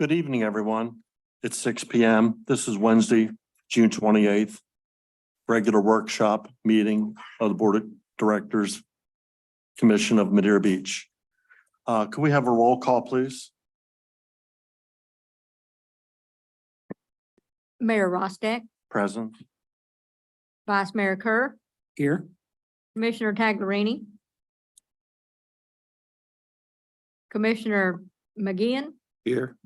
Good evening, everyone. It's 6 p.m. This is Wednesday, June 28th. Regular workshop meeting of the Board of Directors Commission of Madeira Beach. Could we have a roll call, please? Mayor Rosteck, Present. Vice Mayor Kerr, Here. Commissioner Taglerini, Commissioner McGinn, Here.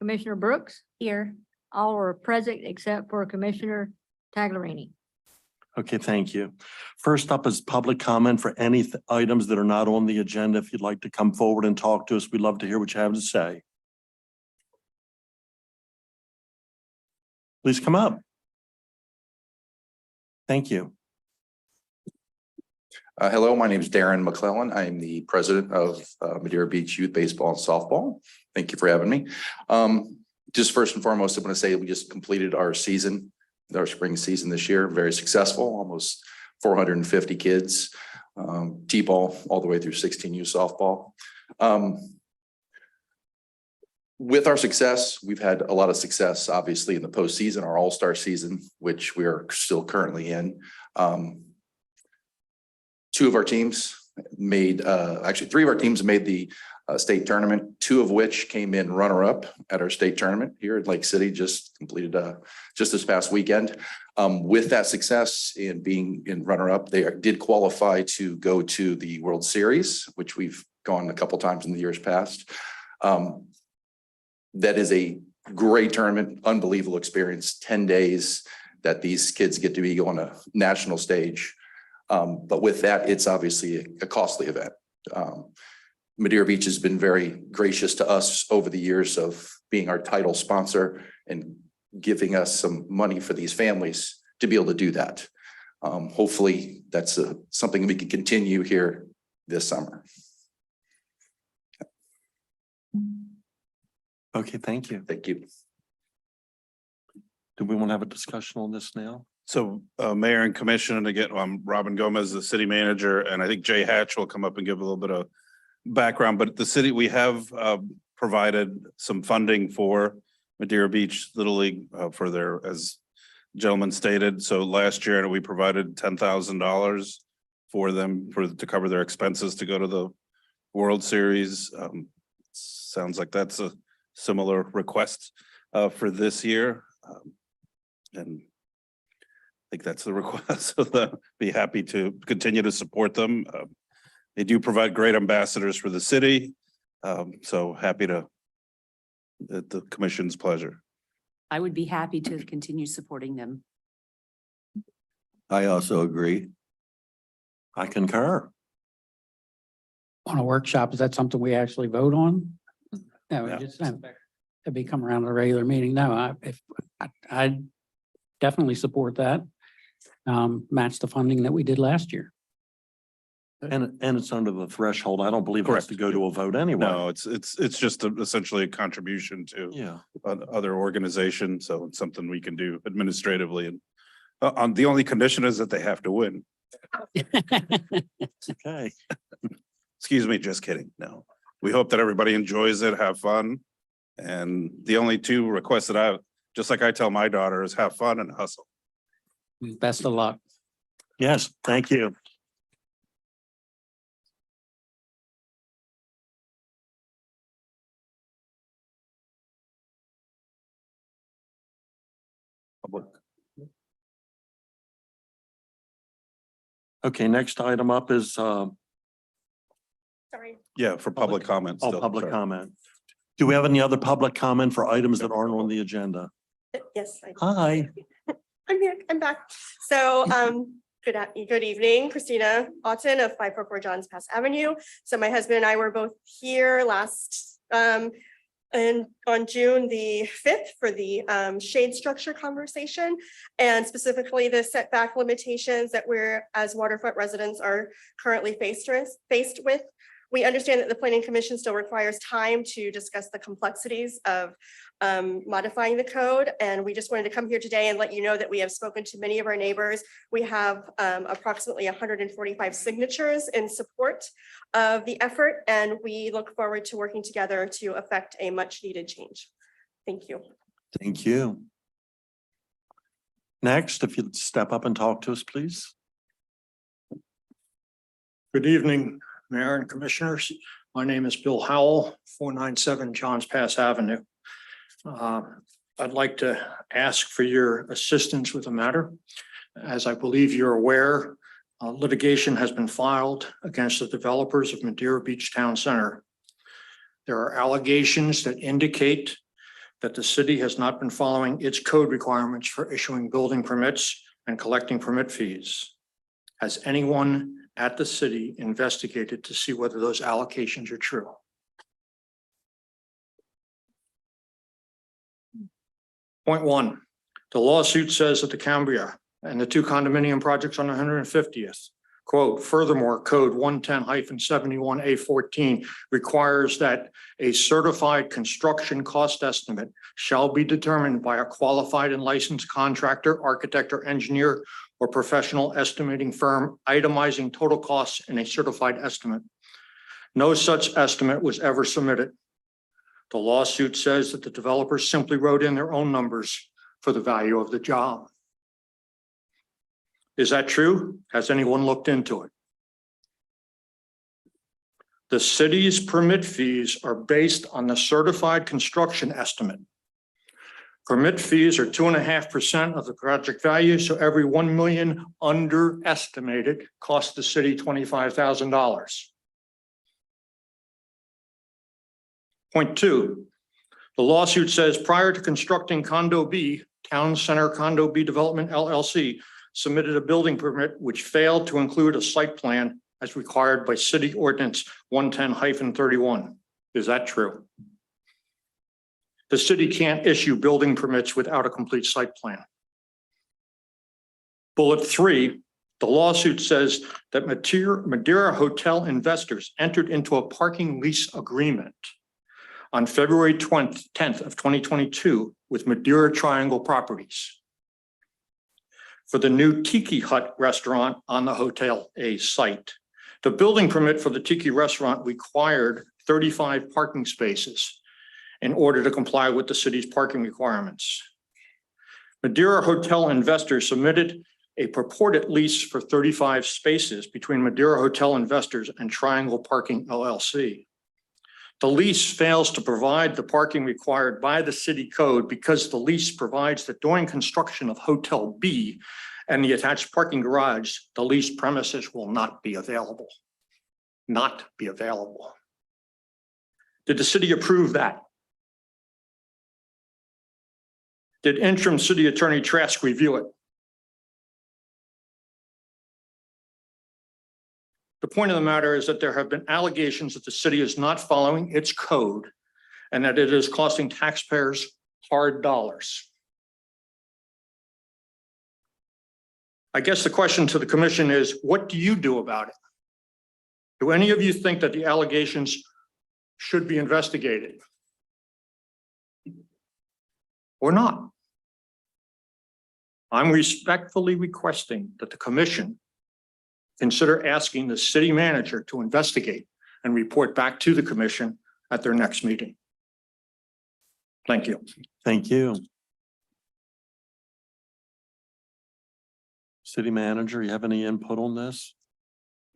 Commissioner Brooks. Here. All are present except for Commissioner Taglerini. Okay, thank you. First up is public comment for any items that are not on the agenda. If you'd like to come forward and talk to us, we'd love to hear what you have to say. Please come up. Thank you. Hello, my name is Darren McClellan. I am the president of Madeira Beach Youth Baseball and Softball. Thank you for having me. Just first and foremost, I want to say we just completed our season, our spring season this year, very successful, almost 450 kids, T-ball all the way through 16U softball. With our success, we've had a lot of success, obviously, in the postseason, our all-star season, which we are still currently in. Two of our teams made, actually three of our teams made the state tournament, two of which came in runner-up at our state tournament here at Lake City, just completed just this past weekend. With that success in being in runner-up, they did qualify to go to the World Series, which we've gone a couple times in the years past. That is a great tournament, unbelievable experience, 10 days that these kids get to be on a national stage. But with that, it's obviously a costly event. Madeira Beach has been very gracious to us over the years of being our title sponsor and giving us some money for these families to be able to do that. Hopefully that's something we can continue here this summer. Okay, thank you. Thank you. Do we want to have a discussion on this now? So Mayor and Commission, and again, I'm Robin Gomez, the city manager, and I think Jay Hatch will come up and give a little bit of background, but the city, we have provided some funding for Madeira Beach Little League for their, as gentleman stated. So last year we provided $10,000 for them to cover their expenses to go to the World Series. Sounds like that's a similar request for this year. And I think that's the request. So be happy to continue to support them. They do provide great ambassadors for the city. So happy to, at the commission's pleasure. I would be happy to continue supporting them. I also agree. I concur. On a workshop, is that something we actually vote on? No, Yeah. we just have to be come around to a regular meeting. No, I definitely support that. Match the funding that we did last year. And it's under the threshold. I don't believe it has to go to a vote anyway. No, it's just essentially a contribution to Yeah. other organizations. So it's something we can do administratively. And on the only condition is that they have to win. Okay. Excuse me, just kidding. No, we hope that everybody enjoys it, have fun. And the only two requests that I, just like I tell my daughter, is have fun and hustle. Best of luck. Yes, thank you. Public. Okay, next item up is Sorry. Yeah, for public comment. still, public sorry. comment. Do we have any other public comment for items that aren't on the agenda? Yes. I do. Hi. I'm here. I'm back. So, good evening, Christina Otten of 544 Johns Pass Avenue. So my husband and I were both here last, and on June the 5th for the shade structure conversation, and specifically the setback limitations that we're, as waterfront residents, are currently faced with. We understand that the Planning Commission still requires time to discuss the complexities of modifying the code. And we just wanted to come here today and let you know that we have spoken to many of our neighbors. We have approximately 145 signatures in support of the effort, and we look forward to working together to effect a much needed change. Thank you. Thank you. Next, if you'd step up and talk to us, please. Good evening, Mayor and Commissioners. My name is Bill Howell, 497 Johns Pass Avenue. I'd like to ask for your assistance with the matter. As I believe you're aware, litigation has been filed against the developers of Madeira Beach Town Center. There are allegations that indicate that the city has not been following its code requirements for issuing building permits and collecting permit fees. Has anyone at the city investigated to see whether those allocations are true? Point one, the lawsuit says that the Cambria and the two condominium projects on 150th, quote, furthermore, code 110-71A14 requires that a certified construction cost estimate shall be determined by a qualified and licensed contractor, architect, or engineer or professional estimating firm, itemizing total costs in a certified estimate. No such estimate was ever submitted. The lawsuit says that the developers simply wrote in their own numbers for the value of the job. Is that true? Has anyone looked into it? The city's permit fees are based on the certified construction estimate. Permit fees are 2.5% of the project value, so every 1 million underestimated costs the city $25,000. Point two, the lawsuit says prior to constructing Condo B, Town Center Condo B Development LLC submitted a building permit which failed to include a site plan as required by City Ordinance 110-31. Is that true? The city can't issue building permits without a complete site plan. Bullet three, the lawsuit says that Madeira Hotel investors entered into a parking lease agreement on February 10th of 2022 with Madeira Triangle Properties for the new Tiki Hut restaurant on the Hotel A site. The building permit for the Tiki restaurant required 35 parking spaces in order to comply with the city's parking requirements. Madeira Hotel investors submitted a purported lease for 35 spaces between Madeira Hotel investors and Triangle Parking LLC. The lease fails to provide the parking required by the city code because the lease provides that during construction of Hotel B and the attached parking garage, the leased premises will not be available. Not be available. Did the city approve that? Did interim city attorney Trask review it? The point of the matter is that there have been allegations that the city is not following its code and that it is costing taxpayers hard dollars. I guess the question to the commission is, what do you do about it? Do any of you think that the allegations should be investigated? Or not? I'm respectfully requesting that the commission consider asking the city manager to investigate and report back to the commission at their next meeting. Thank you. Thank you. City manager, you have any input on this?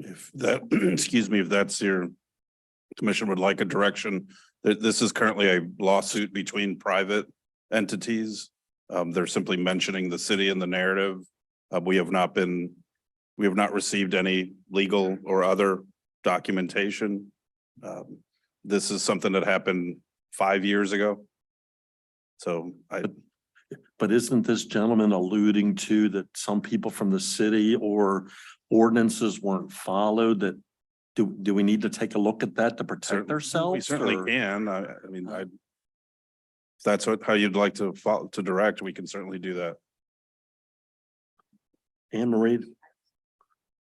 If that, excuse me, if that's your commission would like a direction, that this is currently a lawsuit between private entities. They're simply mentioning the city in the narrative. We have not received any legal or other documentation. This is something that happened 5 years ago. So But isn't this gentleman alluding to that some people from the city or ordinances weren't followed? That do we need to take a look at that to protect ourselves? we certainly or- can. I mean, if that's how you'd like to follow, to direct, we can certainly do that. Anne Marie,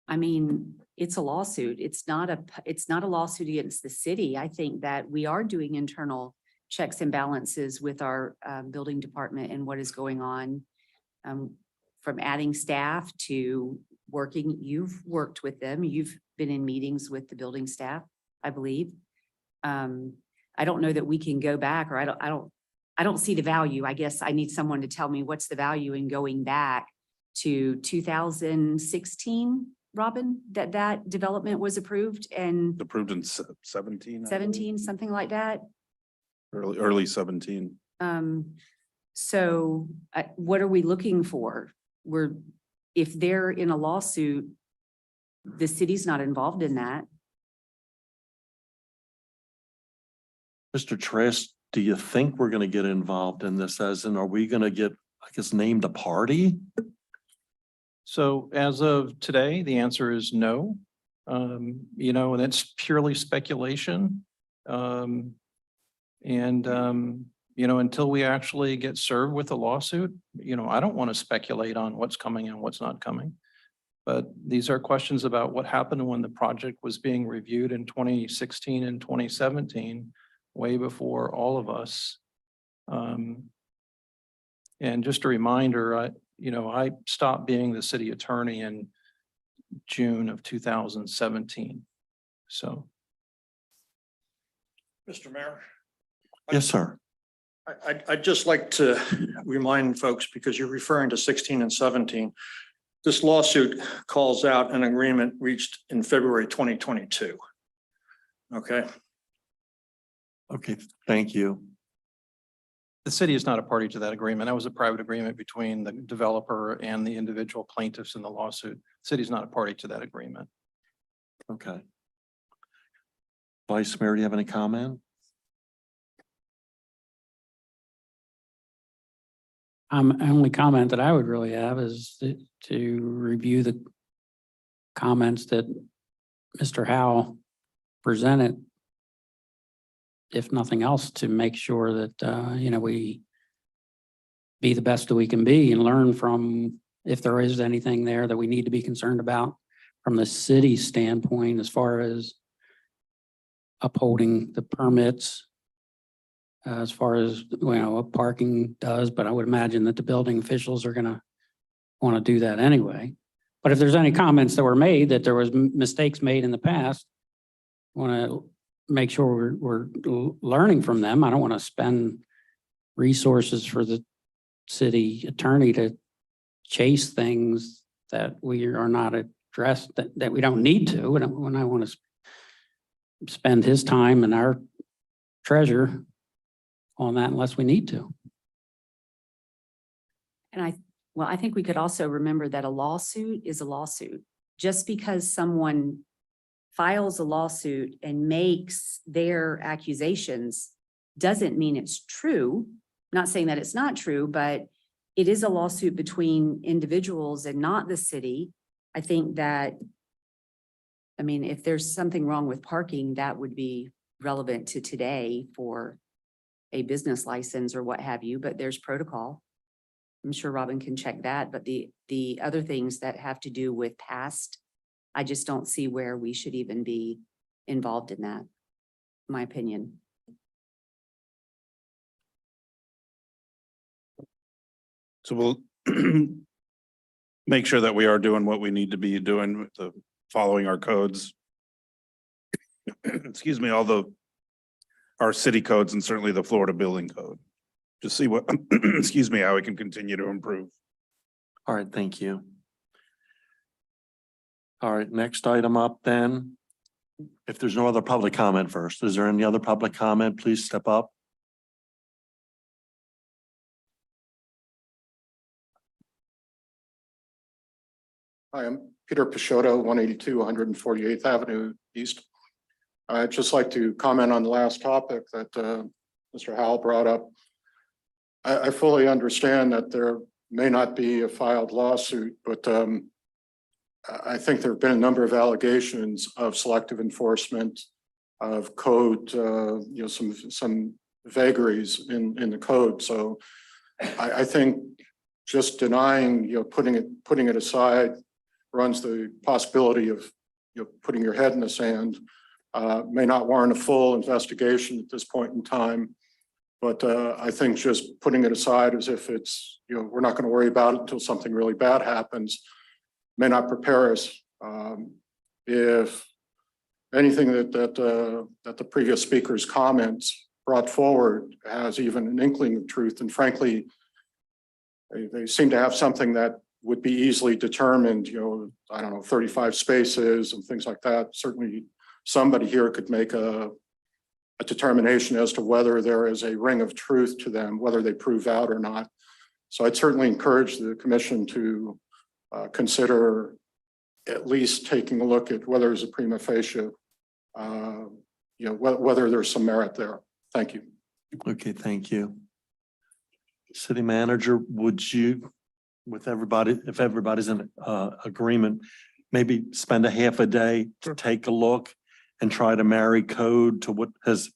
I mean, it's a lawsuit. It's not a lawsuit against the city. I think that we are doing internal checks and balances with our building department and what is going on. From adding staff to working, you've worked with them. You've been in meetings with the building staff, I believe. I don't know that we can go back, or I I don't see the value. I guess I need someone to tell me what's the value in going back to 2016, Robin, that development was approved and Approved in 17. I believe. 17, something like that. Early 17. So what are we looking for? If they're in a lawsuit, the city's not involved in that. Mr. Trask, do you think we're gonna get involved in this as in, are we gonna get, I guess, named a party? So as of today, the answer is no. You know, and it's purely speculation. You know, until we actually get served with a lawsuit, you know, I don't want to speculate on what's coming and what's not coming. But these are questions about what happened when the project was being reviewed in 2016 and 2017, way before all of us. And just a reminder, I stopped being the city attorney in June of 2017. So. Mr. Mayor. Yes, sir. I'd just like to remind folks, because you're referring to 16 and 17, this lawsuit calls out an agreement reached in February 2022. Okay. Okay, thank you. The city is not a party to that agreement. That was a private agreement between the developer and the individual plaintiffs in the lawsuit. The city is not a party to that agreement. Okay. Vice Mayor, do you have any comment? Only comment that I would really have is to review the comments that Mr. Howe presented. If nothing else, to make sure that, we be the best that we can be and learn from if there is anything there that we need to be concerned about from the city standpoint, as far as upholding the permits, as far as, what parking does, but I would imagine that the building officials are gonna want to do that anyway. But if there's any comments that were made, that there was mistakes made in the past, want to make sure we're learning from them. I don't want to spend resources for the city attorney to chase things that we are not addressed, that we don't need to. When I want to spend his time and our treasure on that unless we need to. And I think we could also remember that a lawsuit is a lawsuit. Just because someone files a lawsuit and makes their accusations doesn't mean it's true. Not saying that it's not true, but it is a lawsuit between individuals and not the city. I think that, if there's something wrong with parking, that would be relevant to today for a business license or what have you, but there's protocol. I'm sure Robin can check that, but the other things that have to do with past, I just don't see where we should even be involved in that, in my opinion. So we'll make sure that we are doing what we need to be doing with following our codes. Excuse me, our city codes and certainly the Florida building code. To see what, excuse me, how we can continue to improve. All right, thank you. All right, next item up then. If there's no other public comment first, is there any other public comment? Please step up. Hi, I'm Peter Peixoto, 182, 148th Avenue East. I'd just like to comment on the last topic that Mr. Howell brought up. I fully understand that there may not be a filed lawsuit, but I think there have been a number of allegations of selective enforcement of code, some vagaries in the code. So I think just denying, putting it aside runs the possibility of putting your head in the sand. May not warrant a full investigation at this point in time, but I think just putting it aside as if it's, we're not going to worry about it until something really bad happens may not prepare us. If anything that the previous speaker's comments brought forward has even an inkling of truth. And frankly, they seem to have something that would be easily determined, I don't know, 35 spaces and things like that. Certainly somebody here could make a determination as to whether there is a ring of truth to them, whether they prove out or not. So I'd certainly encourage the commission to consider at least taking a look at whether there's a prima facie, whether there's some merit there. Thank you. Okay, thank you. City manager, would you, with everybody, if everybody's in agreement, maybe spend a half a day to take a look and try to marry code to what has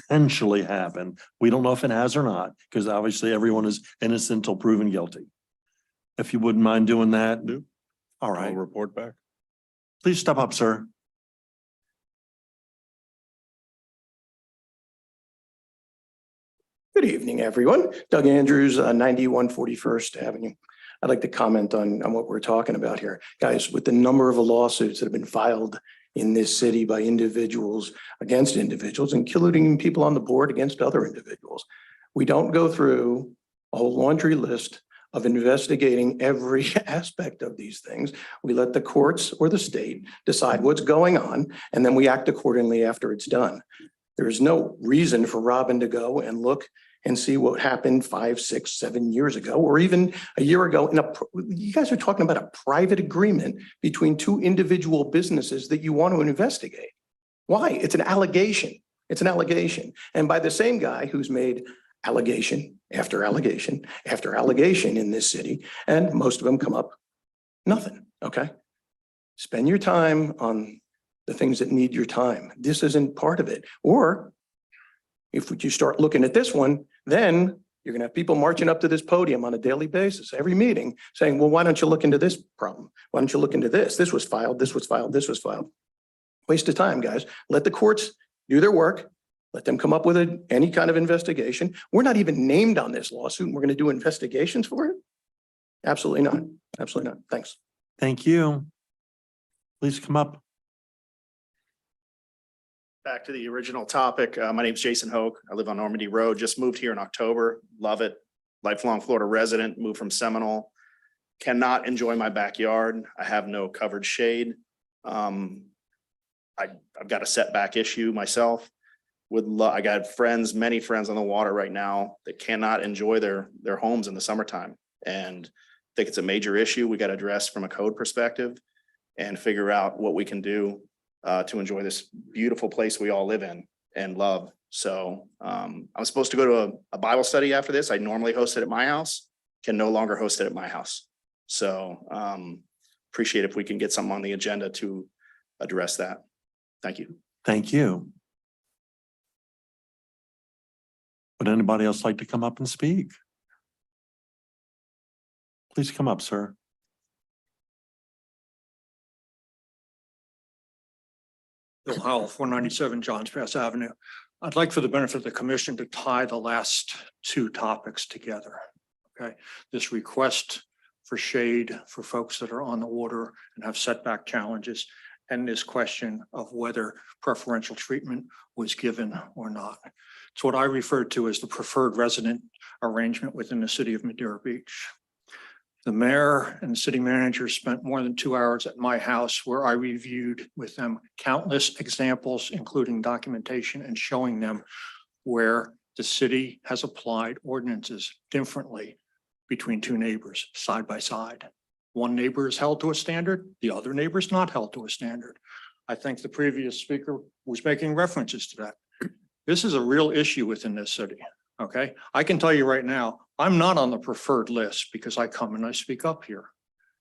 potentially happened? We don't know if it has or not, because obviously everyone is innocent until proven guilty. If you wouldn't mind doing that. All I'll right, report back. please step up, sir. Good evening, everyone. Doug Andrews, 91 41st Avenue. I'd like to comment on what we're talking about here. Guys, with the number of lawsuits that have been filed in this city by individuals against individuals, including people on the board against other individuals, we don't go through a whole laundry list of investigating every aspect of these things. We let the courts or the state decide what's going on, and then we act accordingly after it's done. There's no reason for Robin to go and look and see what happened 5, 6, 7 years ago, or even a year ago. You guys are talking about a private agreement between two individual businesses that you want to investigate. Why? It's an allegation. It's an allegation. And by the same guy who's made allegation after allegation after allegation in this city, and most of them come up nothing, okay? Spend your time on the things that need your time. This isn't part of it. Or if you start looking at this one, then you're gonna have people marching up to this podium on a daily basis, every meeting, saying, well, why don't you look into this problem? Why don't you look into this? This was filed, this was filed, this was filed. Waste of time, guys. Let the courts do their work. Let them come up with any kind of investigation. We're not even named on this lawsuit, and we're gonna do investigations for it? Absolutely not. Absolutely not. Thanks. Thank you. Please come up. Back to the original topic. My name's Jason Hoke. I live on Normandy Road. Just moved here in October. Love it. Lifelong Florida resident, moved from Seminole. Cannot enjoy my backyard. I have no covered shade. I've got a setback issue myself. I got friends, many friends on the water right now that cannot enjoy their homes in the summertime. And I think it's a major issue we got to address from a code perspective and figure out what we can do to enjoy this beautiful place we all live in and love. So I'm supposed to go to a Bible study after this. I normally host it at my house, can no longer host it at my house. So appreciate if we can get something on the agenda to address that. Thank you. Thank you. Would anybody else like to come up and speak? Please come up, sir. Bill Howell, 497 Johns Pass Avenue. I'd like for the benefit of the commission to tie the last two topics together. Okay, this request for shade for folks that are on the water and have setback challenges, and this question of whether preferential treatment was given or not. It's what I refer to as the preferred resident arrangement within the city of Madeira Beach. The mayor and the city manager spent more than 2 hours at my house where I reviewed with them countless examples, including documentation, and showing them where the city has applied ordinances differently between two neighbors side by side. One neighbor is held to a standard, the other neighbor is not held to a standard. I think the previous speaker was making references to that. This is a real issue within this city. Okay, I can tell you right now, I'm not on the preferred list because I come and I speak up here.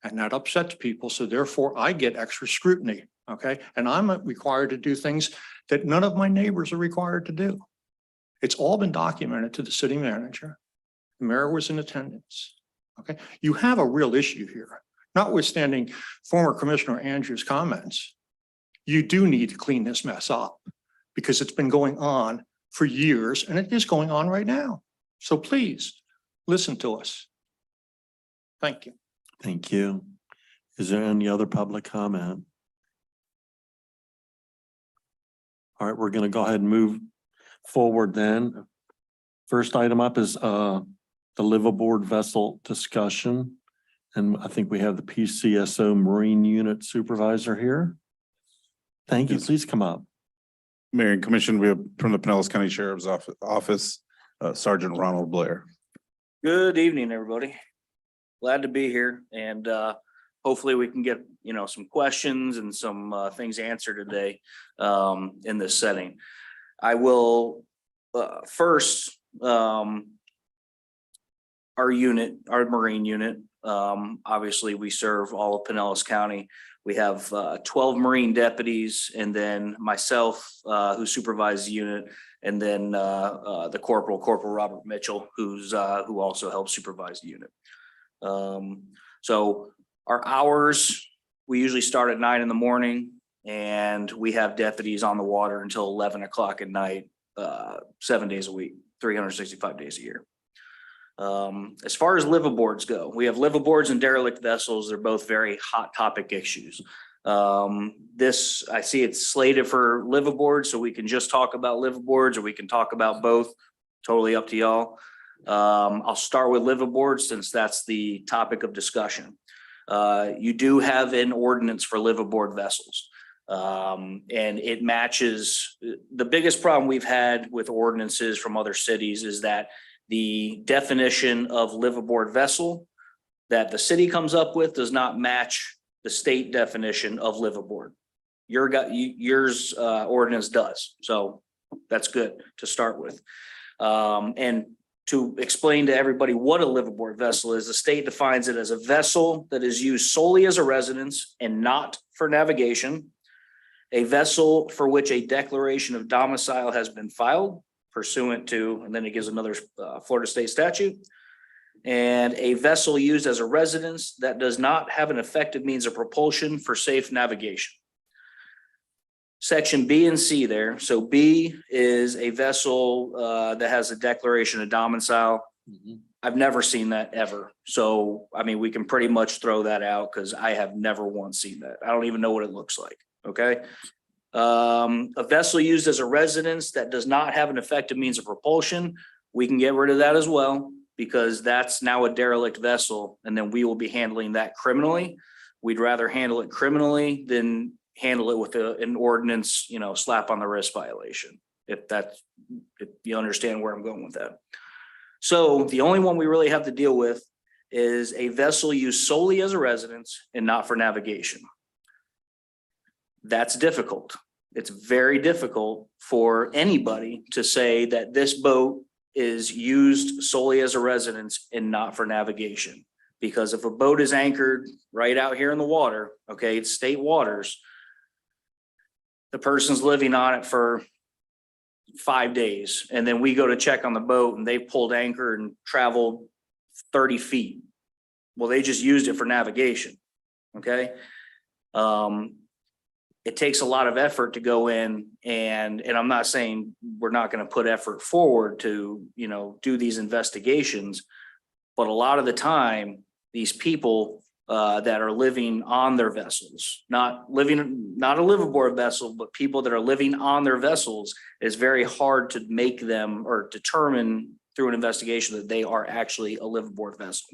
And that upsets people. So therefore I get extra scrutiny. Okay, and I'm required to do things that none of my neighbors are required to do. It's all been documented to the city manager. The mayor was in attendance. Okay, you have a real issue here, notwithstanding former Commissioner Andrews' comments. You do need to clean this mess up because it's been going on for years, and it is going on right now. So please listen to us. Thank you. Thank you. Is there any other public comment? All right, we're going to go ahead and move forward then. First item up is the liveaboard vessel discussion. And I think we have the PCSO Marine Unit Supervisor here. Thank you. Yes. Please come up. Mayor and Commission, we have from the Pinellas County Sheriff's Office, Sergeant Ronald Blair. Good evening, everybody. Glad to be here and hopefully we can get, some questions and some things answered today in this setting. I will first, our unit, our Marine unit, obviously we serve all of Pinellas County. We have 12 Marine deputies and then myself who supervise the unit, and then the Corporal Robert Mitchell, who also helps supervise the unit. So our hours, we usually start at 9 a.m. and we have deputies on the water until 11 o'clock at night, 7 days a week, 365 days a year. As far as liveaboards go, we have liveaboards and derelict vessels. They're both very hot topic issues. This, I see it's slated for liveaboards, so we can just talk about liveaboards or we can talk about both. Totally up to y'all. I'll start with liveaboards since that's the topic of discussion. You do have an ordinance for liveaboard vessels. And it matches. The biggest problem we've had with ordinances from other cities is that the definition of liveaboard vessel that the city comes up with does not match the state definition of liveaboard. Yours ordinance does, so that's good to start with. And to explain to everybody what a liveaboard vessel is, the state defines it as a vessel that is used solely as a residence and not for navigation, a vessel for which a declaration of domicile has been filed pursuant to, and then it gives another Florida state statute, and a vessel used as a residence that does not have an effective means of propulsion for safe navigation. Section B and C there. So B is a vessel that has a declaration of domicile. I've never seen that ever. So, I mean, we can pretty much throw that out because I have never once seen that. I don't even know what it looks like. Okay. A vessel used as a residence that does not have an effective means of propulsion, we can get rid of that as well because that's now a derelict vessel and then we will be handling that criminally. We'd rather handle it criminally than handle it with an ordinance, slap on the wrist violation. If you understand where I'm going with that. So the only one we really have to deal with is a vessel used solely as a residence and not for navigation. That's difficult. It's very difficult for anybody to say that this boat is used solely as a residence and not for navigation. Because if a boat is anchored right out here in the water, okay, it's state waters, the person's living on it for 5 days. And then we go to check on the boat and they pulled anchor and traveled 30 feet. Well, they just used it for navigation. Okay. It takes a lot of effort to go in and I'm not saying we're not going to put effort forward to, do these investigations, but a lot of the time, these people that are living on their vessels, not a liveaboard vessel, but people that are living on their vessels, it's very hard to make them or determine through an investigation that they are actually a liveaboard vessel.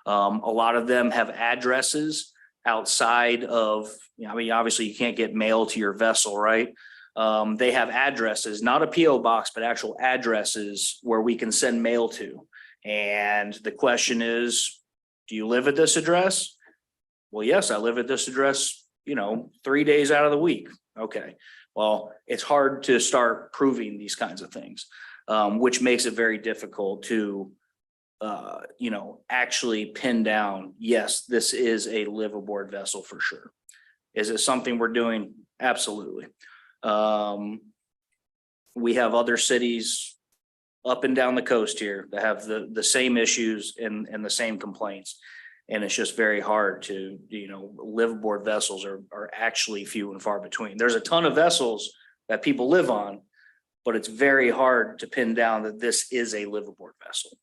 A lot of them have addresses outside of, obviously you can't get mail to your vessel, right? They have addresses, not a PO box, but actual addresses where we can send mail to. And the question is, do you live at this address? Well, yes, I live at this address, 3 days out of the week. Okay. Well, it's hard to start proving these kinds of things, which makes it very difficult to, actually pin down, yes, this is a liveaboard vessel for sure. Is it something we're doing? Absolutely. We have other cities up and down the coast here that have the same issues and the same complaints. And it's just very hard to, liveaboard vessels are actually few and far between. There's a ton of vessels that people live on, but it's very hard to pin down that this is a liveaboard vessel.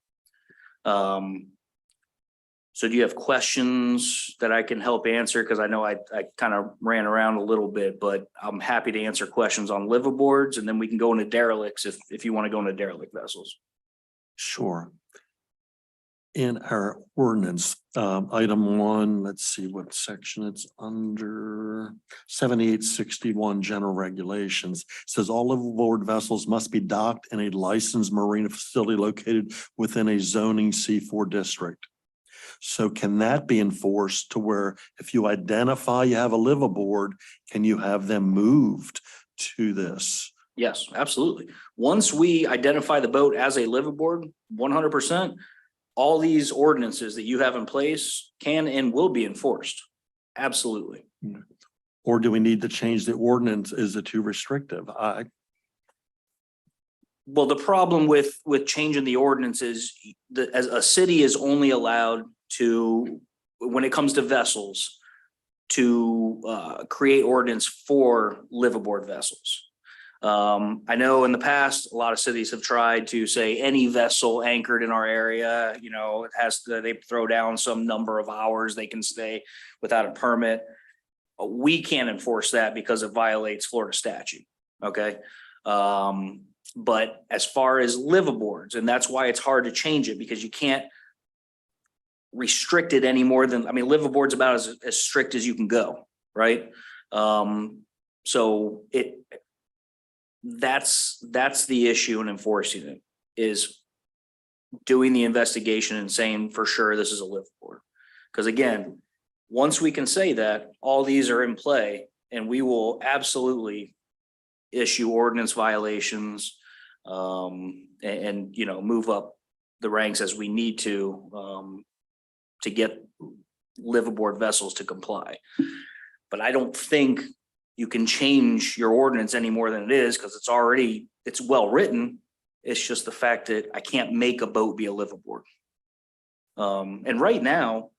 So do you have questions that I can help answer? Because I know I kind of ran around a little bit, but I'm happy to answer questions on liveaboards, and then we can go into derelicts if you want to go into derelict vessels. Sure. In our ordinance, item 1, let's see what section it's under. 7861 general regulations says all liveaboard vessels must be docked in a licensed marina facility located within a zoning C4 district. So can that be enforced to where if you identify you have a liveaboard, can you have them moved to this? Yes, absolutely. Once we identify the boat as a liveaboard, 100%, all these ordinances that you have in place can and will be enforced. Absolutely. Or do we need to change the ordinance? Is it too restrictive? Well, the problem with changing the ordinance is that as a city is only allowed to, when it comes to vessels, to create ordinance for liveaboard vessels. I know in the past, a lot of cities have tried to say any vessel anchored in our area, you know, it has to, they throw down some number of hours they can stay without a permit. We can't enforce that because it violates Florida statute. Okay. But as far as liveaboards, and that's why it's hard to change it, because you can't restrict it any more than, I mean, liveaboard's about as strict as you can go. Right. So that's the issue in enforcing it, is doing the investigation and saying for sure this is a liveaboard. Because again, once we can say that, all these are in play, and we will absolutely issue ordinance violations and you know, move up the ranks as we need to get liveaboard vessels to comply. But I don't think you can change your ordinance any more than it is, because it's well written. It's just the fact that I can't make a boat be a liveaboard. And right now,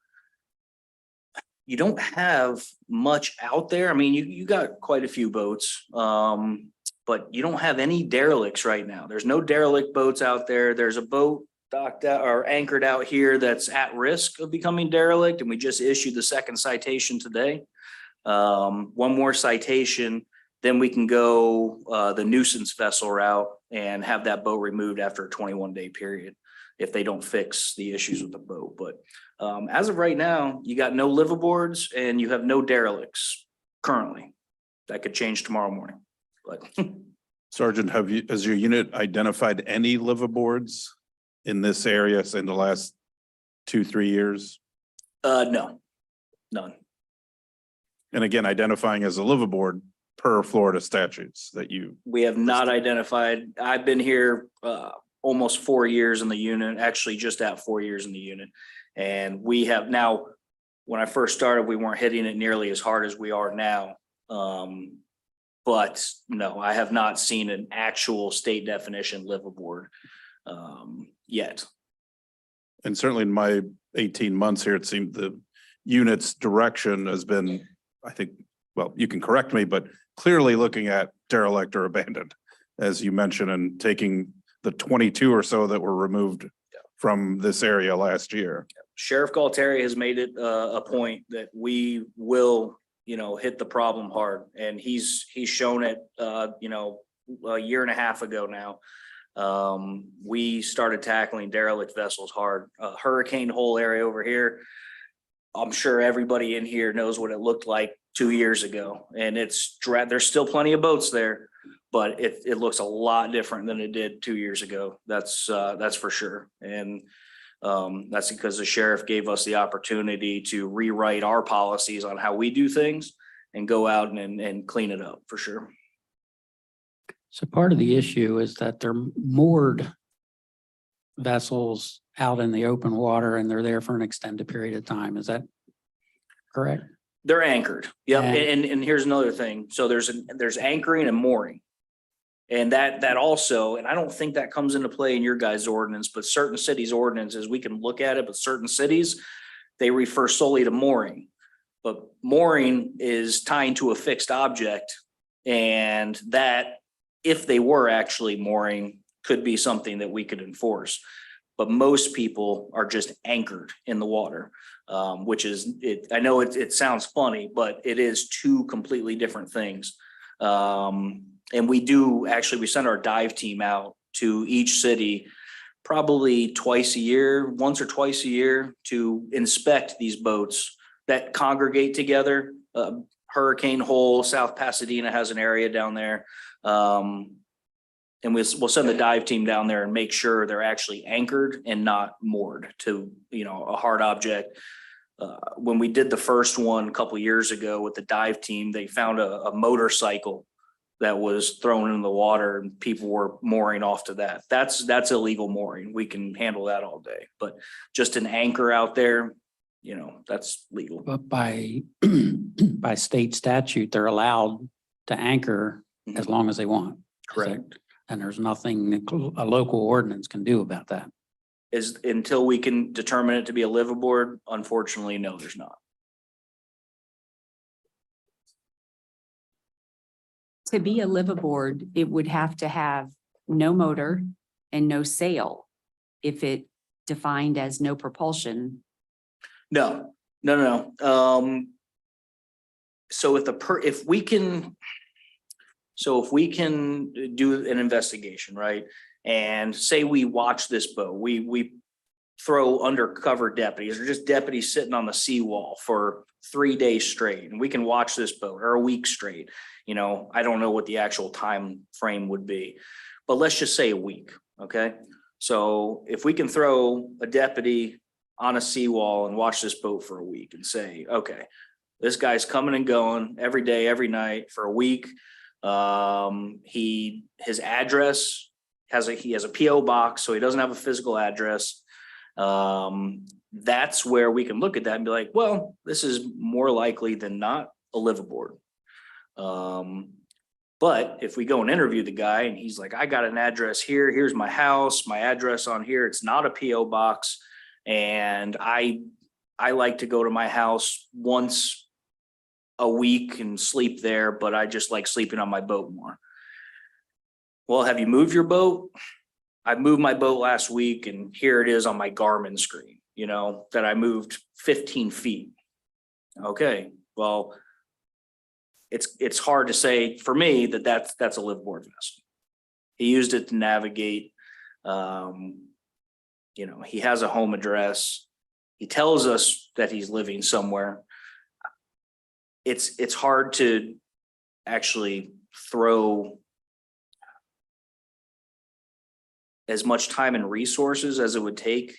you don't have much out there. I mean, you got quite a few boats, but you don't have any derelicts right now. There's no derelict boats out there. There's a boat docked out or anchored out here that's at risk of becoming derelict, and we just issued the second citation today. One more citation, then we can go the nuisance vessel route and have that boat removed after a 21-day period if they don't fix the issues with the boat. But as of right now, you got no liveaboards and you have no derelicts currently. That could change tomorrow morning. But Sergeant, has your unit identified any liveaboards in this area in the last 2-3 years? no, none. And again, identifying as a liveaboard per Florida statutes that We have not identified. I've been here almost 4 years in the unit, actually just at 4 years in the unit. And we have now, when I first started, we weren't hitting it nearly as hard as we are now. But no, I have not seen an actual state definition liveaboard yet. And certainly in my 18 months here, it seemed the unit's direction has been, I think, well, you can correct me, but clearly looking at derelict or abandoned, as you mentioned, and taking the 22 or so that were removed from this area last year. Sheriff Galtieri has made it a point that we will, you know, hit the problem hard, and he's shown it, you know, a year and a half ago now. We started tackling derelict vessels hard. Hurricane Hole area over here, I'm sure everybody in here knows what it looked like 2 years ago, and there's still plenty of boats there, but it looks a lot different than it did 2 years ago. That's for sure. And that's because the sheriff gave us the opportunity to rewrite our policies on how we do things and go out and clean it up for sure. So part of the issue is that they're moored vessels out in the open water and they're there for an extended period of time. Is that correct? They're anchored. Yep. And here's another thing. So there's anchoring and mooring. And that also, and I don't think that comes into play in your guys' ordinance, but certain cities' ordinances, we can look at it, but certain cities, they refer solely to mooring. But mooring is tying to a fixed object, and that, if they were actually mooring, could be something that we could enforce. but most people are just anchored in the water. Which is, I know it sounds funny, but it is two completely different things. And we send our dive team out to each city probably twice a year, once or twice a year, to inspect these boats that congregate together. Hurricane Hole, South Pasadena has an area down there. And we'll send the dive team down there and make sure they're actually anchored and not moored to, a hard object. When we did the first one a couple of years ago with the dive team, they found a motorcycle that was thrown in the water and people were mooring off to that. That's illegal mooring. We can handle that all day, but just an anchor out there, that's legal. But by state statute, they're allowed to anchor as long as they want. Correct. And there's nothing a local ordinance can do about that. Is until we can determine it to be a liveaboard, unfortunately, no, there's not. To be a liveaboard, it would have to have no motor and no sail. If it defined as no propulsion. No. So if we can do an investigation, right? And say we watch this boat, we throw undercover deputies or just deputies sitting on the seawall for 3 days straight, and we can watch this boat, or a week straight. I don't know what the actual time frame would be, but let's just say a week. Okay. So if we can throw a deputy on a seawall and watch this boat for a week and say, okay, this guy's coming and going every day, every night for a week. His address he has a PO box, so he doesn't have a physical address. That's where we can look at that and be like, well, this is more likely than not a liveaboard. But if we go and interview the guy and he's like, I got an address here, here's my house, my address on here, it's not a PO box. And I like to go to my house once a week and sleep there, but I just like sleeping on my boat more. Well, have you moved your boat? I moved my boat last week and here it is on my Garmin screen, that I moved 15 feet. Okay, well, it's hard to say for me that's a liveaboard vessel. He used it to navigate. He has a home address. He tells us that he's living somewhere. It's hard to actually throw as much time and resources as it would take.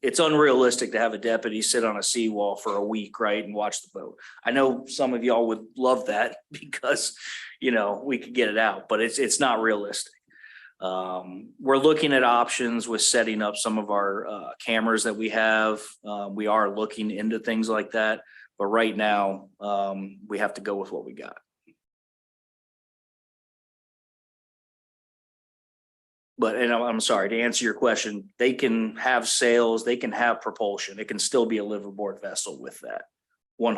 It's unrealistic to have a deputy sit on a seawall for a week, right, and watch the boat. I know some of y'all would love that because, we could get it out, but it's not realistic. We're looking at options with setting up some of our cameras that we have. We are looking into things like that, but right now we have to go with what we got. But, and I'm sorry, to answer your question, they can have sails, they can have propulsion. It can still be a liveaboard vessel with that, 100%. Are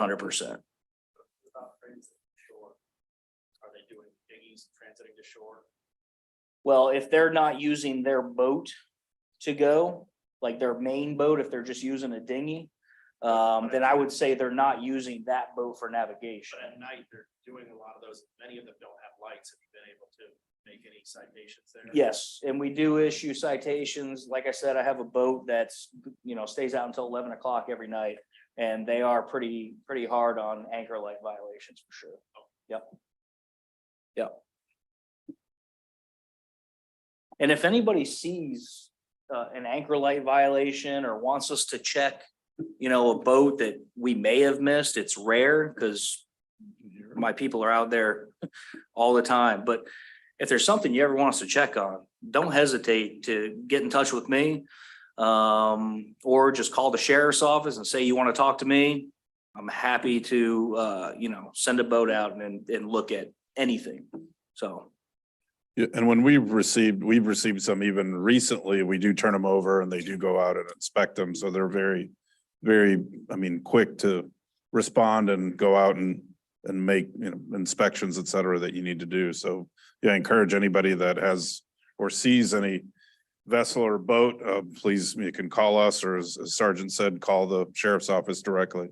they doing dinghies transiting to shore? Well, if they're not using their boat to go, like their main boat, if they're just using a dinghy, then I would say they're not using that boat for navigation. But at night, they're doing a lot of those. Many of them don't have lights. Have you been able to make any citations there? Yes, and we do issue citations. Like I said, I have a boat that's, stays out until 11 o'clock every night, and they are pretty hard on anchor light violations for sure. Yep. And if anybody sees an anchor light violation or wants us to check, a boat that we may have missed, it's rare because my people are out there all the time. But if there's something you ever want us to check on, don't hesitate to get in touch with me, or just call the sheriff's office and say you want to talk to me. I'm happy to, send a boat out and look at anything. So. Yeah, and when we've received some even recently, we do turn them over and they do go out and inspect them. So they're very, very, quick to respond and go out and make, inspections, et cetera, that you need to do. So yeah, I encourage anybody that has or sees any vessel or boat, please, you can call us, or as Sergeant said, call the sheriff's office directly.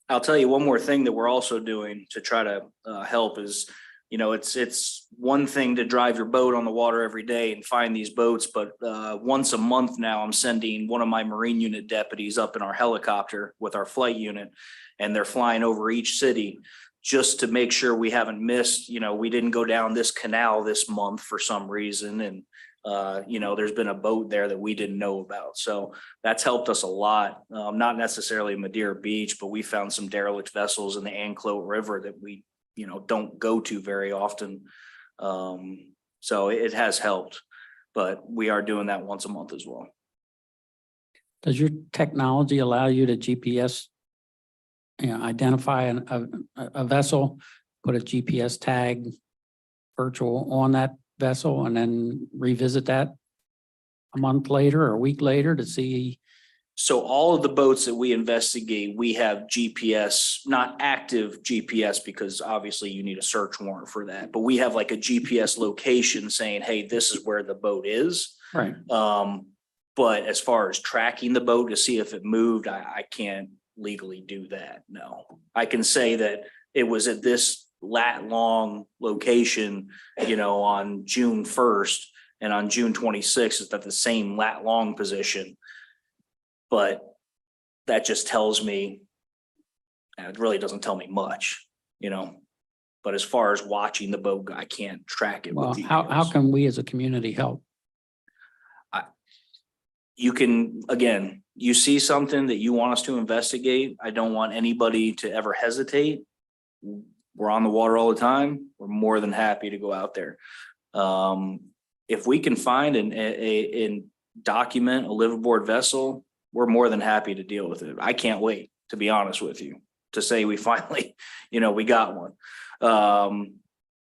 I'll tell you one more thing that we're also doing to try to help is, you know, it's one thing to drive your boat on the water every day and find these boats, but once a month now, I'm sending one of my Marine unit deputies up in our helicopter with our flight unit, and they're flying over each city just to make sure we haven't missed, you know, we didn't go down this canal this month for some reason, and you know, there's been a boat there that we didn't know about. So that's helped us a lot. Not necessarily Madeira Beach, but we found some derelict vessels in the Anclote River that we, you know, don't go to very often. So it has helped, but we are doing that once a month as well. Does your technology allow you to GPS, identify a vessel, put a GPS tag virtual on that vessel and then revisit that a month later or a week later to see? So all of the boats that we investigate, we have GPS, not active GPS, because obviously you need a search warrant for that, but we have like a GPS location saying, hey, this is where the boat is. Right. But as far as tracking the boat to see if it moved, I can't legally do that. No, I can say that it was at this lat long location, you know, on June 1st, and on June 26th, it's at the same lat long position. But that just tells me, it really doesn't tell me much, you know, but as far as watching the boat, I can't track it. Well, with how GPS. can we as a community help? You can, again, you see something that you want us to investigate. I don't want anybody to ever hesitate. We're on the water all the time. We're more than happy to go out there. If we can find and document a liveaboard vessel, we're more than happy to deal with it. I can't wait, to be honest with you, to say we finally, you know, we got one.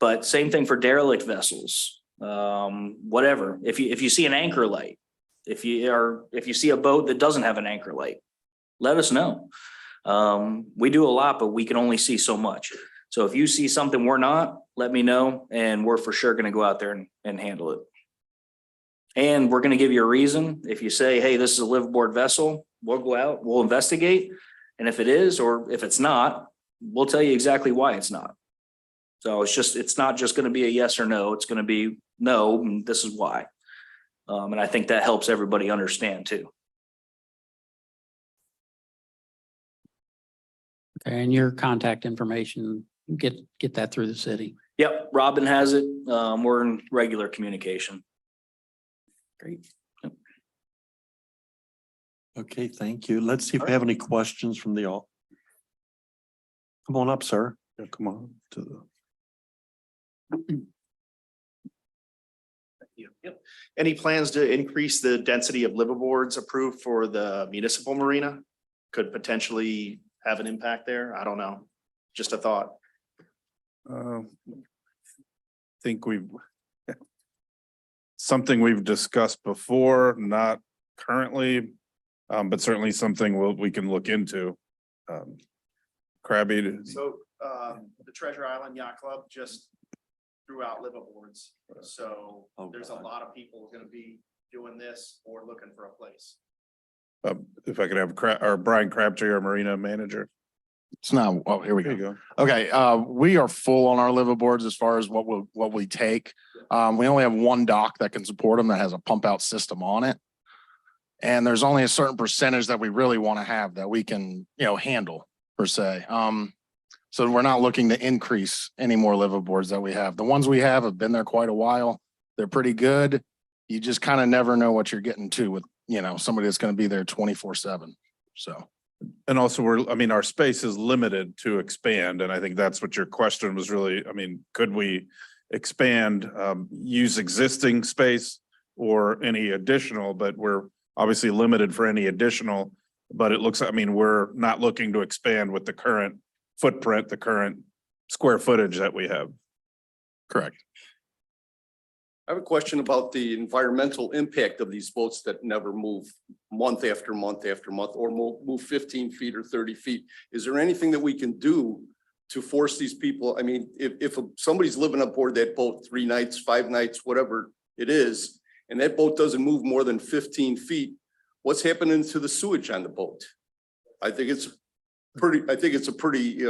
But same thing for derelict vessels. Whatever. If you see an anchor light, if you see a boat that doesn't have an anchor light, let us know. We do a lot, but we can only see so much. So if you see something we're not, let me know, and we're for sure going to go out there and handle it. And we're going to give you a reason. If you say, hey, this is a liveaboard vessel, we'll go out, we'll investigate. And if it is, or if it's not, we'll tell you exactly why it's not. So it's not just going to be a yes or no. It's going to be no, and this is why. And I think that helps everybody understand too. Okay, and your contact information, get that through the city. Yep, Robin has it. We're in regular communication. Great. Okay, thank you. Let's see if we have any questions from the all. Come on up, sir. Yeah, come on to the. Yep. Any plans to increase the density of liveaboards approved for the municipal marina? Could potentially have an impact there. I don't know. Just a thought. Think something we've discussed before, not currently, but certainly something we can look into. Crabby. So the Treasure Island Yacht Club just threw out liveaboards. So there's a lot of people going to be doing this or looking for a place. If I could have or Brian Crabtree, our marina manager. It's not, oh, here we There you go. go. Okay, we are full on our liveaboards as far as what we take. We only have one dock that can support them that has a pump out system on it. And there's only a certain percentage that we really want to have that we can, handle per se. So we're not looking to increase any more liveaboards that we have. The ones we have been there quite a while. They're pretty good. You just kind of never know what you're getting to with, somebody that's going to be there 24/7. So. And also our space is limited to expand. And I think that's what your question was really, could we expand, use existing space or any additional, but we're obviously limited for any additional, but it looks, we're not looking to expand with the current footprint, the current square footage that we have. Correct. I have a question about the environmental impact of these boats that never move month after month after month, or move 15 feet or 30 feet. Is there anything that we can do to force these people? If somebody's living aboard that boat 3 nights, 5 nights, whatever it is, and that boat doesn't move more than 15 feet, what's happening to the sewage on the boat? I think it's a pretty,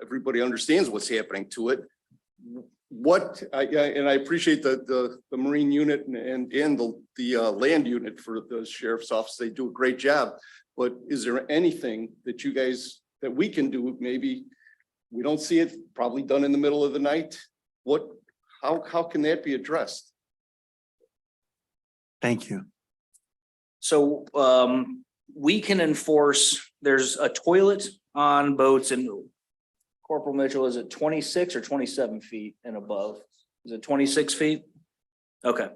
everybody understands what's happening to it. And I appreciate the Marine unit and the land unit for the sheriff's office. They do a great job. But is there anything that you guys, that we can do? Maybe we don't see it, probably done in the middle of the night. How can that be addressed? Thank you. So we can enforce, there's a toilet on boats, and Corporal Mitchell, is it 26 or 27 feet and above? Is it 26 feet? Okay,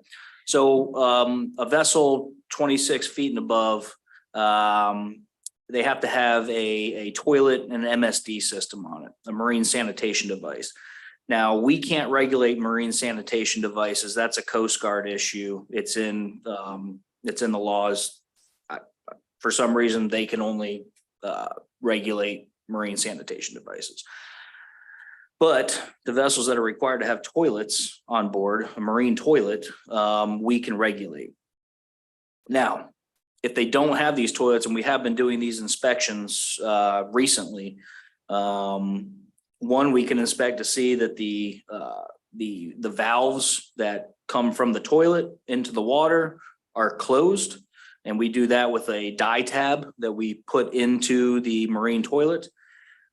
so a vessel 26 feet and above, they have to have a toilet and an MSD system on it, a marine sanitation device. Now, we can't regulate marine sanitation devices. That's a Coast Guard issue. It's in the laws. For some reason, they can only regulate marine sanitation devices. But the vessels that are required to have toilets on board, a marine toilet, we can regulate. Now, if they don't have these toilets, and we have been doing these inspections recently, one, we can inspect to see that the valves that come from the toilet into the water are closed. And we do that with a dye tab that we put into the marine toilet.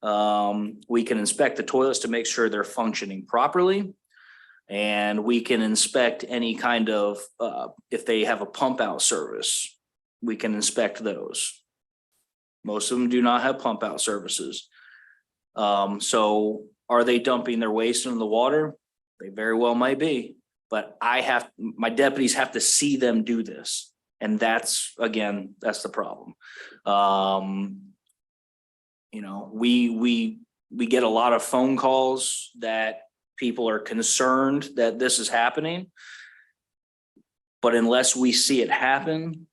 We can inspect the toilets to make sure they're functioning properly. And we can inspect any kind of, if they have a pump out service, we can inspect those. Most of them do not have pump out services. So are they dumping their waste into the water? They very well might be, but my deputies have to see them do this. And that's the problem. We get a lot of phone calls that people are concerned that this is happening. But unless we see it happen,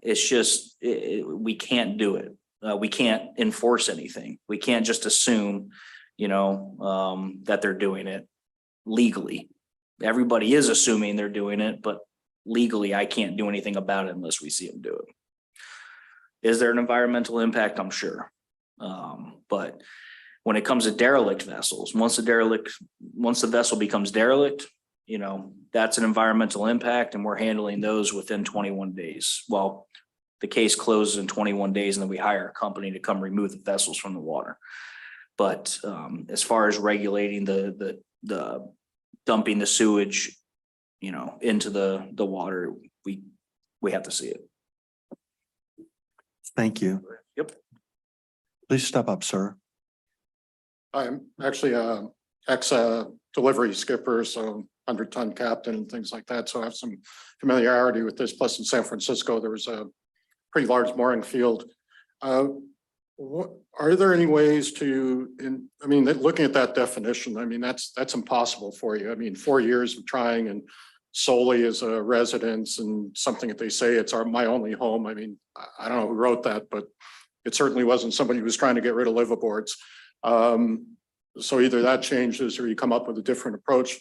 it's just, we can't do it. We can't enforce anything. We can't just assume, that they're doing it legally. Everybody is assuming they're doing it, but legally, I can't do anything about it unless we see them do it. Is there an environmental impact? I'm sure. But when it comes to derelict vessels, once the vessel becomes derelict, that's an environmental impact, and we're handling those within 21 days. Well, the case closes in 21 days, and then we hire a company to come remove the vessels from the water. But as far as regulating the dumping the sewage, into the water, we have to see it. Thank you. Yep. Please step up, sir. I'm actually a delivery skipper, so 100-ton captain and things like that. So I have some familiarity with this. Plus in San Francisco, there was a pretty large mooring field. Are there any ways to, looking at that definition, that's impossible for you. 4 years of trying, and solely as a residence, and something that they say it's my only home. I don't know who wrote that, but it certainly wasn't somebody who was trying to get rid of liveaboards. So either that changes or you come up with a different approach.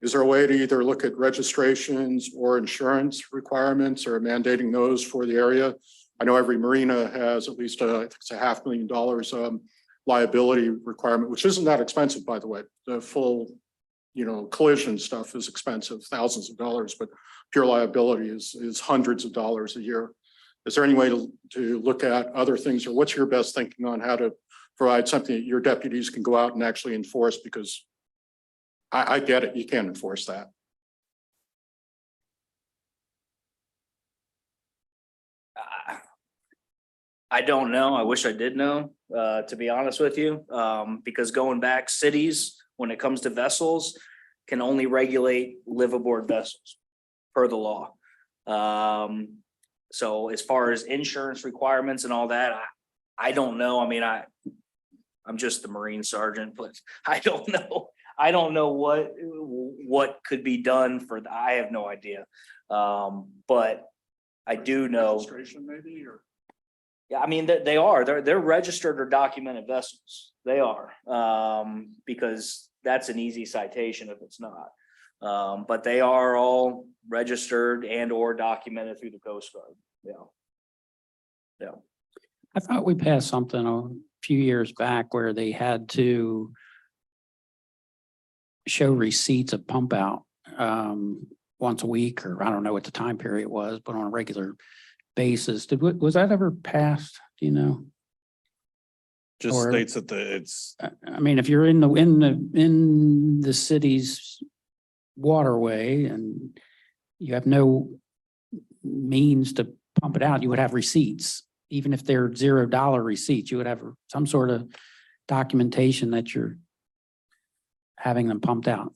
Is there a way to either look at registrations or insurance requirements or mandating those for the area? I know every marina has at least I think it's $500,000 liability requirement, which isn't that expensive, by the way. The full, collision stuff is expensive, thousands of dollars, but pure liability is hundreds of dollars a year. Is there any way to look at other things, or what's your best thinking on how to provide something that your deputies can go out and actually enforce? Because I get it, you can't enforce that. I don't know. I wish I did know, to be honest with you, because going back, cities, when it comes to vessels, can only regulate liveaboard vessels per the law. So as far as insurance requirements and all that, I don't know. I'm just the Marine sergeant, but I don't know. I don't know what could be done for I have no idea. But I do know. Registration maybe, or? Yeah, they are. They're registered or documented vessels. They are, because that's an easy citation if it's not. But they are all registered and or documented through the Coast Guard. Yeah. I thought we passed something a few years back where they had to show receipts of pump out once a week, or I don't know what the time period was, but on a regular basis. Was that ever passed? Do you know? Just Or- states that it's, I mean, if you're in the city's waterway and you have no means to pump it out, you would have receipts. Even if they're $0 receipts, you would have some sort of documentation that you're having them pumped out.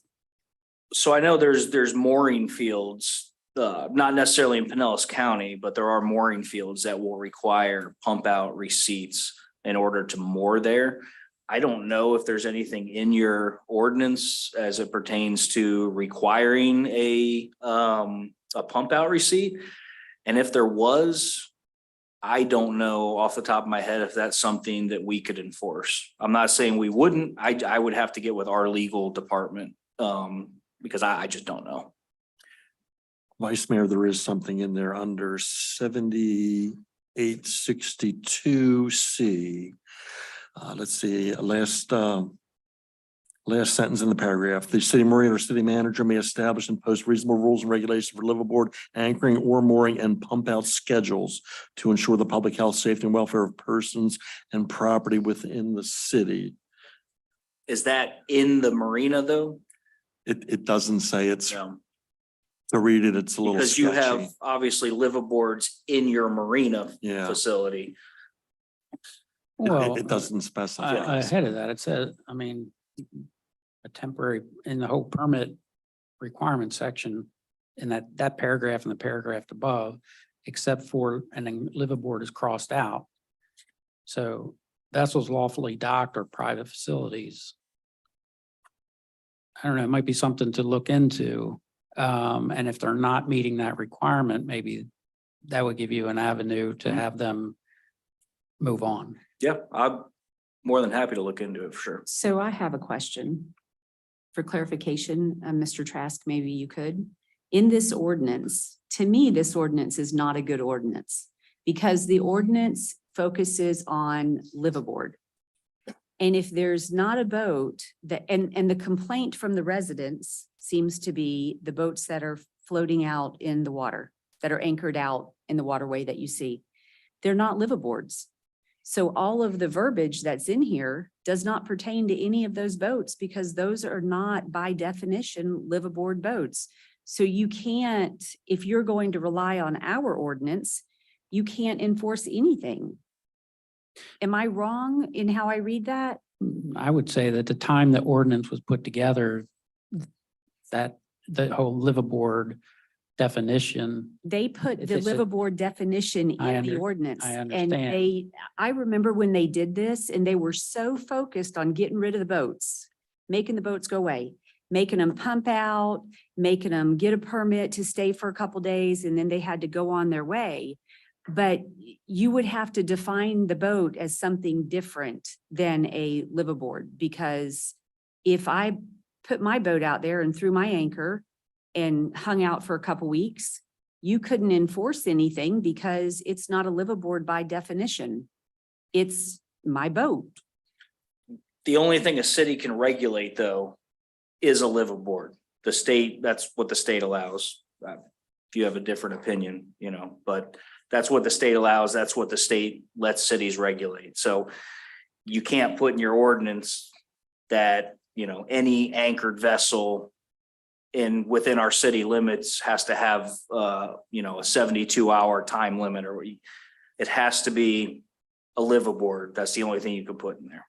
So I know there's mooring fields, not necessarily in Pinellas County, but there are mooring fields that will require pump out receipts in order to moor there. I don't know if there's anything in your ordinance as it pertains to requiring a pump out receipt. And if there was, I don't know off the top of my head if that's something that we could enforce. I'm not saying we wouldn't. I would have to get with our legal department because I just don't know. Vice Mayor, there is something in there under 7862C. Let's see, last sentence in the paragraph. The city marine or city manager may establish and post reasonable rules and regulations for liveaboard anchoring or mooring and pump out schedules to ensure the public health, safety, and welfare of persons and property within the city. Is that in the marina though? It doesn't say it's, No. to read it, it's a little Because you have sketchy. obviously liveaboards in your marina Yeah, facility. Well, it doesn't specify. ahead of that, it says, I mean, a temporary, in the whole permit requirement section, in that paragraph and the paragraph above, except for, and then liveaboard is crossed out. So vessels lawfully docked or private facilities. I don't know, it might be something to look into. And if they're not meeting that requirement, maybe that would give you an avenue to have them move on. Yeah, I'm more than happy to look into it for sure. So I have a question for clarification, Mr. Trask, maybe you could. In this ordinance, to me, this ordinance is not a good ordinance because the ordinance focuses on liveaboard. And if there's not a boat that, and the complaint from the residents seems to be the boats that are floating out in the water, that are anchored out in the waterway that you see, they're not liveaboards. So all of the verbiage that's in here does not pertain to any of those boats because those are not by definition liveaboard boats. So you can't, if you're going to rely on our ordinance, you can't enforce anything. Am I wrong in how I read that? I would say that the time the ordinance was put together, that the whole liveaboard definition, They put If the it's a- liveaboard definition in the ordinance. I And understand. I remember when they did this and they were so focused on getting rid of the boats, making the boats go away, making them pump out, making them get a permit to stay for a couple days, and then they had to go on their way. But you would have to define the boat as something different than a liveaboard, because if I put my boat out there and threw my anchor and hung out for a couple weeks, you couldn't enforce anything because it's not a liveaboard by definition. It's my boat. The only thing a city can regulate though is a liveaboard. The state, that's what the state allows. If you have a different opinion, but that's what the state allows. That's what the state lets cities regulate. So you can't put in your ordinance that, any anchored vessel within our city limits has to have, a 72-hour time limit, or it has to be a liveaboard. That's the only thing you could put in there.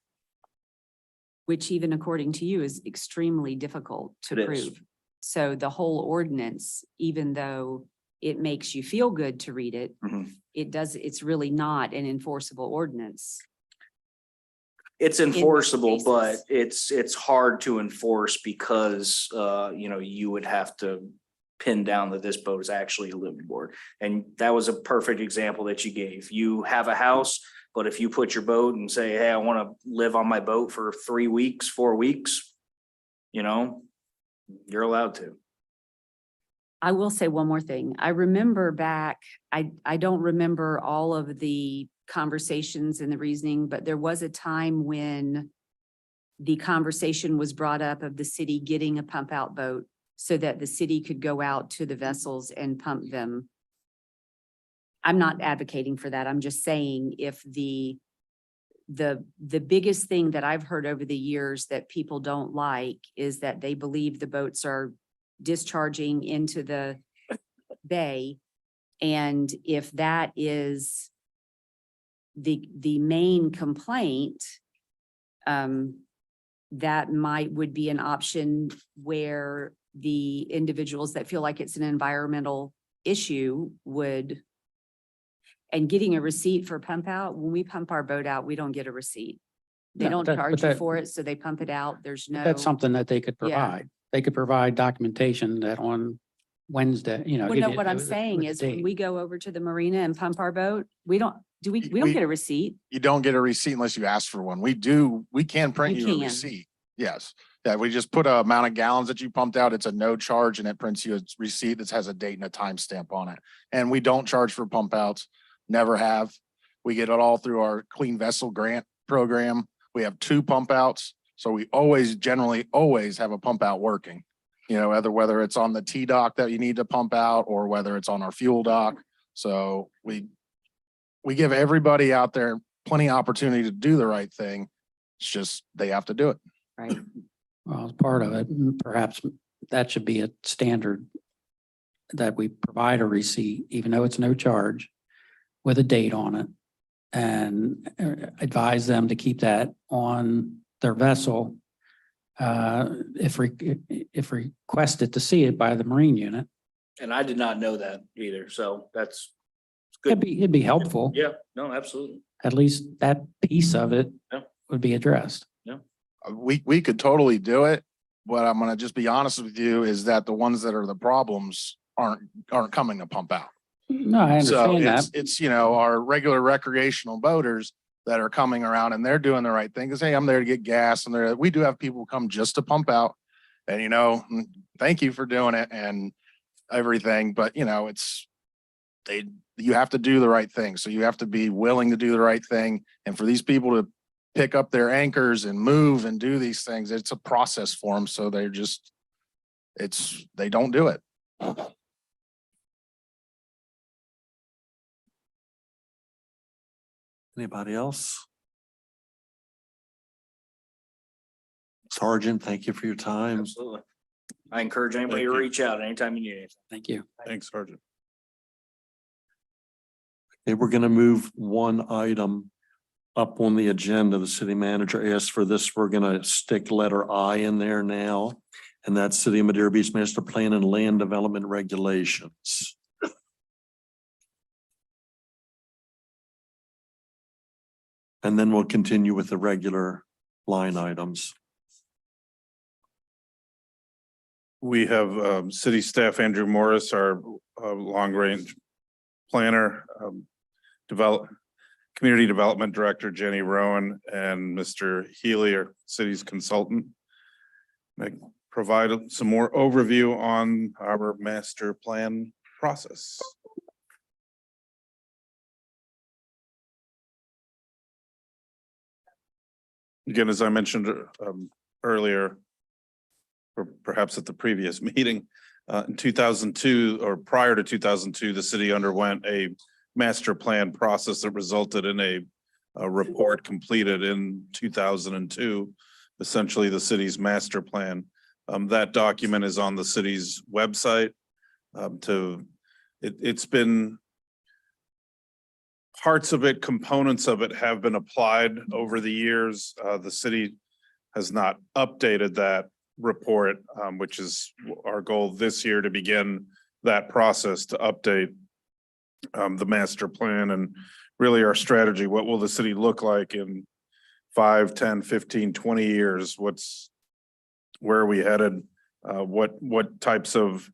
Which even according to you is extremely difficult to It is. prove. So the whole ordinance, even though it makes you feel good to read it, Mhm. it's really not an enforceable ordinance. It's most enforceable, but cases. it's hard to enforce because, you would have to pin down that this boat is actually a liveaboard. And that was a perfect example that you gave. You have a house, but if you put your boat and say, hey, I want to live on my boat for 3 weeks, 4 weeks, you're allowed to. I will say one more thing. I remember back, I don't remember all of the conversations and the reasoning, but there was a time when the conversation was brought up of the city getting a pump out boat so that the city could go out to the vessels and pump them. I'm not advocating for that. I'm just saying if the biggest thing that I've heard over the years that people don't like is that they believe the boats are discharging into the bay. And if that is the main complaint, that would be an option where the individuals that feel like it's an environmental issue would. And getting a receipt for pump out, when we pump our boat out, we don't get a receipt. They No, don't but charge you that- for it, so they pump it out. There's no. That's something that they could Yeah. provide. They could provide documentation that on Wednesday, Well, give no, you- what I'm with- saying with is the when date. we go over to the marina and pump our boat, we don't get a receipt. You don't get a receipt unless you ask for one. We can print You you a can. receipt. Yes. Yeah, we just put a amount of gallons that you pumped out. It's a no charge and it prints you a receipt that has a date and a timestamp on it. And we don't charge for pump outs, never have. We get it all through our Clean Vessel Grant program. We have 2 pump outs. So we generally always have a pump out working. Whether it's on the T dock that you need to pump out or whether it's on our fuel dock. So we give everybody out there plenty of opportunity to do the right thing. It's just, they have to do it. Right. Well, as part of it, perhaps that should be a standard that we provide a receipt, even though it's no charge, with a date on it. And advise them to keep that on their vessel. If requested to see it by the Marine unit, And I did not know that either. So that's good. it'd be helpful. Yeah, no, absolutely. At least that piece of it Yeah. would be addressed. We could totally do it. What I'm gonna just be honest with you is that the ones that are the problems aren't coming to pump out. No, I So understand that. it's our regular recreational boaters that are coming around and they're doing the right thing. Cause hey, I'm there to get gas and we do have people come just to pump out and thank you for doing it and everything. But you have to do the right thing. So you have to be willing to do the right thing. And for these people to pick up their anchors and move and do these things, it's a process for them. So they don't do it. Anybody else? Sergeant, thank you for your time. Absolutely. I encourage anybody Thank to you. reach out anytime you need anything. Thank you. Thanks, Sergeant. Okay, we're gonna move one item up on the agenda. The city manager asked for this. We're gonna stick letter I in there now. And that's City of Madeira Beach Master Plan and Land Development Regulations. And then we'll continue with the regular line items. We have city staff Andrew Morris, our long range planner, community development director Jenny Rowan, and Mr. Healy, our city's consultant. They provide some more overview on our master plan process. Again, as I mentioned earlier, or perhaps at the previous meeting, in 2002 or prior to 2002, the city underwent a master plan process that resulted in a report completed in 2002, essentially the city's master plan. That document is on the city's website. It's been parts of it, components of it have been applied over the years. The city has not updated that report, which is our goal this year, to begin that process to update the master plan and really our strategy. What will the city look like in 5, 10, 15, 20 years? Where are we headed? What types of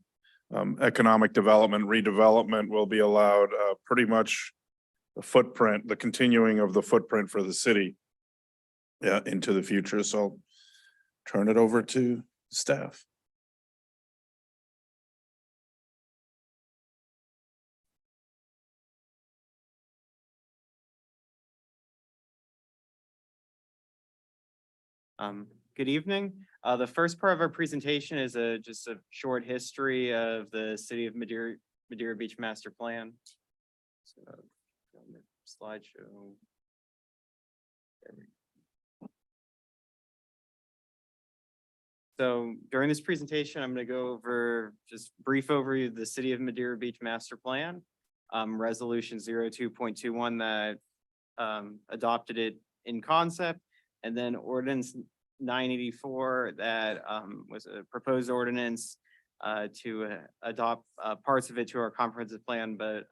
economic development, redevelopment will be allowed? Pretty much the continuing of the footprint for the city into the future. So I'll turn it over to staff. Good evening. The first part of our presentation is just a short history of the City of Madeira Beach Master Plan. So, slideshow. There we go. So during this presentation, I'm going to go over just brief overview of the City of Madeira Beach Master Plan, Resolution 02.21 that adopted it in concept, and then Ordinance 984 that was a proposed ordinance to adopt parts of it to our comprehensive plan, but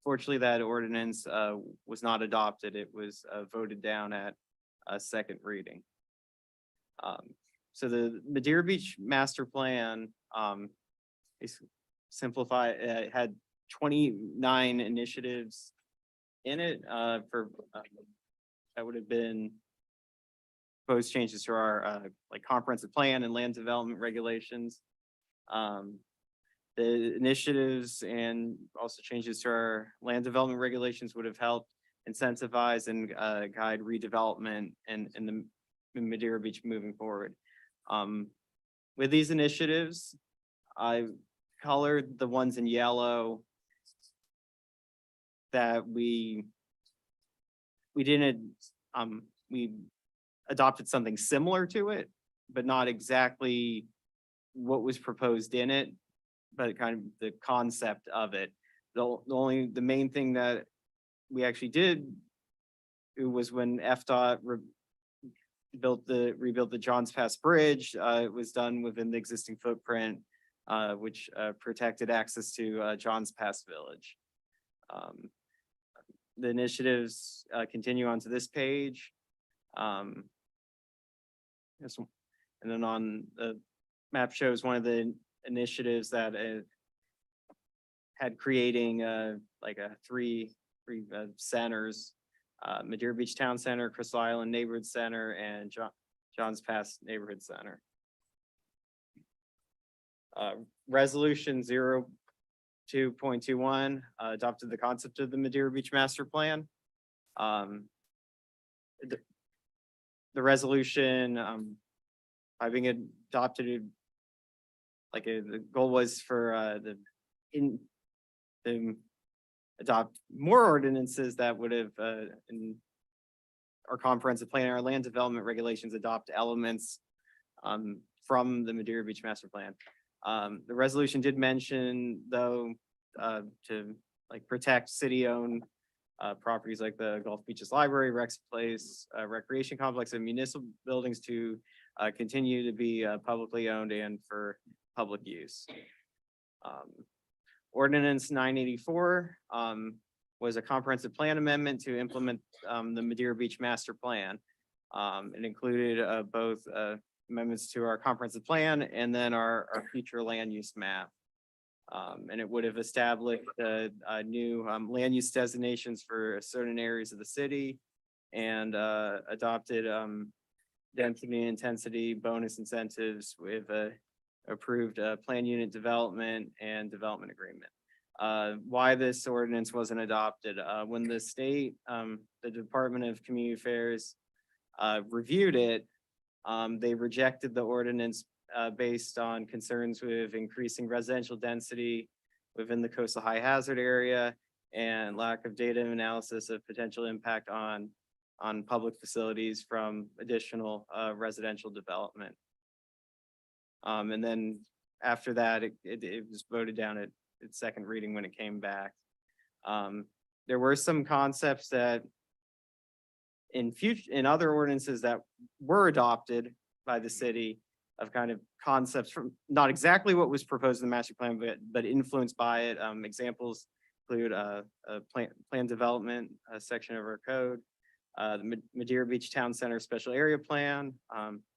unfortunately that ordinance was not adopted. It was voted down at a second reading. So the Madeira Beach Master Plan is simplified. It had 29 initiatives in it for that would have been proposed changes to our like comprehensive plan and land development regulations. The initiatives and also changes to our land development regulations would have helped incentivize and guide redevelopment in the Madeira Beach moving forward. With these initiatives, I colored the ones in yellow that we adopted something similar to it, but not exactly what was proposed in it, but kind of the concept of it. The main thing that we actually did was when FDOT rebuilt the Johns Pass Bridge. It was done within the existing footprint, which protected access to Johns Pass Village. The initiatives continue onto this page. And then on the map shows one of the initiatives that had creating like three centers, Madeira Beach Town Center, Crystal Island Neighborhood Center, and Johns Pass Neighborhood Center. Resolution 02.21 adopted the concept of the Madeira Beach Master Plan. The resolution being adopted, like the goal was for adopt more ordinances that would have in our comprehensive plan, our land development regulations adopt elements from the Madeira Beach Master Plan. The resolution did mention, though, to like protect city-owned properties like the Gulf Beaches Library, Rex Place, Recreation Complex, and municipal buildings to continue to be publicly owned and for public use. Ordinance 984 was a comprehensive plan amendment to implement the Madeira Beach Master Plan. It included both amendments to our comprehensive plan and then our future land use map. And it would have established new land use designations for certain areas of the city and adopted density and intensity bonus incentives with approved plan unit development and development agreement. Why this ordinance wasn't adopted, when the state, the Department of Community Affairs reviewed it, they rejected the ordinance based on concerns with increasing residential density within the coastal high hazard area and lack of data analysis of potential impact on public facilities from additional residential development. And then after that, it was voted down at its second reading when it came back. There were some concepts that in other ordinances that were adopted by the city of kind of concepts from not exactly what was proposed in the master plan, but influenced by it. Examples include a plan development section of our code, the Madeira Beach Town Center Special Area Plan,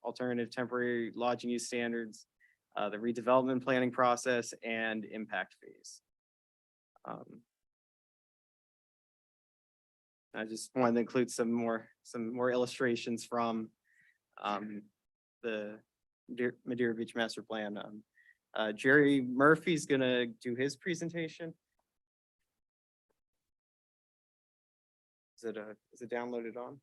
alternative temporary lodging use standards, the redevelopment planning process, and impact fees. I just wanted to include some more illustrations from the Madeira Beach Master Plan. Jerry Murphy's gonna do his presentation. Is it downloaded on?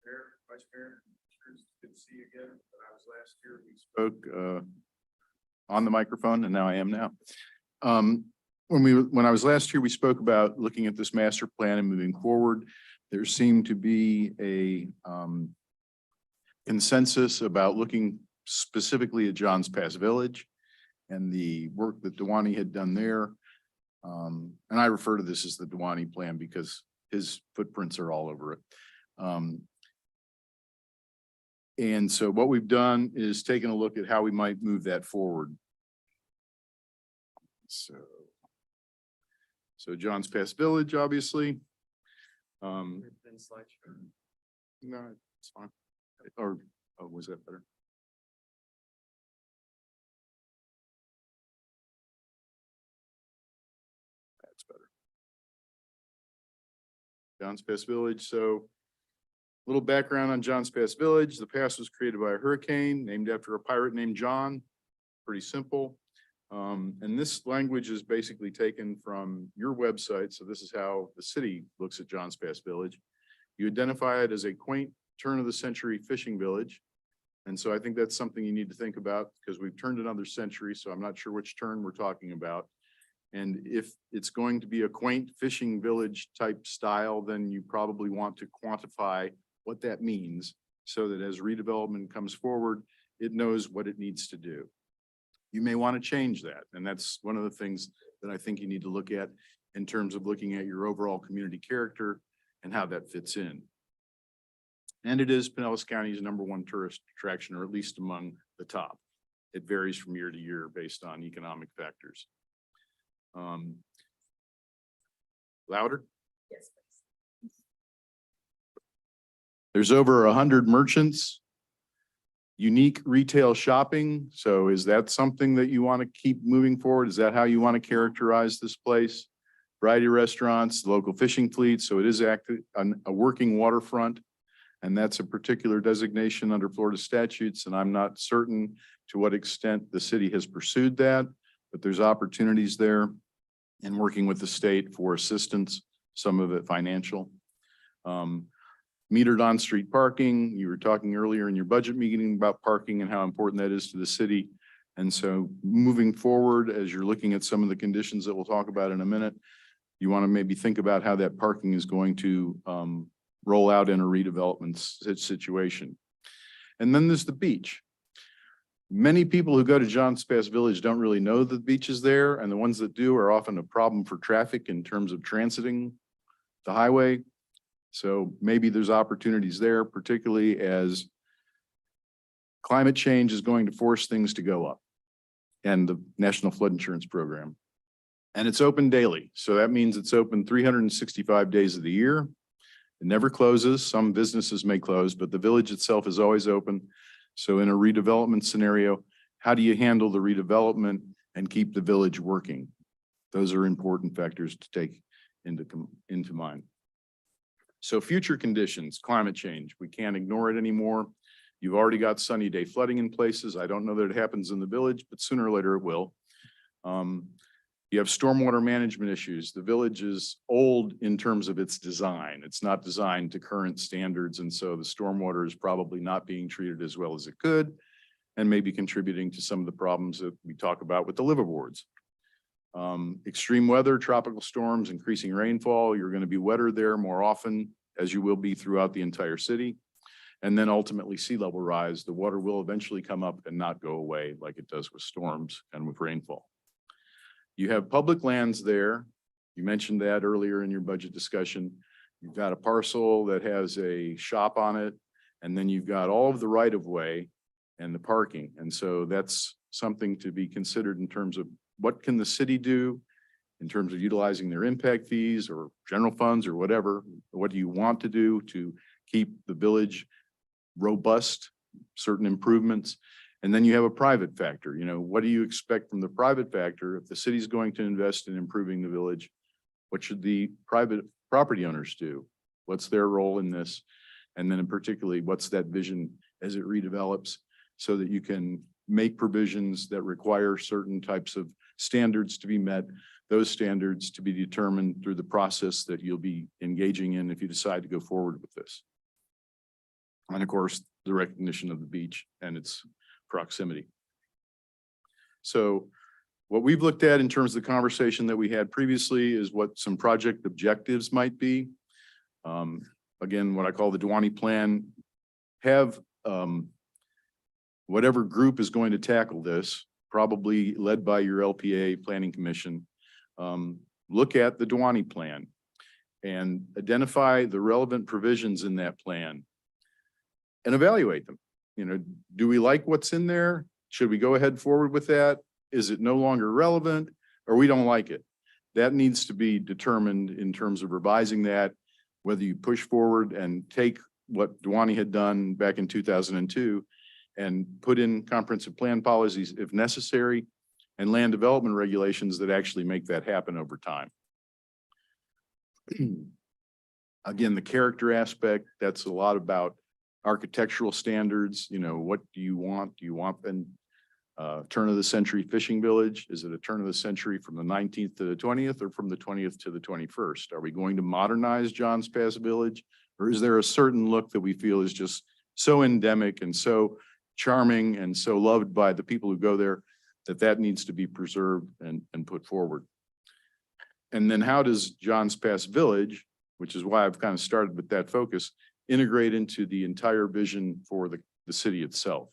Vice Mayor, good to see you again. When I was last here, we spoke on the microphone, and now I am now. When I was last here, we spoke about looking at this master plan and moving forward. There seemed to be a consensus about looking specifically at Johns Pass Village and the work that Dewani had done there. And I refer to this as the Dewani plan because his footprints are all over it. And so what we've done is taken a look at how we might move that forward. So Johns Pass Village, obviously. No, it's fine. Or, oh, was that better? That's better. Johns Pass Village. So a little background on Johns Pass Village. The pass was created by a hurricane named after a pirate named John. Pretty simple. And this language is basically taken from your website. So this is how the city looks at Johns Pass Village. You identify it as a quaint turn of the century fishing village. And so I think that's something you need to think about because we've turned another century. So I'm not sure which turn we're talking about. And if it's going to be a quaint fishing village type style, then you probably want to quantify what that means so that as redevelopment comes forward, it knows what it needs to do. You may want to change that. And that's one of the things that I think you need to look at in terms of looking at your overall community character and how that fits in. And it is Pinellas County's #1 tourist attraction, or at least among the top. It varies from year to year based on economic factors. Louder? Yes, please. There's over 100 merchants. Unique retail shopping. So is that something that you want to keep moving forward? Is that how you want to characterize this place? Variety of restaurants, local fishing fleet. So it is active on a working waterfront. And that's a particular designation under Florida statutes. And I'm not certain to what extent the city has pursued that, but there's opportunities there and working with the state for assistance, some of it financial. Metered on-street parking. You were talking earlier in your budget meeting about parking and how important that is to the city. And so moving forward, as you're looking at some of the conditions that we'll talk about in a minute, you want to maybe think about how that parking is going to roll out in a redevelopment situation. And then there's the beach. Many people who go to Johns Pass Village don't really know the beach is there, and the ones that do are often a problem for traffic in terms of transiting the highway. So maybe there's opportunities there, particularly as climate change is going to force things to go up and the National Flood Insurance Program. And it's open daily. So that means it's open 365 days of the year. It never closes. Some businesses may close, but the village itself is always open. So in a redevelopment scenario, how do you handle the redevelopment and keep the village working? Those are important factors to take into mind. So future conditions, climate change, we can't ignore it anymore. You've already got sunny day flooding in places. I don't know that it happens in the village, but sooner or later it will. You have stormwater management issues. The village is old in terms of its design. It's not designed to current standards. And so the stormwater is probably not being treated as well as it could and maybe contributing to some of the problems that we talk about with the liveaboards. Extreme weather, tropical storms, increasing rainfall. You're going to be wetter there more often as you will be throughout the entire city. And then ultimately sea level rise. The water will eventually come up and not go away like it does with storms and with rainfall. You have public lands there. You mentioned that earlier in your budget discussion. You've got a parcel that has a shop on it, and then you've got all of the right of way and the parking. And so that's something to be considered in terms of what can the city do in terms of utilizing their impact fees or general funds or whatever. What do you want to do to keep the village robust, certain improvements? And then you have a private factor. You know, what do you expect from the private factor? If the city's going to invest in improving the village, what should the private property owners do? What's their role in this? And then particularly, what's that vision as it redevelops so that you can make provisions that require certain types of standards to be met, those standards to be determined through the process that you'll be engaging in if you decide to go forward with this. And of course, the recognition of the beach and its proximity. So what we've looked at in terms of the conversation that we had previously is what some project objectives might be. Again, what I call the Duany plan, have whatever group is going to tackle this, probably led by your LPA Planning Commission, look at the Duany plan and identify the relevant provisions in that plan and evaluate them. You know, do we like what's in there? Should we go ahead forward with that? Is it no longer relevant or we don't like it? That needs to be determined in terms of revising that, whether you push forward and take what Duany had done back in 2002 and put in comprehensive plan policies if necessary and land development regulations that actually make that happen over time. Again, the character aspect, that's a lot about architectural standards. You know, what do you want? Do you want an turn of the century fishing village? Is it a turn of the century from the 19th to the 20th or from the 20th to the 21st? Are we going to modernize Johns Pass Village? Or is there a certain look that we feel is just so endemic and so charming and so loved by the people who go there that that needs to be preserved and put forward? And then how does Johns Pass Village, which is why I've kind of started with that focus, integrate into the entire vision for the city itself?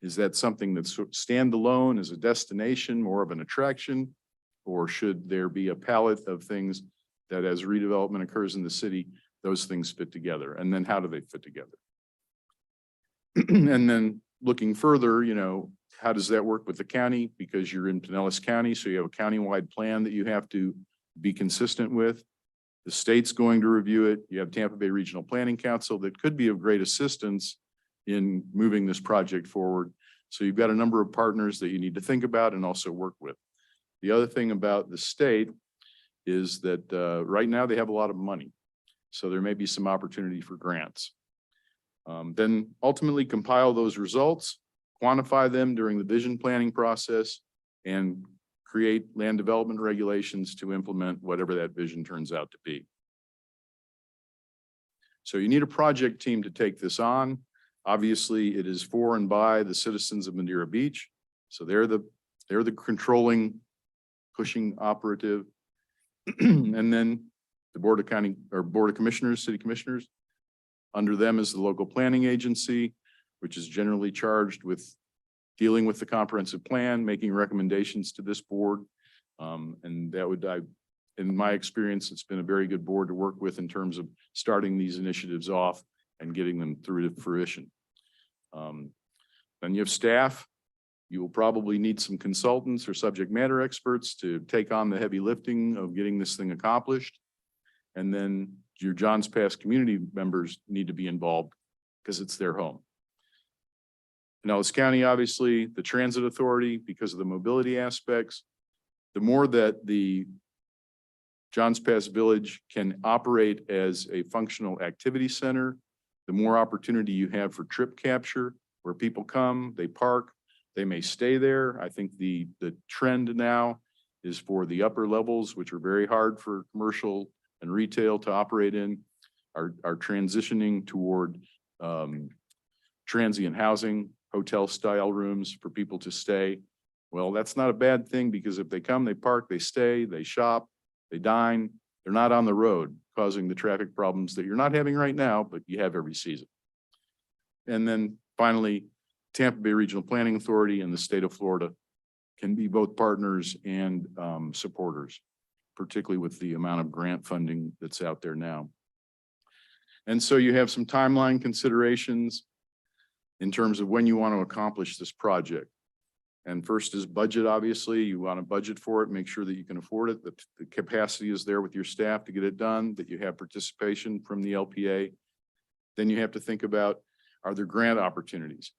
Is that something that's standalone as a destination, more of an attraction? Or should there be a palette of things that as redevelopment occurs in the city, those things fit together? And then how do they fit together? And then looking further, you know, how does that work with the county? Because you're in Pinellas County, so you have a countywide plan that you have to be consistent with. The state's going to review it. You have Tampa Bay Regional Planning Council that could be of great assistance in moving this project forward. So you've got a number of partners that you need to think about and also work with. The other thing about the state is that right now they have a lot of money. So there may be some opportunity for grants. Then ultimately compile those results, quantify them during the vision planning process, and create land development regulations to implement whatever that vision turns out to be. So you need a project team to take this on. Obviously, it is for and by the citizens of Madeira Beach. So they're the controlling, pushing operative. And then the Board of Commissioners, City Commissioners. Under them is the local planning agency, which is generally charged with dealing with the comprehensive plan, making recommendations to this board. And that would, in my experience, it's been a very good board to work with in terms of starting these initiatives off and getting them through to fruition. Then you have staff. You will probably need some consultants or subject matter experts to take on the heavy lifting of getting this thing accomplished. And then your Johns Pass community members need to be involved because it's their home. Pinellas County, obviously, the transit authority, because of the mobility aspects. The more that the Johns Pass Village can operate as a functional activity center, the more opportunity you have for trip capture, where people come, they park, they may stay there. I think the trend now is for the upper levels, which are very hard for commercial and retail to operate in, are transitioning toward transient housing, hotel style rooms for people to stay. Well, that's not a bad thing because if they come, they park, they stay, they shop, they dine, they're not on the road causing the traffic problems that you're not having right now, but you have every season. And then finally, Tampa Bay Regional Planning Authority and the state of Florida can be both partners and supporters, particularly with the amount of grant funding that's out there now. And so you have some timeline considerations in terms of when you want to accomplish this project. And first is budget, obviously. You want to budget for it, make sure that you can afford it, that the capacity is there with your staff to get it done, that you have participation from the LPA. Then you have to think about, are there grant opportunities?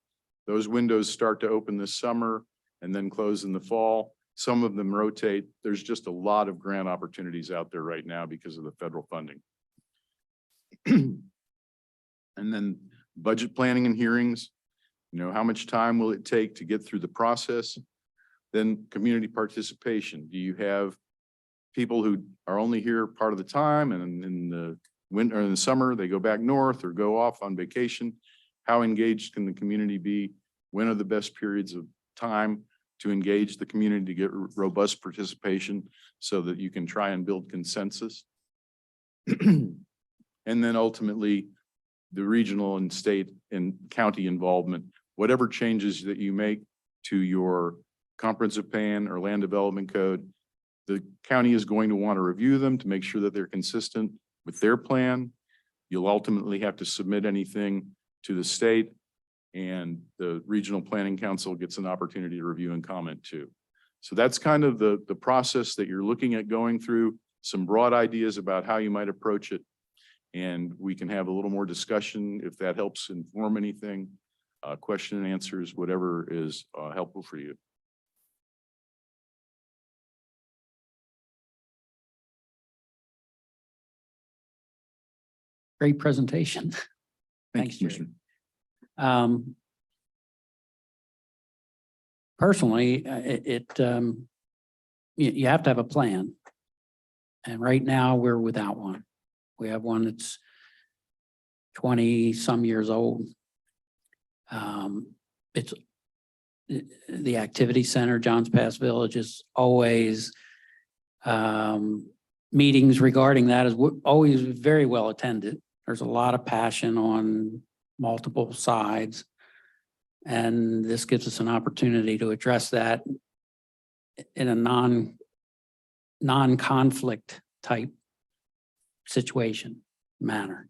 Those windows start to open this summer and then close in the fall. Some of them rotate. There's just a lot of grant opportunities out there right now because of the federal funding. And then budget planning and hearings. You know, how much time will it take to get through the process? Then community participation. Do you have people who are only here part of the time and in the winter or in the summer, they go back north or go off on vacation? How engaged can the community be? When are the best periods of time to engage the community to get robust participation so that you can try and build consensus? And then ultimately, the regional and state and county involvement, whatever changes that you make to your comprehensive plan or land development code, the county is going to want to review them to make sure that they're consistent with their plan. You'll ultimately have to submit anything to the state, and the Regional Planning Council gets an opportunity to review and comment too. So that's kind of the process that you're looking at going through, some broad ideas about how you might approach it. And we can have a little more discussion if that helps inform anything, question and answers, whatever is helpful for you. Great presentation. Thank Thanks, you, Jerry. Commissioner. Personally, you have to have a plan. And right now we're without one. We have one that's 20 some years old. It's the activity center, Johns Pass Village, is always meetings regarding that is always very well attended. There's a lot of passion on multiple sides. And this gives us an opportunity to address that in a non-conflict type situation manner.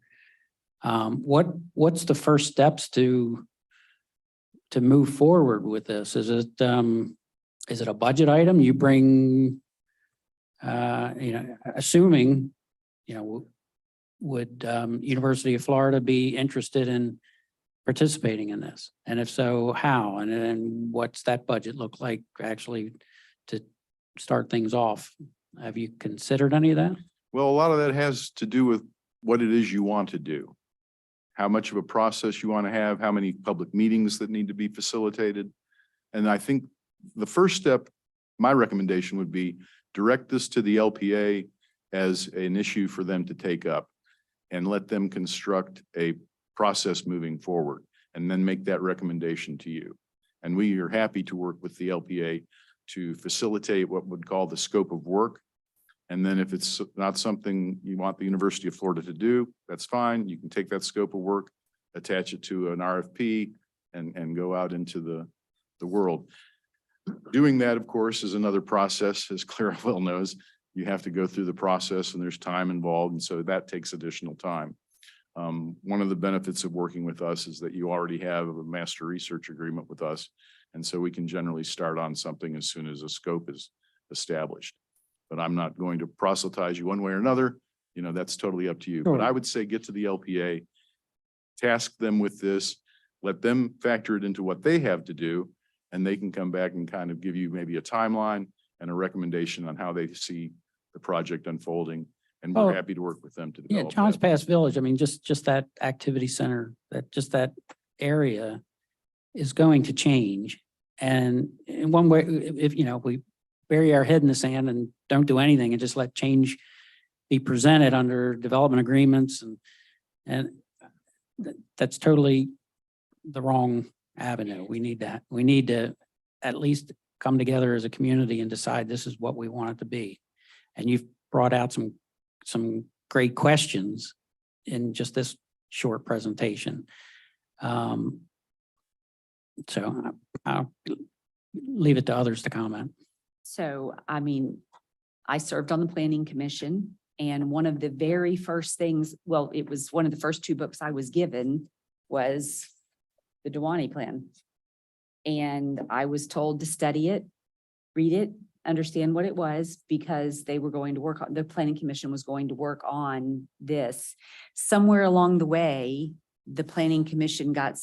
What's the first steps to move forward with this? Is it a budget item? You bring, assuming, would University of Florida be interested in participating in this? And if so, how? And then what's that budget look like actually to start things off? Have you considered any of that? Well, a lot of that has to do with what it is you want to do. How much of a process you want to have, how many public meetings that need to be facilitated. And I think the first step, my recommendation would be direct this to the LPA as an issue for them to take up and let them construct a process moving forward and then make that recommendation to you. And we are happy to work with the LPA to facilitate what would call the scope of work. And then if it's not something you want the University of Florida to do, that's fine. You can take that scope of work, attach it to an RFP and go out into the world. Doing that, of course, is another process, as Clara well knows. You have to go through the process and there's time involved. And so that takes additional time. One of the benefits of working with us is that you already have a master research agreement with us. And so we can generally start on something as soon as a scope is established. But I'm not going to proselytize you one way or another. That's totally up to you. Sure. But I would say get to the LPA, task them with this, let them factor it into what they have to do, and they can come back and kind of give you maybe a timeline and a recommendation on how they see the project unfolding. And we're Oh, happy to work with them to Yeah, develop. Johns that. Pass Village, I mean, just that activity center, that area is going to change. And in one way, if we bury our head in the sand and don't do anything and just let change be presented under development agreements and that's totally the wrong avenue. We need that. We need to at least come together as a community and decide this is what we want it to be. And you've brought out some great questions in just this short presentation. So I'll leave it to others to comment. So, I mean, I served on the planning commission, and one of the very first things, well, it was one of the first two books I was given was the Dewani Plan. And I was told to study it, read it, understand what it was, because they were going to work on, the planning commission was going to work on this. Somewhere along the way, the planning commission got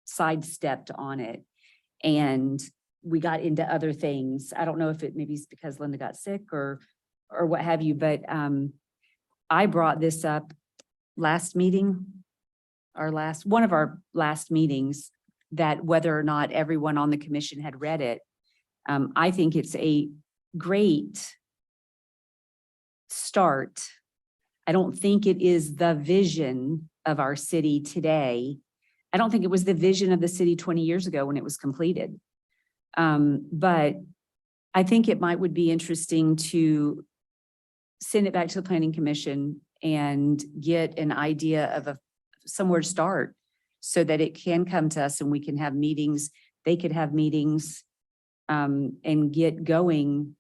sidestepped on it. And we got into other things. I don't know if it maybe it's because Linda got sick or what have you, but I brought this up last meeting, one of our last meetings, that whether or not everyone on the commission had read it. I think it's a great start. I don't think it is the vision of our city today. I don't think it was the vision of the city 20 years ago when it was completed. But I think it would be interesting to send it back to the Planning Commission and get an idea of somewhere to start so that it can come to us and we can have meetings, they could have meetings, and get going.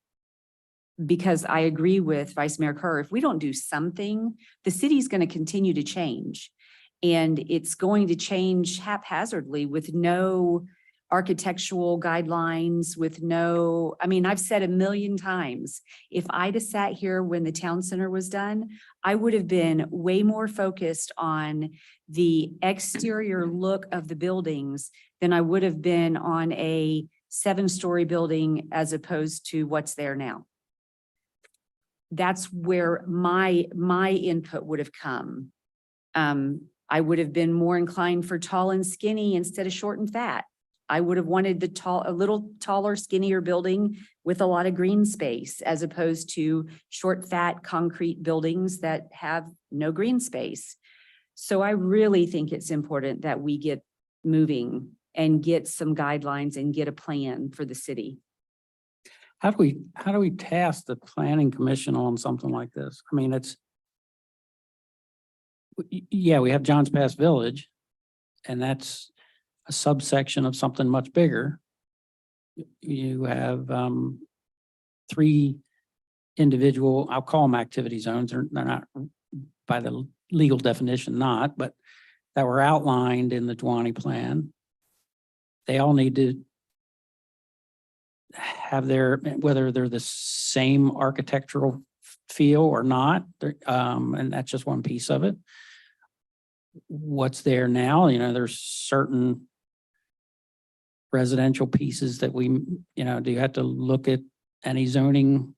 Because I agree with Vice Mayor Kerr, if we don't do something, the city's going to continue to change. And it's going to change haphazardly with no architectural guidelines, with no, I mean, I've said a million times, if I'd have sat here when the town center was done, I would have been way more focused on the exterior look of the buildings than I would have been on a 7-story building as opposed to what's there now. That's where my input would have come. I would have been more inclined for tall and skinny instead of short and fat. I would have wanted a little taller, skinnier building with a lot of green space as opposed to short, fat concrete buildings that have no green space. So I really think it's important that we get moving and get some guidelines and get a plan for the city. How do we task the planning commission on something like this? I mean, yeah, we have Johns Pass Village, and that's a subsection of something much bigger. You have 3 individual, I'll call them activity zones. They're not by the legal definition, not, but that were outlined in the Dwani plan. They all need to have whether they're the same architectural feel or not, and that's just one piece of it. What's there now, there's certain residential pieces that do you have to look at any zoning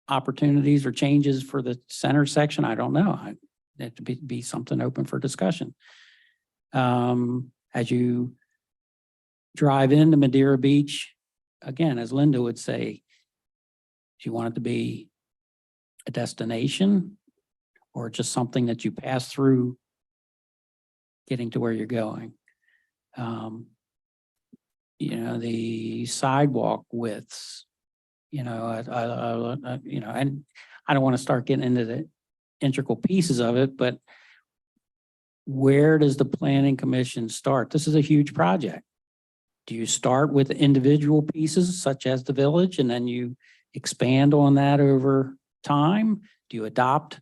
opportunities or changes for the center section? I don't know. It had to be something open for discussion. As you drive into Madeira Beach, again, as Linda would say, do you want it to be a destination or just something that you pass through getting to where you're going? The sidewalk widths, and I don't want to start getting into the integral pieces of it, but where does the planning commission start? This is a huge project. Do you start with individual pieces such as the village and then you expand on that over time? Do you adopt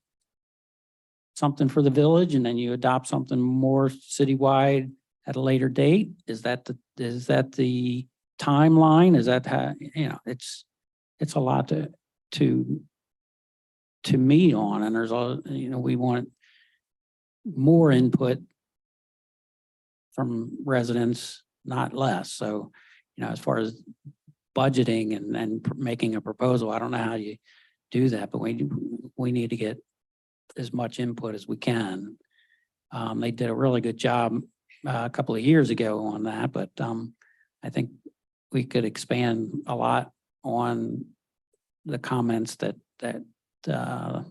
something for the village and then you adopt something more citywide at a later date? Is that the timeline? Is that how, it's a lot to meet on, and there's we want more input from residents, not less. So, as far as budgeting and making a proposal, I don't know how you do that, but we need to get as much input as we can. They did a really good job a couple of years ago on that, but I think we could expand a lot on the comments that the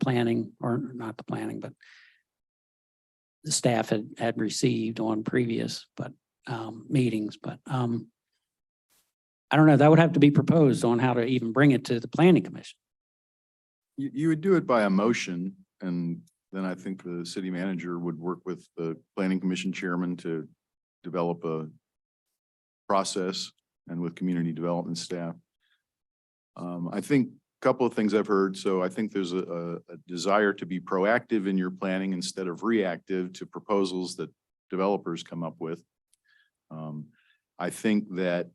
planning, or not the planning, but the staff had received on previous meetings. But I don't know, that would have to be proposed on how to even bring it to the planning commission. You would do it by a motion, and then I think the city manager would work with the planning commission chairman to develop a process and with community development staff. I think a couple of things I've heard. So I think there's a desire to be proactive in your planning instead of reactive to proposals that developers come up with. I think that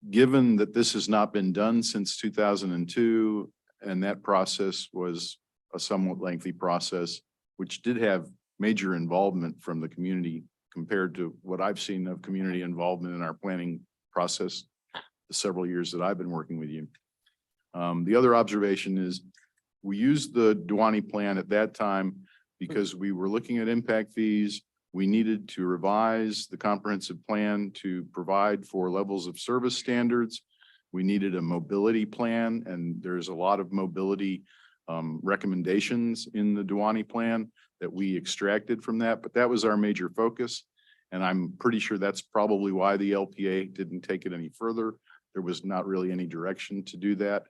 given that this has not been done since 2002, and that process was a somewhat lengthy process, which did have major involvement from the community compared to what I've seen of community involvement in our planning process the several years that I've been working with you. The other observation is we used the Dwani plan at that time because we were looking at impact fees. We needed to revise the comprehensive plan to provide for levels of service standards. We needed a mobility plan, and there's a lot of mobility recommendations in the Duani plan that we extracted from that, but that was our major focus. And I'm pretty sure that's probably why the LPA didn't take it any further. There was not really any direction to do that.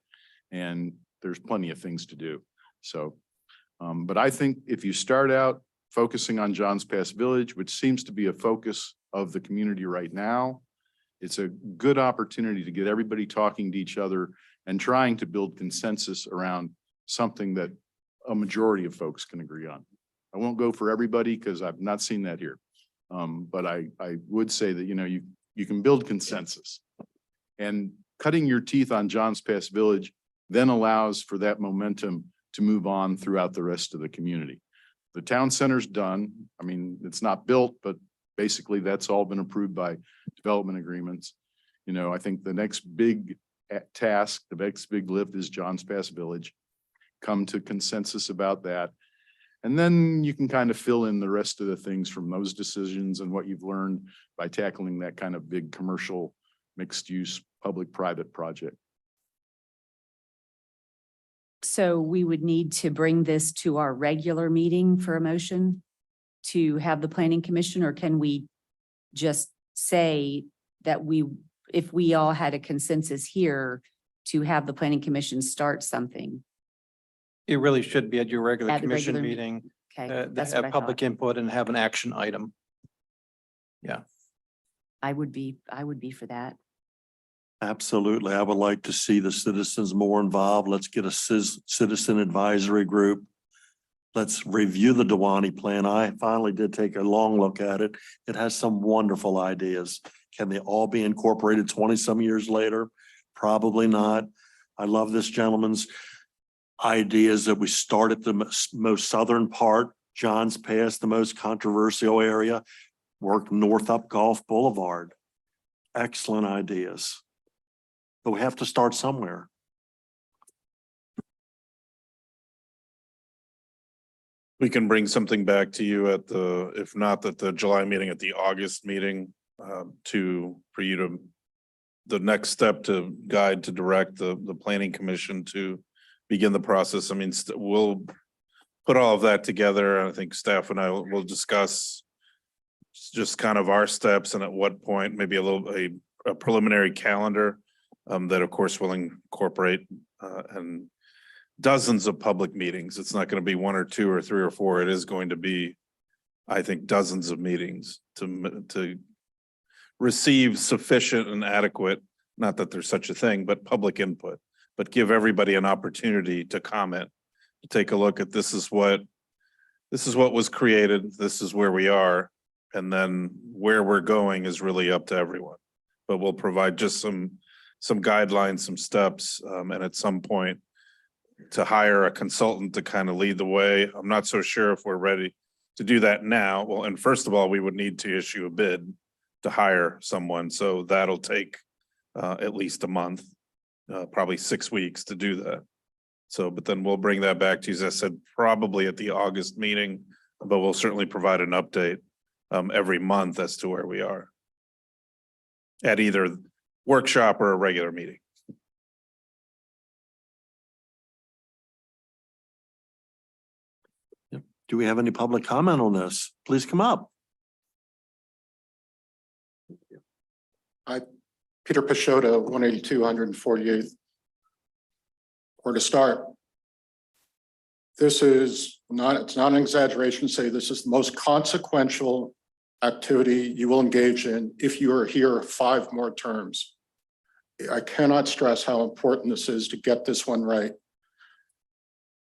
And there's plenty of things to do. So, but I think if you start out focusing on Johns Pass Village, which seems to be a focus of the community right now, it's a good opportunity to get everybody talking to each other and trying to build consensus around something that a majority of folks can agree on. I won't go for everybody because I've not seen that here. But I would say that, you can build consensus. And cutting your teeth on Johns Pass Village then allows for that momentum to move on throughout the rest of the community. The town center's done. I mean, it's not built, but basically that's all been approved by development agreements. I think the next big task, the next big lift is Johns Pass Village. Come to consensus about that. And then you can kind of fill in the rest of the things from those decisions and what you've learned by tackling that kind of big commercial mixed use public-private project. So we would need to bring this to our regular meeting for a motion to have the planning commission, or can we just say that if we all had a consensus here to have the planning commission start something? It really should be at your regular At the commission regular meeting, Okay, to that's what I have public thought. input and have an action item. Yeah. I would be for that. Absolutely. I would like to see the citizens more involved. Let's get a citizen advisory group. Let's review the Duani plan. I finally did take a long look at it. It has some wonderful ideas. Can they all be incorporated 20-some years later? Probably not. I love this gentleman's ideas that we start at the most southern part, Johns Pass, the most controversial area, work north up Gulf Boulevard. Excellent ideas. But we have to start somewhere. We can bring something back to you at if not at the July meeting, at the August meeting, for you to, the next step to guide, to direct the planning commission to begin the process. I mean, we'll put all of that together. I think staff and I will discuss just kind of our steps and at what point, maybe a preliminary calendar that of course will incorporate and dozens of public meetings. It's not going to be 1 or 2 or 3 or 4. It is going to be, I think, dozens of meetings to receive sufficient and adequate, not that there's such a thing, but public input, but give everybody an opportunity to comment, to take a look at this is what was created. This is where we are. And then where we're going is really up to everyone, but we'll provide just some guidelines, some steps, and at some point to hire a consultant to kind of lead the way. I'm not so sure if we're ready to do that now. Well, and first of all, we would need to issue a bid to hire someone. So that'll take at least a month, probably 6 weeks to do that. So, but then we'll bring that back to you, as I said, probably at the August meeting, but we'll certainly provide an update every month as to where we are at either workshop or a regular meeting. Do we have any public comment on this? Please come up. Peter Pashota, 182, 148th. Where to start? This is not, it's not an exaggeration to say this is the most consequential activity you will engage in if you are here 5 more terms. I cannot stress how important this is to get this one right.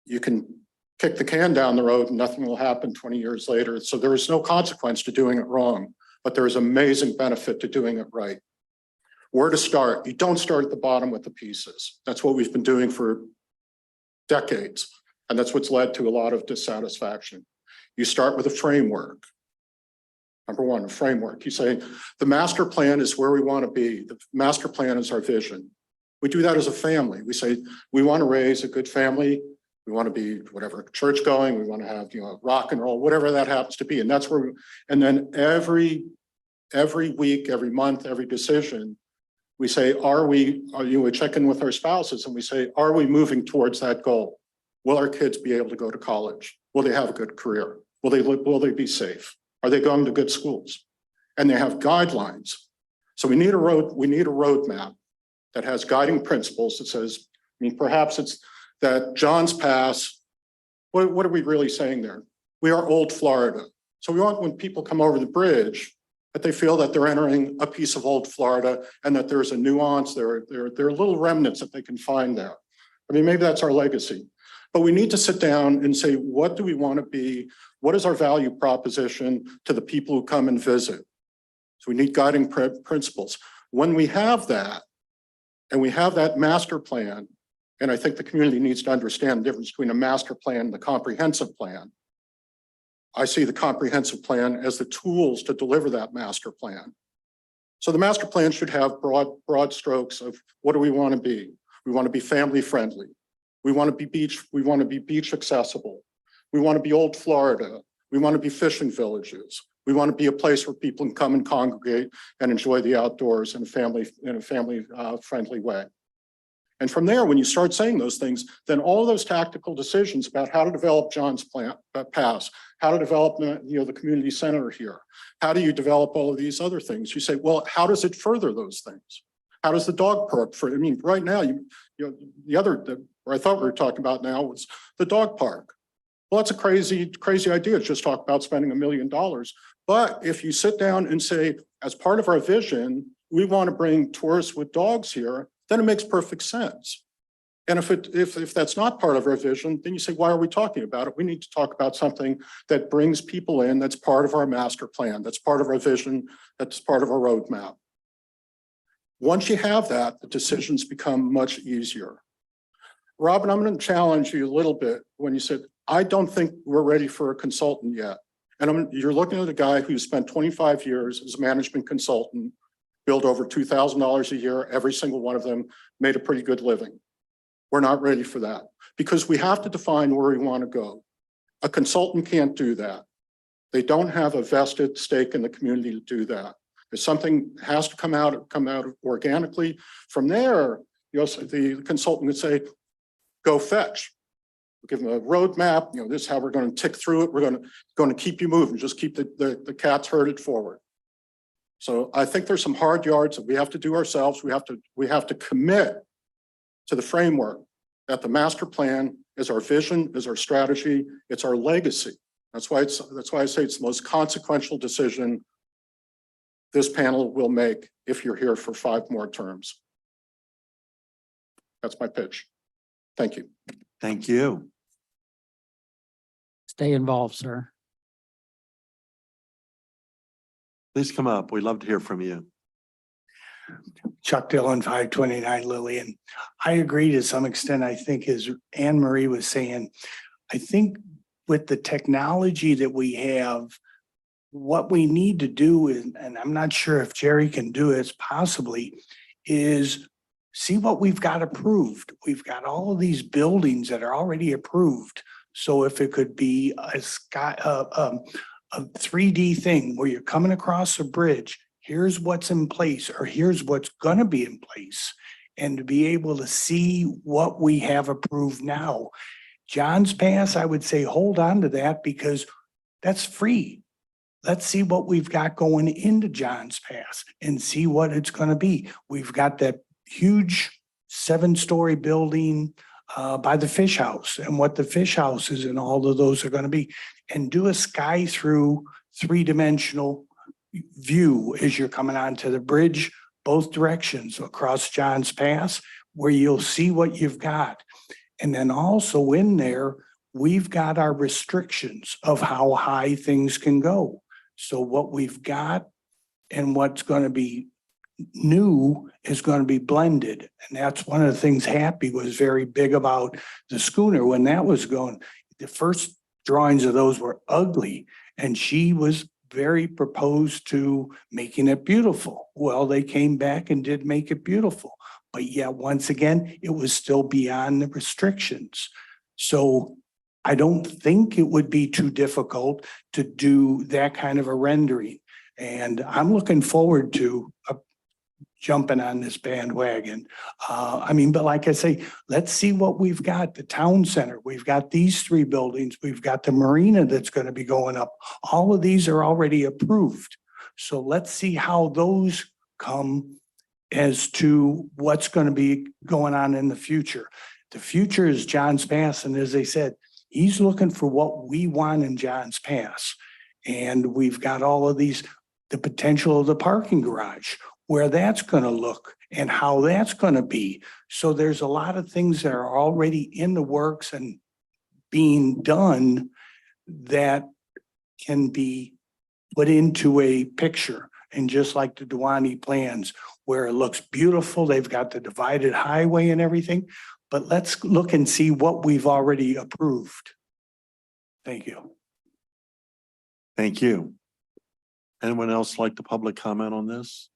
You can kick the can down the road and nothing will happen 20 years later. So there is no consequence to doing it wrong, but there is amazing benefit to doing it right. Where to start? You don't start at the bottom with the pieces. That's what we've been doing for decades. And that's what's led to a lot of dissatisfaction. You start with a framework. Number one, a framework. You say, the master plan is where we want to be. The master plan is our vision. We do that as a family. We say, we want to raise a good family. We want to be whatever, church going. We want to have, rock and roll, whatever that happens to be. And that's where, and then every week, every month, every decision, we say, we check in with our spouses and we say, are we moving towards that goal? Will our kids be able to go to college? Will they have a good career? Will they be safe? Are they going to good schools? And they have guidelines. So we need a roadmap that has guiding principles that says, I mean, perhaps it's that John's Pass, what are we really saying there? We are old Florida. So we want when people come over the bridge, that they feel that they're entering a piece of old Florida and that there's a nuance, there are little remnants that they can find there. I mean, maybe that's our legacy. But we need to sit down and say, what do we want to be? What is our value proposition to the people who come and visit? So we need guiding principles. When we have that, and we have that master plan, and I think the community needs to understand the difference between a master plan and the comprehensive plan. I see the comprehensive plan as the tools to deliver that master plan. So the master plan should have broad strokes of what do we want to be? We want to be family friendly. We want to be beach accessible. We want to be old Florida. We want to be fishing villages. We want to be a place where people can come and congregate and enjoy the outdoors in a family friendly way. And from there, when you start saying those things, then all those tactical decisions about how to develop John's Pass, how to develop the community center here, how do you develop all of these other things? You say, well, how does it further those things? How does the dog park I mean, right now, where I thought we were talking about now was the dog park. Well, that's a crazy idea to just talk about spending $1 million. But if you sit down and say, as part of our vision, we want to bring tourists with dogs here, then it makes perfect sense. And if that's not part of our vision, then you say, why are we talking about it? We need to talk about something that brings people in, that's part of our master plan, that's part of our vision, that's part of our roadmap. Once you have that, the decisions become much easier. Robin, I'm going to challenge you a little bit when you said, I don't think we're ready for a consultant yet. And you're looking at a guy who spent 25 years as a management consultant, billed over $2,000 a year, every single one of them made a pretty good living. We're not ready for that because we have to define where we want to go. A consultant can't do that. They don't have a vested stake in the community to do that. If something has to come out organically. From there, the consultant would say, go fetch. We'll give them a roadmap. This is how we're going to tick through it. We're going to keep you moving. Just keep the cats herded forward. So I think there's some hard yards that we have to do ourselves. We have to commit to the framework that the master plan is our vision, is our strategy, it's our legacy. That's why I say it's the most consequential decision this panel will make if you're here for 5 more terms. That's my pitch. Thank you. Thank you. Stay involved, sir. Please come up. We'd love to hear from you. Chuck Dillon, 529 Lillian. I agree to some extent. I think as Anne Marie was saying, I think with the technology that we have, what we need to do is, and I'm not sure if Jerry can do it possibly, is see what we've got approved. We've got all of these buildings that are already approved. So if it could be a 3D thing where you're coming across a bridge, here's what's in place, or here's what's going to be in place, and to be able to see what we have approved now. John's Pass, I would say hold on to that because that's free. Let's see what we've got going into John's Pass and see what it's going to be. We've got that huge 7-story building by the fish house and what the fish houses and all of those are going to be, and do a sky through 3-dimensional view as you're coming onto the bridge, both directions across John's Pass, where you'll see what you've got. And then also in there, we've got our restrictions of how high things can go. So what we've got and what's going to be new is going to be blended. And that's one of the things Happy was very big about the schooner when that was going. The first drawings of those were ugly, and she was very proposed to making it beautiful. Well, they came back and did make it beautiful, but yet once again, it was still beyond the restrictions. So I don't think it would be too difficult to do that kind of a rendering. And I'm looking forward to jumping on this bandwagon. But like I say, let's see what we've got. The town center, we've got these 3 buildings, we've got the marina that's going to be going up. All of these are already approved. So let's see how those come as to what's going to be going on in the future. The future is John's Pass, and as I said, he's looking for what we want in John's Pass. And we've got all of these, the potential of the parking garage, where that's going to look and how that's going to be. So there's a lot of things that are already in the works and being done that can be put into a picture. And just like the Duani plans, where it looks beautiful, they've got the divided highway and everything. But let's look and see what we've already approved. Thank you. Thank you. Anyone else like to public comment on this?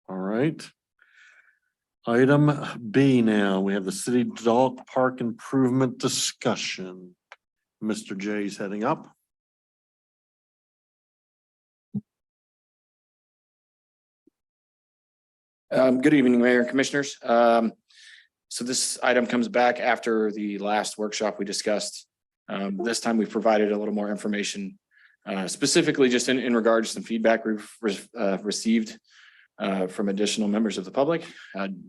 All right. Item B now, we have the city dog park improvement discussion. Mr. J's heading up. Good evening, Mayor and Commissioners. So this item comes back after the last workshop we discussed. This time we've provided a little more information, specifically just in regards to some feedback we've received from additional members of the public,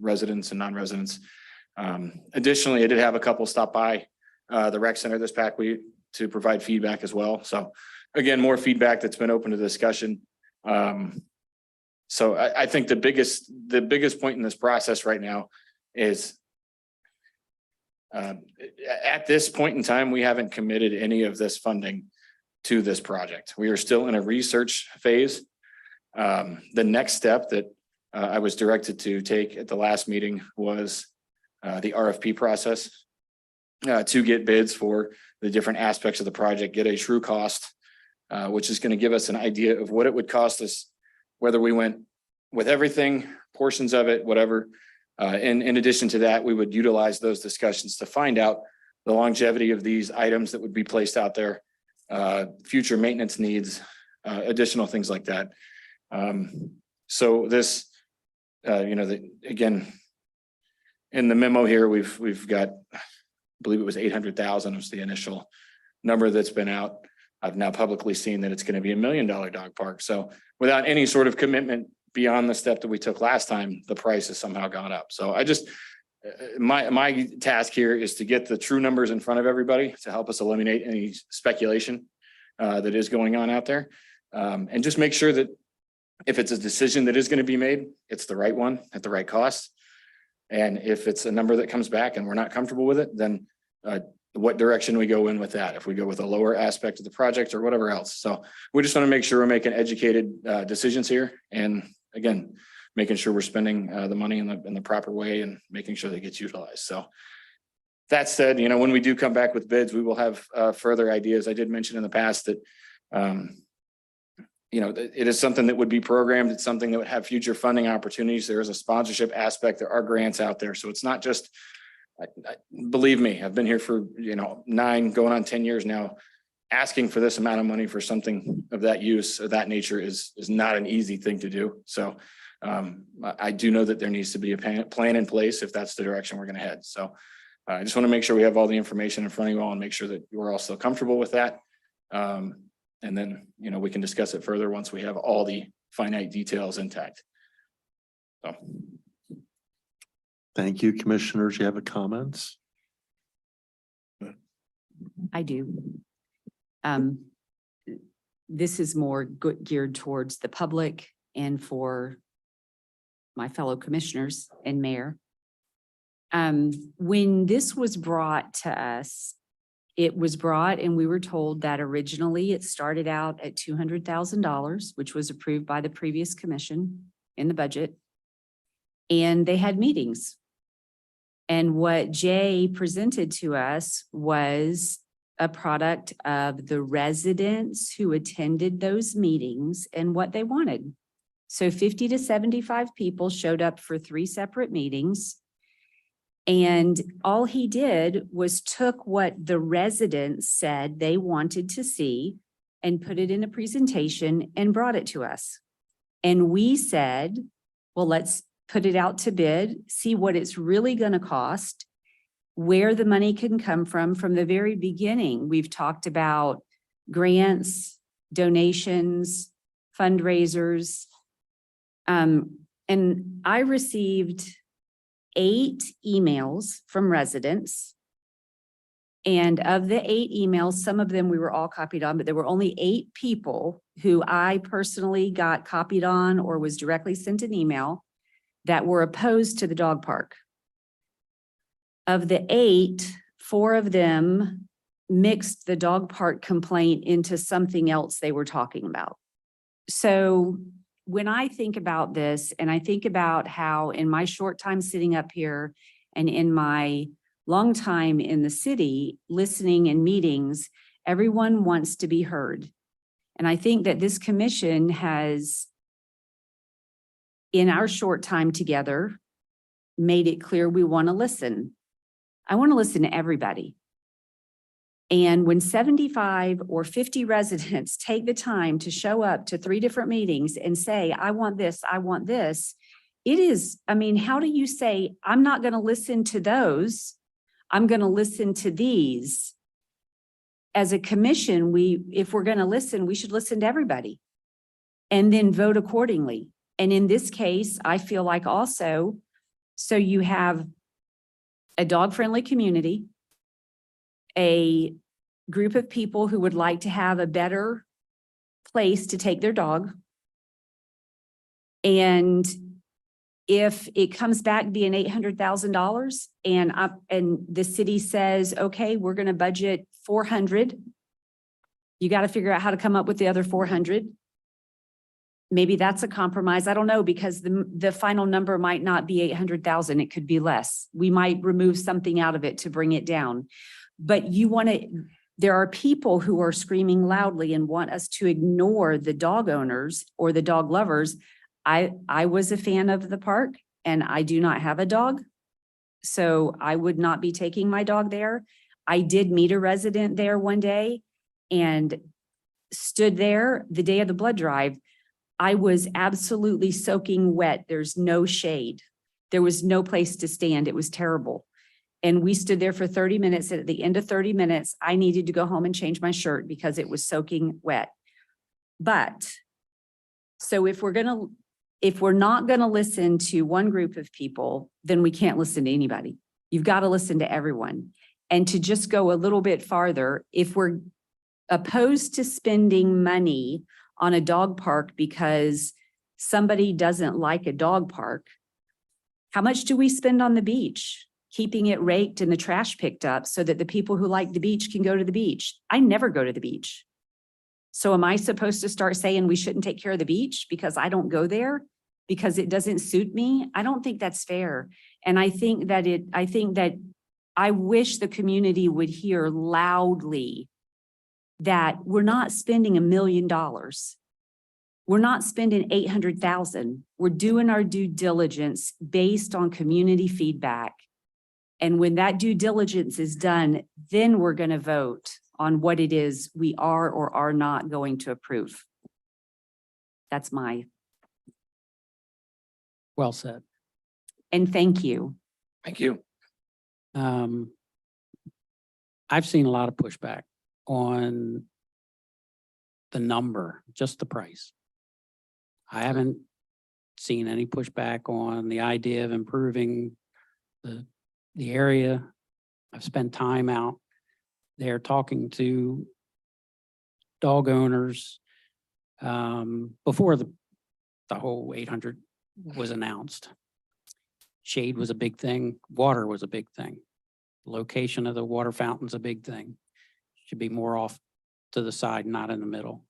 residents and non-residents. Additionally, I did have a couple stop by the rec center this past week to provide feedback as well. So again, more feedback that's been open to discussion. So I think the biggest point in this process right now is at this point in time, we haven't committed any of this funding to this project. We are still in a research phase. The next step that I was directed to take at the last meeting was the RFP process to get bids for the different aspects of the project, get a true cost, which is going to give us an idea of what it would cost us, whether we went with everything, portions of it, whatever. In addition to that, we would utilize those discussions to find out the longevity of these items that would be placed out there, future maintenance needs, additional things like that. So this, again, in the memo here, we've got, I believe it was 800,000 was the initial number that's been out. I've now publicly seen that it's going to be $1 million dog park. So without any sort of commitment beyond the step that we took last time, the price has somehow gone up. So I just, my task here is to get the true numbers in front of everybody to help us eliminate any speculation that is going on out there. And just make sure that if it's a decision that is going to be made, it's the right one at the right cost. And if it's a number that comes back and we're not comfortable with it, then what direction we go in with that, if we go with a lower aspect of the project or whatever else. So we just want to make sure we're making educated decisions here. And again, making sure we're spending the money in the proper way and making sure that it gets utilized. So that said, when we do come back with bids, we will have further ideas. I did mention in the past that, it is something that would be programmed. It's something that would have future funding opportunities. There is a sponsorship aspect. There are grants out there. So it's not just, believe me, I've been here for, 9 going on 10 years now. Asking for this amount of money for something of that use or that nature is not an easy thing to do. So I do know that there needs to be a plan in place if that's the direction we're going to head. So I just want to make sure we have all the information in front of you all and make sure that you're all still comfortable with that. And then, we can discuss it further once we have all the finite details intact. So. Thank you, commissioners. You have a comments? I do. This is more geared towards the public and for my fellow commissioners and mayor. When this was brought to us, it was brought and we were told that originally it started out at $200,000, which was approved by the previous commission in the budget. And they had meetings. And what Jay presented to us was a product of the residents who attended those meetings and what they wanted. So 50 to 75 people showed up for 3 separate meetings. And all he did was took what the residents said they wanted to see and put it in a presentation and brought it to us. And we said, well, let's put it out to bid, see what it's really going to cost, where the money can come from the very beginning. We've talked about grants, donations, fundraisers. And I received 8 emails from residents. And of the 8 emails, some of them we were all copied on, but there were only 8 people who I personally got copied on or was directly sent an email that were opposed to the dog park. Of the 8, 4 of them mixed the dog park complaint into something else they were talking about. So when I think about this, and I think about how in my short time sitting up here and in my long time in the city, listening in meetings, everyone wants to be heard. And I think that this commission has, in our short time together, made it clear we want to listen. I want to listen to everybody. And when 75 or 50 residents take the time to show up to 3 different meetings and say, I want this, it is, I mean, how do you say, I'm not going to listen to those, I'm going to listen to these? As a commission, if we're going to listen, we should listen to everybody and then vote accordingly. And in this case, I feel like also, so you have a dog-friendly community, a group of people who would like to have a better place to take their dog. And if it comes back being $800,000 and the city says, okay, we're going to budget 400, you got to figure out how to come up with the other 400. Maybe that's a compromise. I don't know, because the final number might not be 800,000. It could be less. We might remove something out of it to bring it down. But there are people who are screaming loudly and want us to ignore the dog owners or the dog lovers. I was a fan of the park and I do not have a dog, so I would not be taking my dog there. I did meet a resident there one day and stood there the day of the blood drive. I was absolutely soaking wet. There's no shade. There was no place to stand. It was terrible. And we stood there for 30 minutes. At the end of 30 minutes, I needed to go home and change my shirt because it was soaking wet. But so if we're not going to listen to one group of people, then we can't listen to anybody. You've got to listen to everyone. And to just go a little bit farther, if we're opposed to spending money on a dog park because somebody doesn't like a dog park, how much do we spend on the beach? Keeping it raked and the trash picked up so that the people who like the beach can go to the beach. I never go to the beach. So am I supposed to start saying we shouldn't take care of the beach because I don't go there because it doesn't suit me? I don't think that's fair. And I think that I wish the community would hear loudly that we're not spending $1 million. We're not spending 800,000. We're doing our due diligence based on community feedback. And when that due diligence is done, then we're going to vote on what it is we are or are not going to approve. That's my. Well said. And thank you. Thank you. I've seen a lot of pushback on the number, just the price. I haven't seen any pushback on the idea of improving the area. I've spent time out there talking to dog owners before the whole 800 was announced. Shade was a big thing. Water was a big thing. Location of the water fountain's a big thing. Should be more off to the side, not in the middle.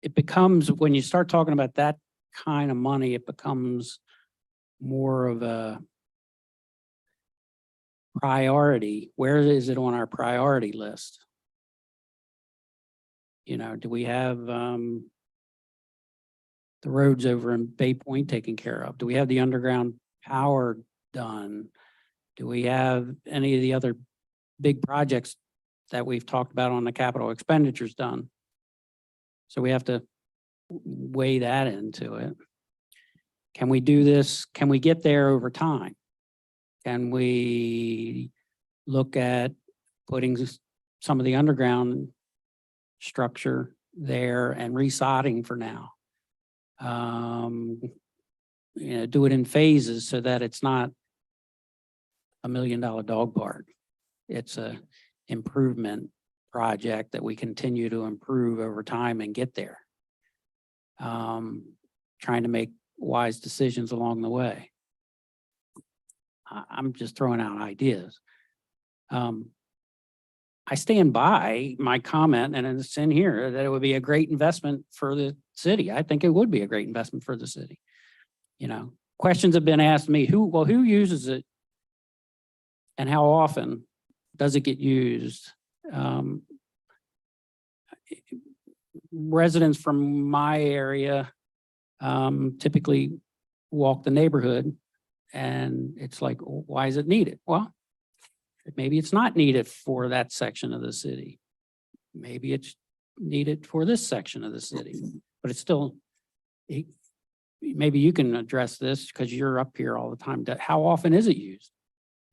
It becomes, when you start talking about that kind of money, it becomes more of a priority. Where is it on our priority list? You know, do we have the roads over in Bay Point taken care of? Do we have the underground power done? Do we have any of the other big projects that we've talked about on the capital expenditures done? So we have to weigh that into it. Can we do this? Can we get there over time? Can we look at putting some of the underground structure there and resodding for now? Do it in phases so that it's not $1 million dog park. It's a improvement project that we continue to improve over time and get there. Trying to make wise decisions along the way. I'm just throwing out ideas. I stand by my comment, and it's in here, that it would be a great investment for the city. I think it would be a great investment for the city. Questions have been asked me, who uses it? And how often does it get used? Residents from my area typically walk the neighborhood, and it's like, why is it needed? Well, maybe it's not needed for that section of the city. Maybe it's needed for this section of the city, but it's still, maybe you can address this because you're up here all the time. How often is it used?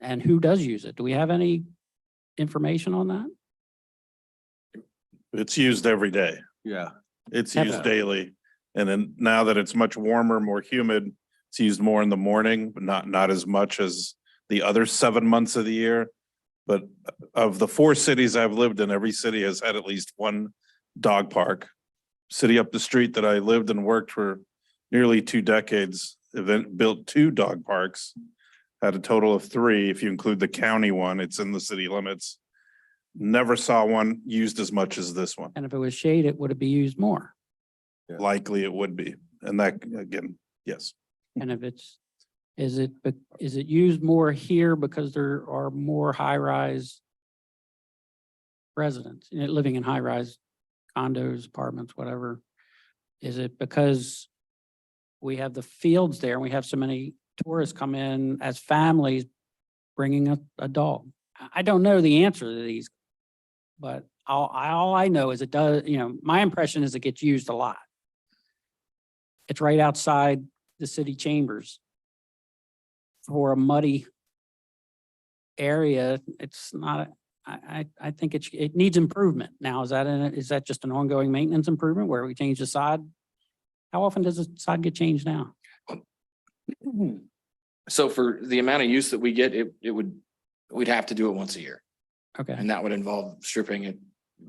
And who does use it? Do we have any information on that? It's used every day. Yeah. It's Have used a- daily. And then now that it's much warmer, more humid, it's used more in the morning, but not as much as the other 7 months of the year. But of the 4 cities I've lived in, every city has had at least one dog park. City up the street that I lived and worked for nearly 2 decades, built 2 dog parks, had a total of 3. If you include the county one, it's in the city limits. Never saw one used as much as this one. And if it was shaded, would it be used more? Likely it would be. And that, again, yes. And if is it used more here because there are more high-rise residents, living in high-rise condos, apartments, whatever? Is it because we have the fields there and we have so many tourists come in as families bringing a dog? I don't know the answer to these, but all I know is it does, my impression is it gets used a lot. It's right outside the city chambers. For a muddy area, it's not, I think it needs improvement. Now, is that just an ongoing maintenance improvement where we change the sod? How often does the sod get changed now? So for the amount of use that we get, we'd have to do it once a year. Okay. And that would involve stripping it,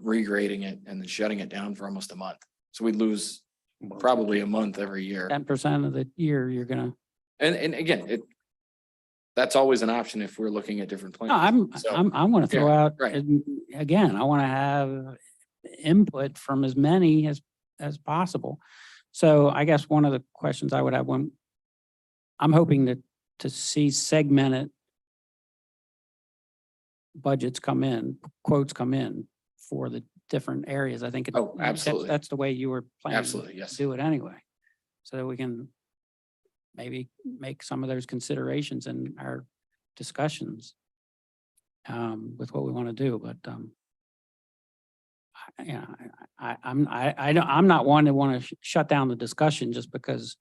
regrading it, and then shutting it down for almost a month. So we'd lose probably a month every year. 10% of the year you're gonna. And again, that's always an option if we're looking at different plans. No, I want to throw yeah, out, right. again, I want to have input from as many as possible. So I guess one of the questions I would have, I'm hoping to see segmented budgets come in, quotes come in for the different areas. I think Oh, absolutely. that's the way you were planning Absolutely, yes. to do it anyway. So that we can maybe make some of those considerations in our discussions with what we want to do. But I'm not one to want to shut down the discussion just because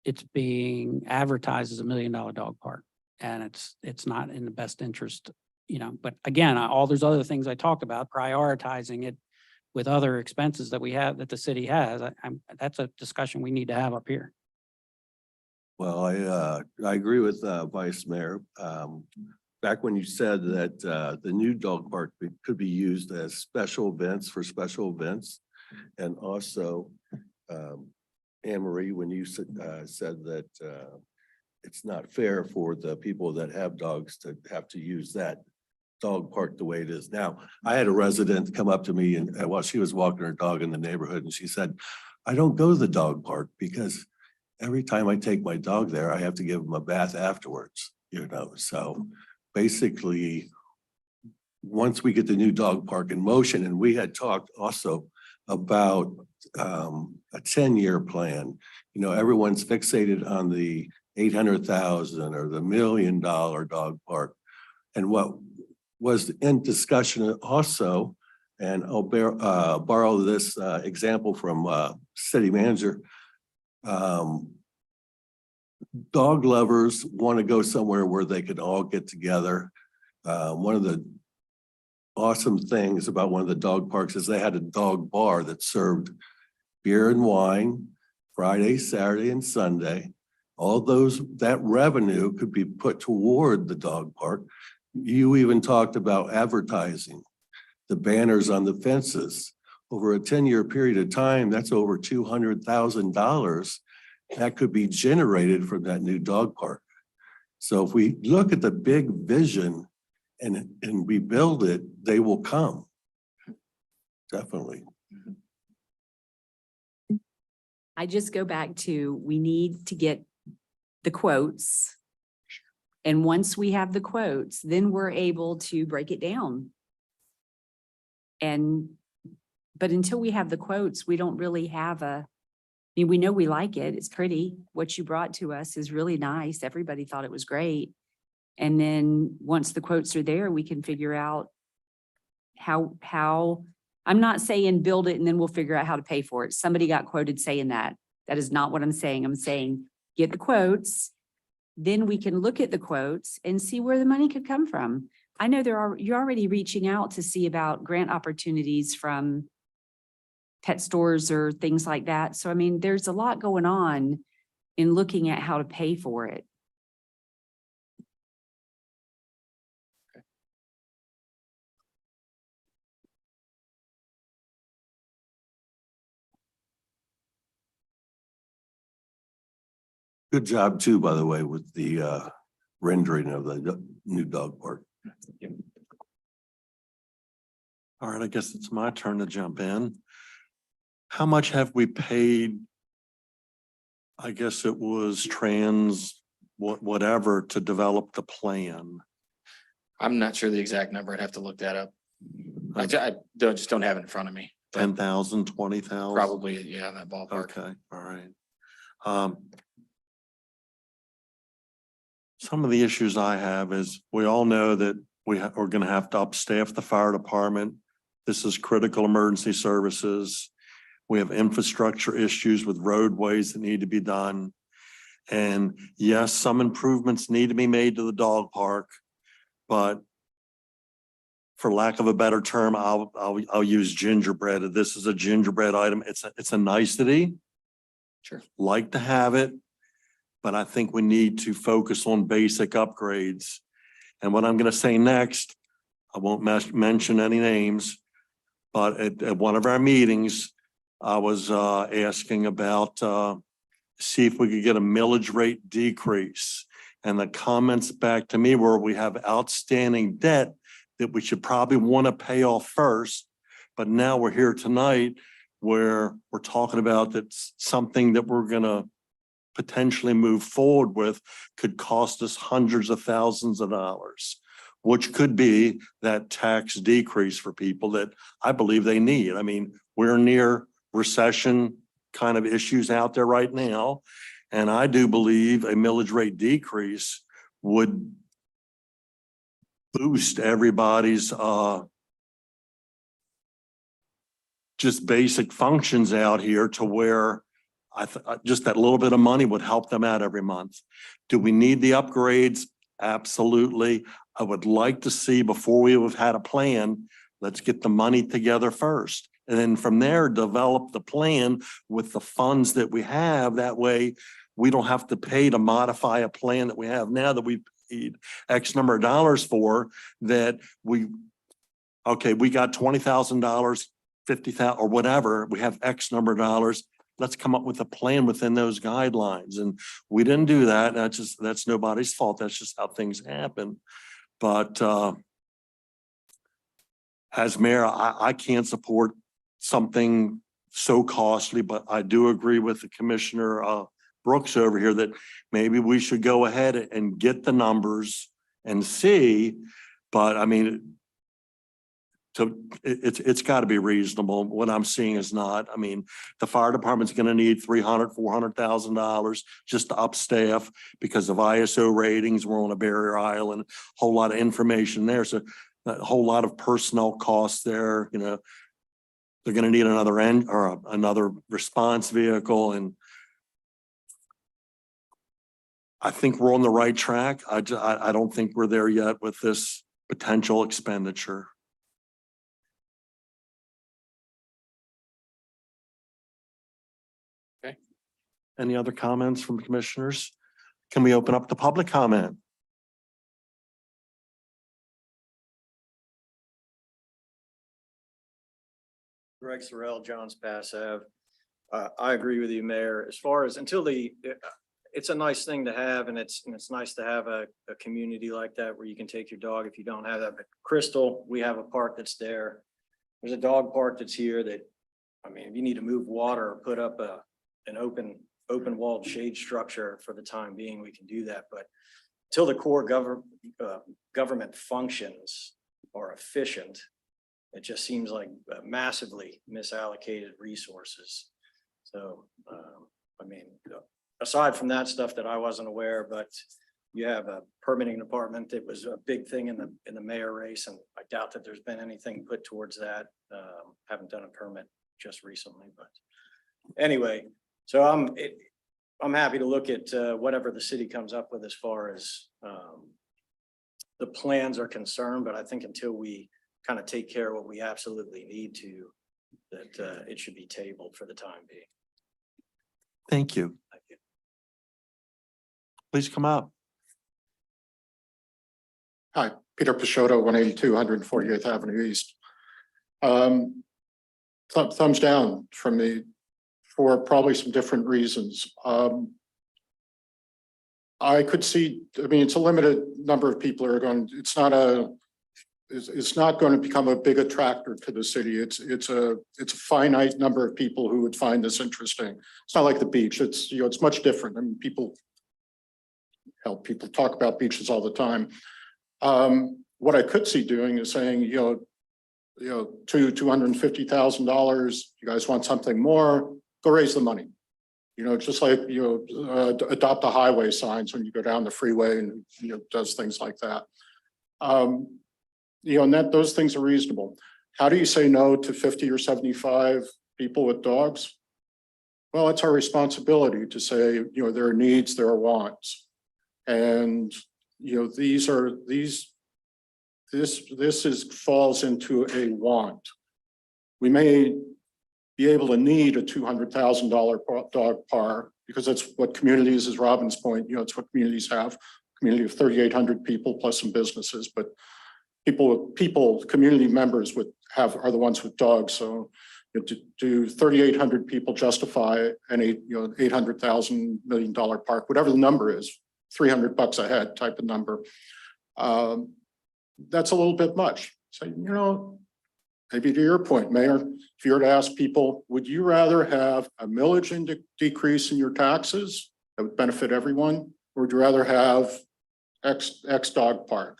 it's being advertised as $1 million dog park, and it's not in the best interest, But again, all those other things I talked about, prioritizing it with other expenses that we have, that the city has, that's a discussion we need to have up here. Well, I agree with Vice Mayor. Back when you said that the new dog park could be used as special events. And also, Anne Marie, when you said that it's not fair for the people that have dogs to have to use that dog park the way it is now. I had a resident come up to me and while she was walking her dog in the neighborhood, and she said, I don't go to the dog park because every time I take my dog there, I have to give him a bath afterwards, So basically, once we get the new dog park in motion, and we had talked also about a 10-year plan, everyone's fixated on the 800,000 or the $1 million dog park. And what was in discussion also, and I'll borrow this example from city manager. Dog lovers want to go somewhere where they can all get together. One of the awesome things about one of the dog parks is they had a dog bar that served beer and wine Friday, Saturday, and Sunday. All that revenue could be put toward the dog park. You even talked about advertising, the banners on the fences. Over a 10-year period of time, that's over $200,000 that could be generated from that new dog park. So if we look at the big vision and we build it, they will come. Definitely. I just go back to, we need to get the quotes. And once we have the quotes, then we're able to break it down. But until we have the quotes, we don't really have I mean, we know we like it. It's pretty. What you brought to us is really nice. Everybody thought it was great. And then once the quotes are there, we can figure out how, I'm not saying build it and then we'll figure out how to pay for it. Somebody got quoted saying that. That is not what I'm saying. I'm saying get the quotes, then we can look at the quotes and see where the money could come from. I know you're already reaching out to see about grant opportunities from pet stores or things like that. So, I mean, there's a lot going on in looking at how to pay for it. Good job too, by the way, with the rendering of the new dog park. All right, I guess it's my turn to jump in. How much have we paid? I guess it was whatever to develop the plan. I'm not sure the exact number. I'd have to look that up. I just don't have it in front of me. 10,000, 20,000? Probably, yeah, that ballpark. Okay, all right. Some of the issues I have is we all know that we're going to have to upstaff the fire department. This is critical emergency services. We have infrastructure issues with roadways that need to be done. And yes, some improvements need to be made to the dog park, but for lack of a better term, I'll use gingerbread. This is a gingerbread item. It's a nicety. Sure. Like to have it, but I think we need to focus on basic upgrades. And what I'm going to say next, I won't mention any names, but at one of our meetings, I was asking about see if we could get a millage rate decrease. And the comments back to me were we have outstanding debt that we should probably want to pay off first. But now we're here tonight where we're talking about that something that we're going to potentially move forward with could cost us hundreds of thousands of dollars, which could be that tax decrease for people that I believe they need. I mean, we're near recession kind of issues out there right now. And I do believe a millage rate decrease would boost everybody's just basic functions out here to where just that little bit of money would help them out every month. Do we need the upgrades? Absolutely. I would like to see before we have had a plan, let's get the money together first. And then from there, develop the plan with the funds that we have. That way we don't have to pay to modify a plan that we have now that we've paid X number of dollars for that we got $20,000, 50,000 or whatever. We have X number of dollars. Let's come up with a plan within those guidelines. And we didn't do that. That's nobody's fault. That's just how things happen. But as mayor, I can't support something so costly, but I do agree with the Commissioner Brooks over here that maybe we should go ahead and get the numbers and see. But I mean, it's got to be reasonable. What I'm seeing is not. I mean, the fire department's going to need $400,000 just to up staff because of ISO ratings. We're on a barrier island, whole lot of information there. So a whole lot of personnel costs there, you know. They're going to need another end or another response vehicle. And I think we're on the right track. I don't think we're there yet with this potential expenditure. Any other comments from commissioners? Can we open up the public comment? Greg Sorrell, Johns Pass Ave. I agree with you, Mayor. As far as it's a nice thing to have, and it's nice to have a community like that where you can take your dog if you don't have that. But Crystal, we have a park that's there. There's a dog park that's here that, I mean, if you need to move water or put up an open walled shade structure for the time being, we can do that. But till the core government functions are efficient, it just seems like massively misallocated resources. So, I mean, aside from that stuff that I wasn't aware, but you have a permitting department that was a big thing in the mayor race, and I doubt that there's been anything put towards that. Haven't done a permit just recently, but anyway, so I'm happy to look at whatever the city comes up with as far as the plans are concerned, but I think until we kind of take care of what we absolutely need to, that it should be tabled for the time being. Thank you. Thank you. Please come up. Hi, Peter Peixoto, 182 148th Avenue East. Thumbs down from me for probably some different reasons. I could see, I mean, it's a limited number of people are going, it's not going to become a big attractor to the city. It's a finite number of people who would find this interesting. It's not like the beach. It's, you know, it's much different. I mean, people talk about beaches all the time. What I could see doing is saying, $250,000, you guys want something more, go raise the money. You know, just like, adopt the highway signs when you go down the freeway and, does things like that. And those things are reasonable. How do you say no to 50 or 75 people with dogs? Well, it's our responsibility to say, there are needs, there are wants. And, this falls into a want. We may be able to need a $200,000 dog park because that's what communities, as Robin's point, it's what communities have. Community of 3,800 people plus some businesses, but community members are the ones with dogs. So do 3,800 people justify an $800,000 million park, whatever the number is, $300 a head type of number. That's a little bit much. So, maybe to your point, Mayor, if you were to ask people, would you rather have a millage decrease in your taxes that would benefit everyone? Or would you rather have X dog park?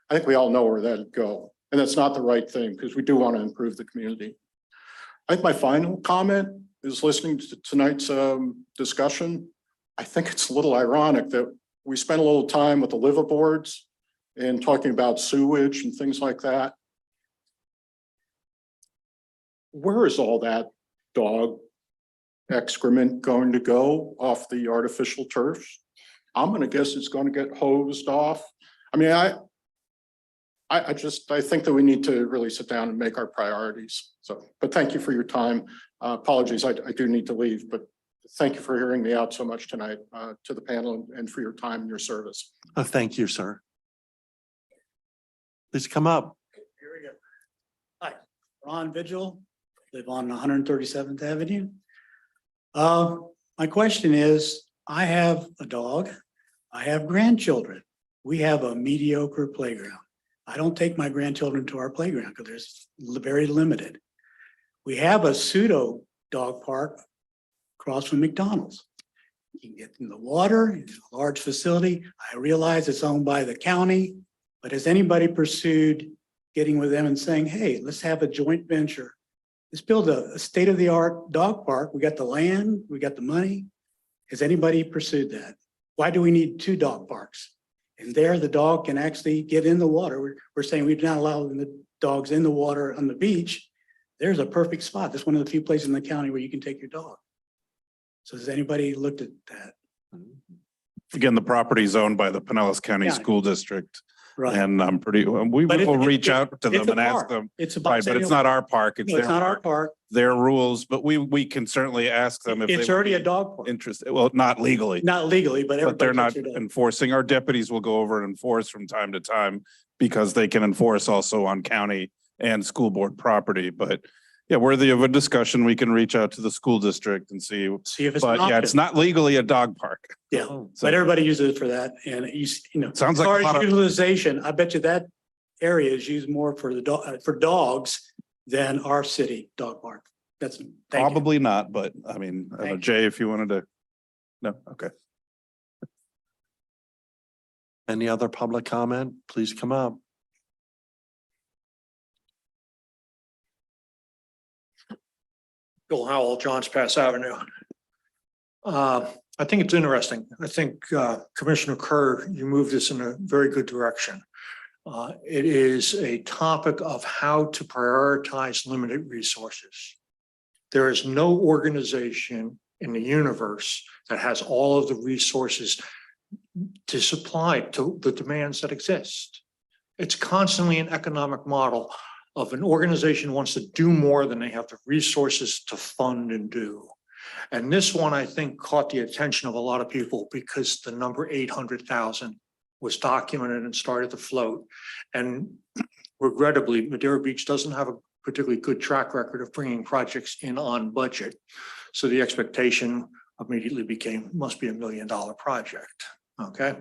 I think we all know where that'd go. And that's not the right thing because we do want to improve the community. I think my final comment is listening to tonight's discussion. I think it's a little ironic that we spent a little time with the liveaboards and talking about sewage and things like that. Where is all that dog excrement going to go off the artificial turf? I'm going to guess it's going to get hosed off. I mean, I think that we need to really sit down and make our priorities. So, but thank you for your time. Apologies, I do need to leave, but thank you for hearing me out so much tonight to the panel and for your time and your service. Thank you, sir. Please come up. Here we go. Hi, Ron Vigil, live on 137th Avenue. My question is, I have a dog. I have grandchildren. We have a mediocre playground. I don't take my grandchildren to our playground because there's very limited. We have a pseudo dog park across from McDonald's. You can get in the water, it's a large facility. I realize it's owned by the county, but has anybody pursued getting with them and saying, hey, let's have a joint venture. Let's build a state-of-the-art dog park. We got the land, we got the money. Has anybody pursued that? Why do we need 2 dog parks? And there the dog can actually get in the water. We're saying we've not allowed the dogs in the water on the beach. There's a perfect spot. That's one of the few places in the county where you can take your dog. So has anybody looked at that? Again, the property is owned by the Pinellas County Yeah. School District. Right. And I'm pretty, we But will it- reach out to it's them a and ask park. them. It's a Right, but it's not our park. It's No, it's their not our park, park. their rules, but we can certainly ask them if It's they would already a be dog park. interested. Well, not legally. Not legally, but But they're everybody not takes their dog. enforcing. Our deputies will go over and enforce from time to time because they can enforce also on county and school board property. But yeah, worthy of a discussion. We can reach out to the school district and see. See if it's an But yeah, it's option. not legally a dog park. Yeah, So- but everybody uses it for that and you know. Sounds as like a far as lot of- utilization, I bet you that area is used more for the dog, for dogs than our city dog park. That's, thank you. Probably not, but I mean, I don't know, Thank Jay, if you wanted to. No, okay. Any other public comment? Please come up. Bill Howell, Johns Pass Avenue. I think it's interesting. I think Commissioner Kerr, you moved this in a very good direction. It is a topic of how to prioritize limited resources. There is no organization in the universe that has all of the resources to supply to the demands that exist. It's constantly an economic model of an organization wants to do more than they have the resources to fund and do. And this one, I think, caught the attention of a lot of people because the number 800,000 was documented and started to float. And regrettably, Madeira Beach doesn't have a particularly good track record of bringing projects in on budget. So the expectation immediately became, must be $1 million project, okay?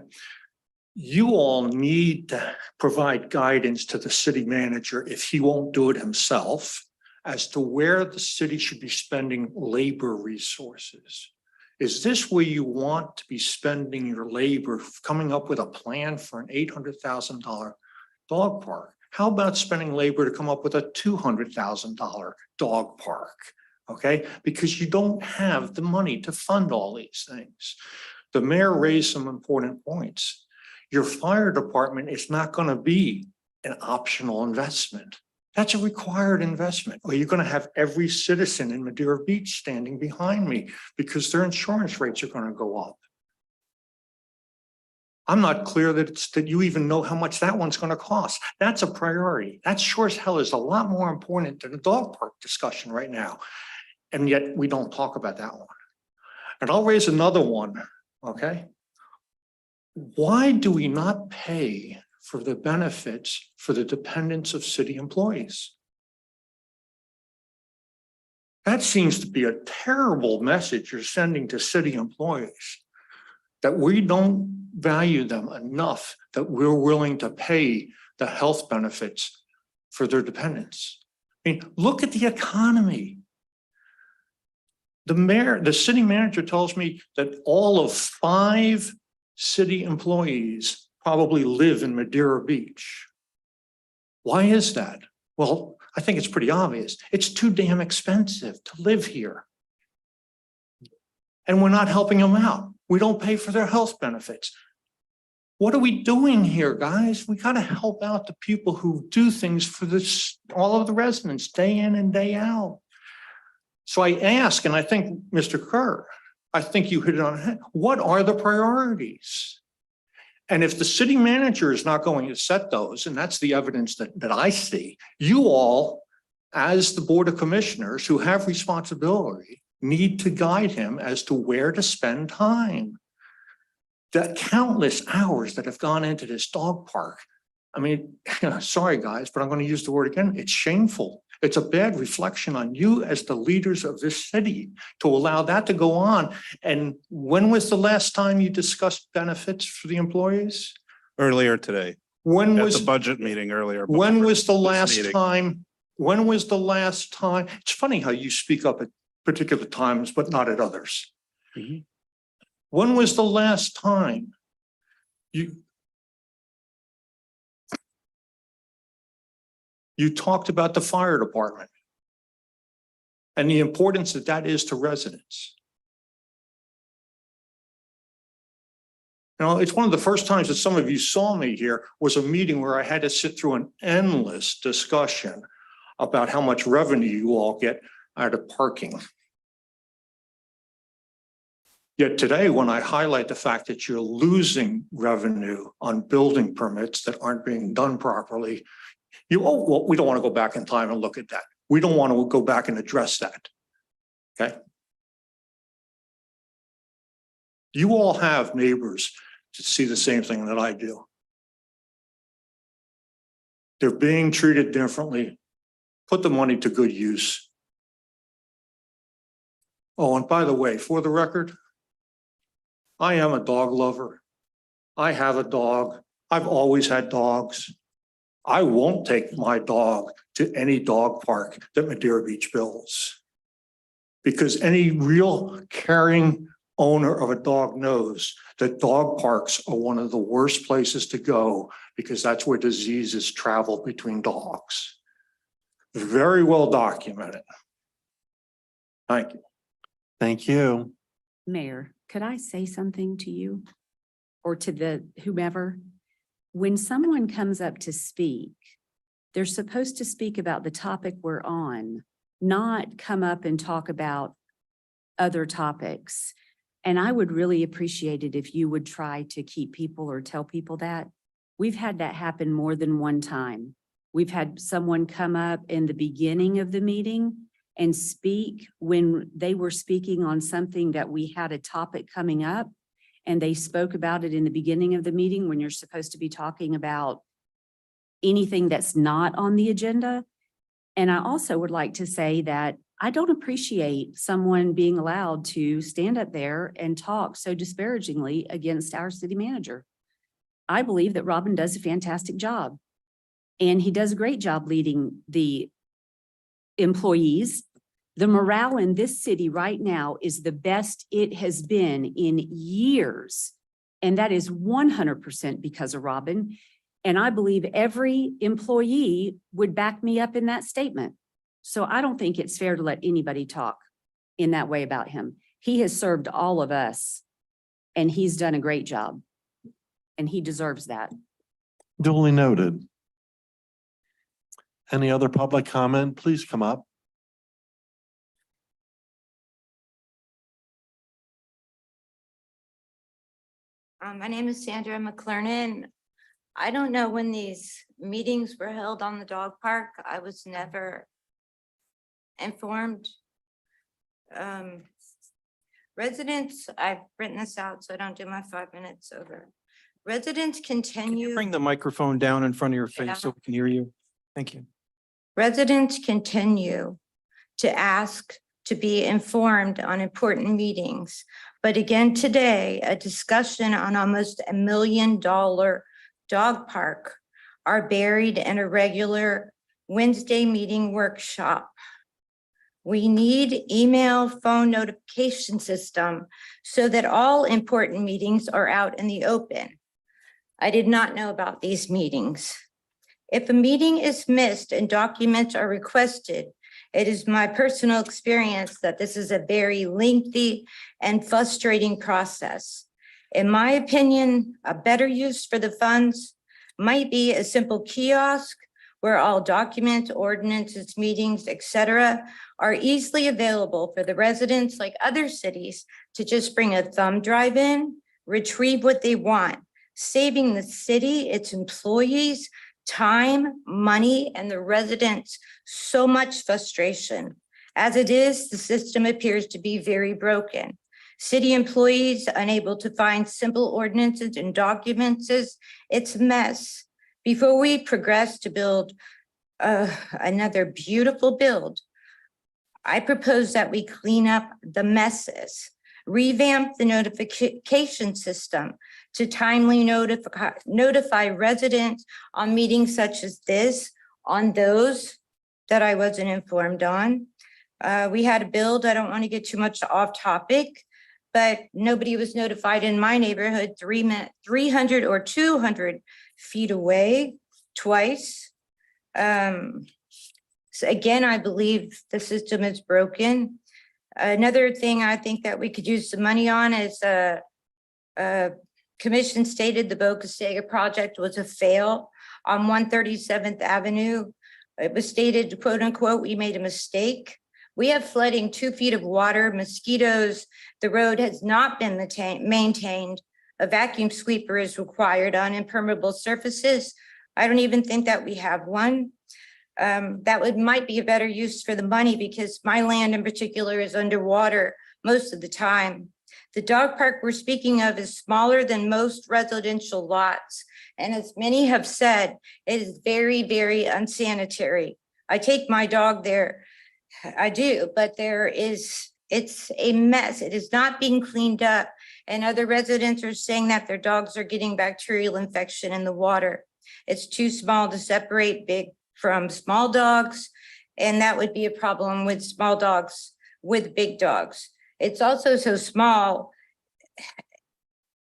You all need to provide guidance to the city manager if he won't do it himself as to where the city should be spending labor resources. Is this where you want to be spending your labor, coming up with a plan for an $800,000 dog park? How about spending labor to come up with a $200,000 dog park? Okay, because you don't have the money to fund all these things. The mayor raised some important points. Your fire department is not going to be an optional investment. That's a required investment. Or you're going to have every citizen in Madeira Beach standing behind me because their insurance rates are going to go up. I'm not clear that you even know how much that one's going to cost. That's a priority. That sure as hell is a lot more important than the dog park discussion right now. And yet we don't talk about that one. And I'll raise another one, okay? Why do we not pay for the benefits for the dependents of city employees? That seems to be a terrible message you're sending to city employees, that we don't value them enough that we're willing to pay the health benefits for their dependents. I mean, look at the economy. The city manager tells me that all of 5 city employees probably live in Madeira Beach. Why is that? Well, I think it's pretty obvious. It's too damn expensive to live here. And we're not helping them out. We don't pay for their health benefits. What are we doing here, guys? We got to help out the people who do things for this, all of the residents, day in and day out. So I ask, and I think, Mr. Kerr, I think you hit it on the head. What are the priorities? And if the city manager is not going to set those, and that's the evidence that I see, you all, as the Board of Commissioners who have responsibility, need to guide him as to where to spend time. The countless hours that have gone into this dog park. I mean, sorry guys, but I'm going to use the word again. It's shameful. It's a bad reflection on you as the leaders of this city to allow that to go on. And when was the last time you discussed benefits for the employees? Earlier today. When At was the budget meeting earlier. When before was the this last meeting. time? When was the last time? It's funny how you speak up at particular times, but not at others. When was the last time you You talked about the fire department and the importance that that is to residents. You know, it's one of the first times that some of you saw me here was a meeting where I had to sit through an endless discussion about how much revenue you all get out of parking. Yet today, when I highlight the fact that you're losing revenue on building permits that aren't being done properly, well, we don't want to go back in time and look at that. We don't want to go back and address that. Okay. You all have neighbors to see the same thing that I do. They're being treated differently. Put the money to good use. Oh, and by the way, for the record, I am a dog lover. I have a dog. I've always had dogs. I won't take my dog to any dog park that Madeira Beach builds. Because any real caring owner of a dog knows that dog parks are one of the worst places to go because that's where diseases travel between dogs. Very well documented. Thank you. Thank you. Mayor, could I say something to you or to the whomever? When someone comes up to speak, they're supposed to speak about the topic we're on, not come up and talk about other topics. And I would really appreciate it if you would try to keep people or tell people that. We've had that happen more than one time. We've had someone come up in the beginning of the meeting and speak when they were speaking on something that we had a topic coming up, and they spoke about it in the beginning of the meeting when you're supposed to be talking about anything that's not on the agenda. And I also would like to say that I don't appreciate someone being allowed to stand up there and talk so disparagingly against our city manager. I believe that Robin does a fantastic job, and he does a great job leading the employees. The morale in this city right now is the best it has been in years. And that is 100% because of Robin. And I believe every employee would back me up in that statement. So I don't think it's fair to let anybody talk in that way about him. He has served all of us and he's done a great job. And he deserves that. Duly noted. Any other public comment? Please come up. My name is Sandra McClernon. I don't know when these meetings were held on the dog park. I was never informed. Residents, I've written this out so I don't do my 5 minutes over. Residents continue. Bring the microphone down in front of your face so we can hear you. Thank you. Residents continue to ask to be informed on important meetings. But again, today, a discussion on almost $1 million dog park are buried in a regular Wednesday meeting workshop. We need email, phone notification system so that all important meetings are out in the open. I did not know about these meetings. If a meeting is missed and documents are requested, it is my personal experience that this is a very lengthy and frustrating process. In my opinion, a better use for the funds might be a simple kiosk where all documents, ordinances, meetings, etc., are easily available for the residents like other cities to just bring a thumb drive in, retrieve what they want, saving the city, its employees, time, money, and the residents so much frustration. As it is, the system appears to be very broken. City employees unable to find simple ordinances and documents, it's a mess. Before we progress to build another beautiful build, I propose that we clean up the messes, revamp the notification system to timely notify residents on meetings such as this, on those that I wasn't informed on. We had a build, I don't want to get too much off topic, but nobody was notified in my neighborhood 300 or 200 feet away twice. So again, I believe the system is broken. Another thing I think that we could use some money on is commission stated the BOC project was a fail on 137th Avenue. It was stated, quote unquote, we made a mistake. We have flooding, 2 feet of water, mosquitoes. The road has not been maintained. A vacuum sweeper is required on impermeable surfaces. I don't even think that we have one. That might be a better use for the money because my land in particular is underwater most of the time. The dog park we're speaking of is smaller than most residential lots. And as many have said, it is very, very unsanitary. I take my dog there, I do, but it's a mess. It is not being cleaned up. And other residents are saying that their dogs are getting bacterial infection in the water. It's too small to separate big from small dogs. And that would be a problem with small dogs with big dogs. It's also so small.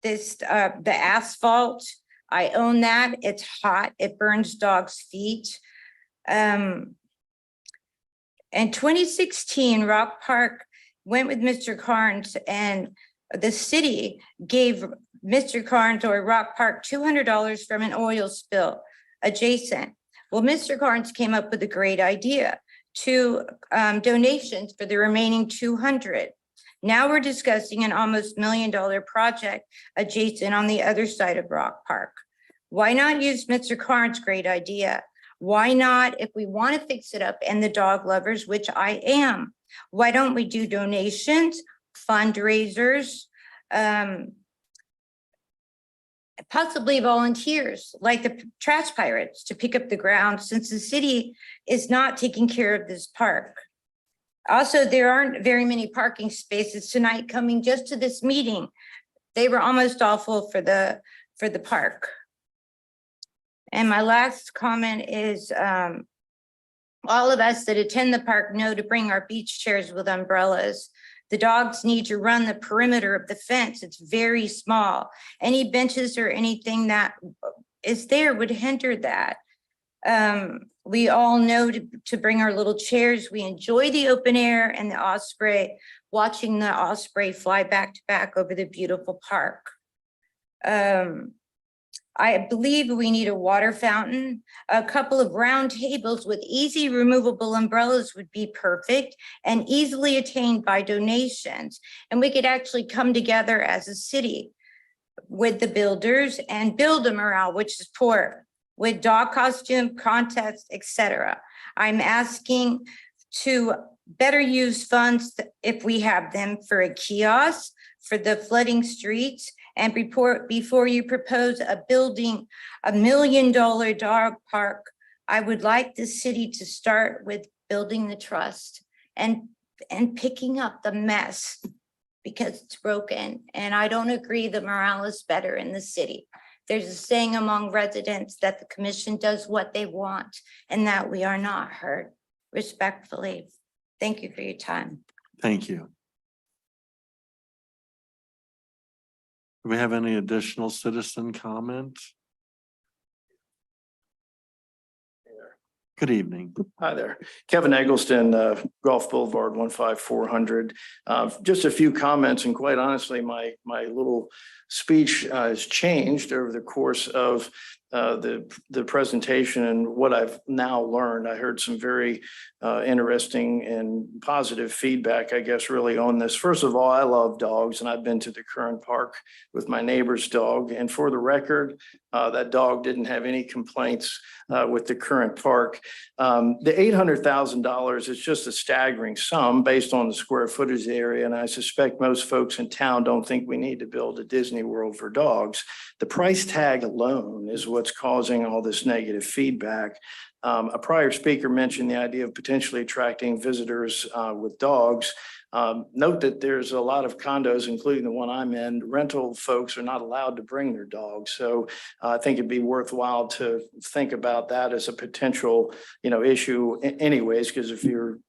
The asphalt, I own that. It's hot. It burns dogs' feet. In 2016, Rock Park went with Mr. Carnes, and the city gave Mr. Carnes or Rock Park $200 from an oil spill adjacent. Well, Mr. Carnes came up with a great idea to donations for the remaining 200. Now we're discussing an almost $1 million project adjacent on the other side of Rock Park. Why not use Mr. Carnes' great idea? Why not, if we want to fix it up and the dog lovers, which I am, why don't we do donations, fundraisers, possibly volunteers like the trash pirates to pick up the ground since the city is not taking care of this park. Also, there aren't very many parking spaces tonight coming just to this meeting. They were almost all full for the park. And my last comment is all of us that attend the park know to bring our beach chairs with umbrellas. The dogs need to run the perimeter of the fence. It's very small. Any benches or anything that is there would hinder that. We all know to bring our little chairs. We enjoy the open air and the osprey, watching the osprey fly back to back over the beautiful park. I believe we need a water fountain. A couple of round tables with easy removable umbrellas would be perfect and easily attained by donations. And we could actually come together as a city with the builders and build a morale, which is poor, with dog costume contests, etc. I'm asking to better use funds if we have them for a kiosk for the flooding streets. And before you propose building $1 million dog park, I would like the city to start with building the trust and picking up the mess because it's broken. And I don't agree that morale is better in the city. There's a saying among residents that the commission does what they want and that we are not heard. Respectfully, thank you for your time. Thank you. Do we have any additional citizen comment? Good evening. Hi there. Kevin Eggleston, Gulf Boulevard, 15400. Just a few comments, and quite honestly, my little speech has changed over the course of the presentation and what I've now learned. I heard some very interesting and positive feedback, I guess, really on this. First of all, I love dogs, and I've been to the Curran Park with my neighbor's dog. And for the record, that dog didn't have any complaints with the Curran Park. The $800,000 is just a staggering sum based on the square footage area. And I suspect most folks in town don't think we need to build a Disney World for dogs. The price tag alone is what's causing all this negative feedback. A prior speaker mentioned the idea of potentially attracting visitors with dogs. Note that there's a lot of condos, including the one I'm in, rental folks are not allowed to bring their dogs. So I think it'd be worthwhile to think about that as a potential, issue anyways, because if you're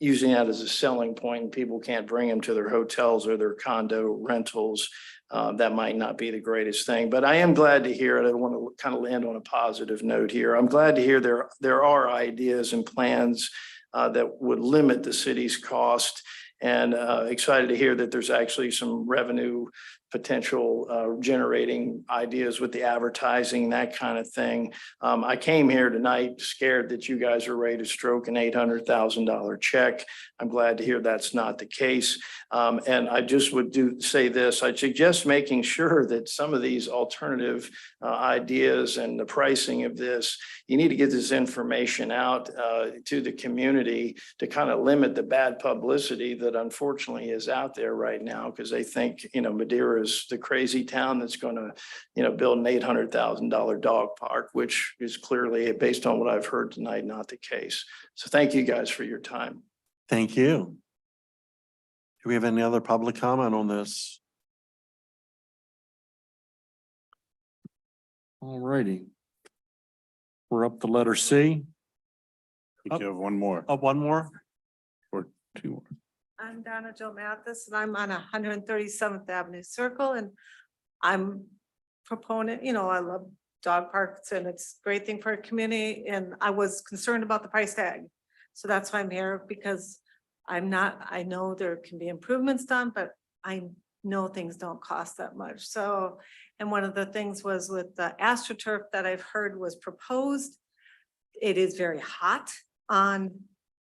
using that as a selling point and people can't bring them to their hotels or their condo rentals, that might not be the greatest thing. But I am glad to hear it. I want to kind of land on a positive note here. I'm glad to hear there are ideas and plans that would limit the city's cost, and excited to hear that there's actually some revenue potential generating ideas with the advertising, that kind of thing. I came here tonight scared that you guys are ready to stroke an $800,000 check. I'm glad to hear that's not the case. And I just would say this, I'd suggest making sure that some of these alternative ideas and the pricing of this, you need to get this information out to the community to kind of limit the bad publicity that unfortunately is out there right now, because they think, Madeira is the crazy town that's going to, build an $800,000 dog park, which is clearly, based on what I've heard tonight, not the case. So thank you guys for your time. Thank you. Do we have any other public comment on this? All righty. We're up to letter C. You have one more One more? or two more. I'm Donna Jo Mathis, and I'm on 137th Avenue Circle, and I'm proponent, I love dog parks, and it's a great thing for our community, and I was concerned about the price tag. So that's why I'm here, because I know there can be improvements done, but I know things don't cost that much. So, and one of the things was with the AstroTurf that I've heard was proposed. It is very hot on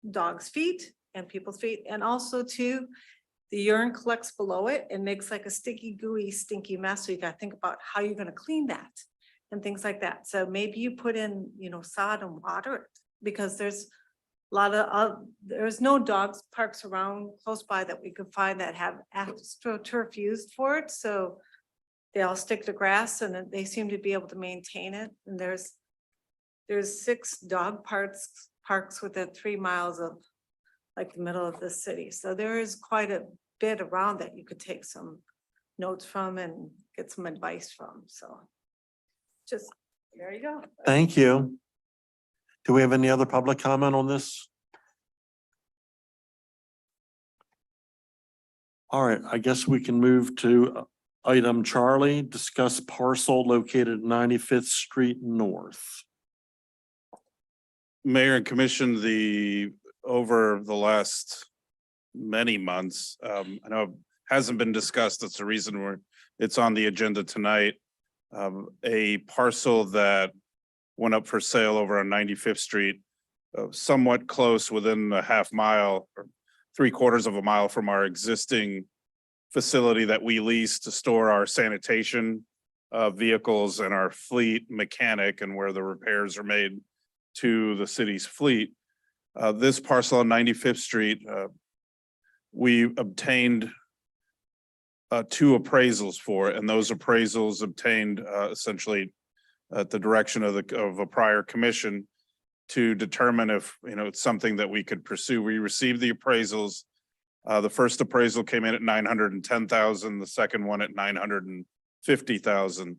dogs' feet and people's feet, and also too, the urine collects below it and makes like a sticky, gooey, stinky mess. So you gotta think about how you're gonna clean that and things like that. So maybe you put in, sod and water it, because there's a lot of, there's no dogs parks around close by that we could find that have AstroTurf used for it. So they all stick to grass, and they seem to be able to maintain it. And there's 6 dog parks within 3 miles of like the middle of the city. So there is quite a bit around that you could take some notes from and get some advice from. So just, there you go. Thank you. Do we have any other public comment on this? All right, I guess we can move to item Charlie, discuss parcel located at 95th Street North. Mayor and Commission, over the last many months, I know it hasn't been discussed. That's the reason it's on the agenda tonight. A parcel that went up for sale over on 95th Street, somewhat close, within a half mile or 3/4 of a mile from our existing facility that we lease to store our sanitation vehicles and our fleet mechanic, and where the repairs are made to the city's fleet. This parcel on 95th Street, we obtained 2 appraisals for it, and those appraisals obtained essentially at the direction of a prior commission to determine if, it's something that we could pursue. We received the appraisals. The first appraisal came in at $910,000, the second one at $950,000.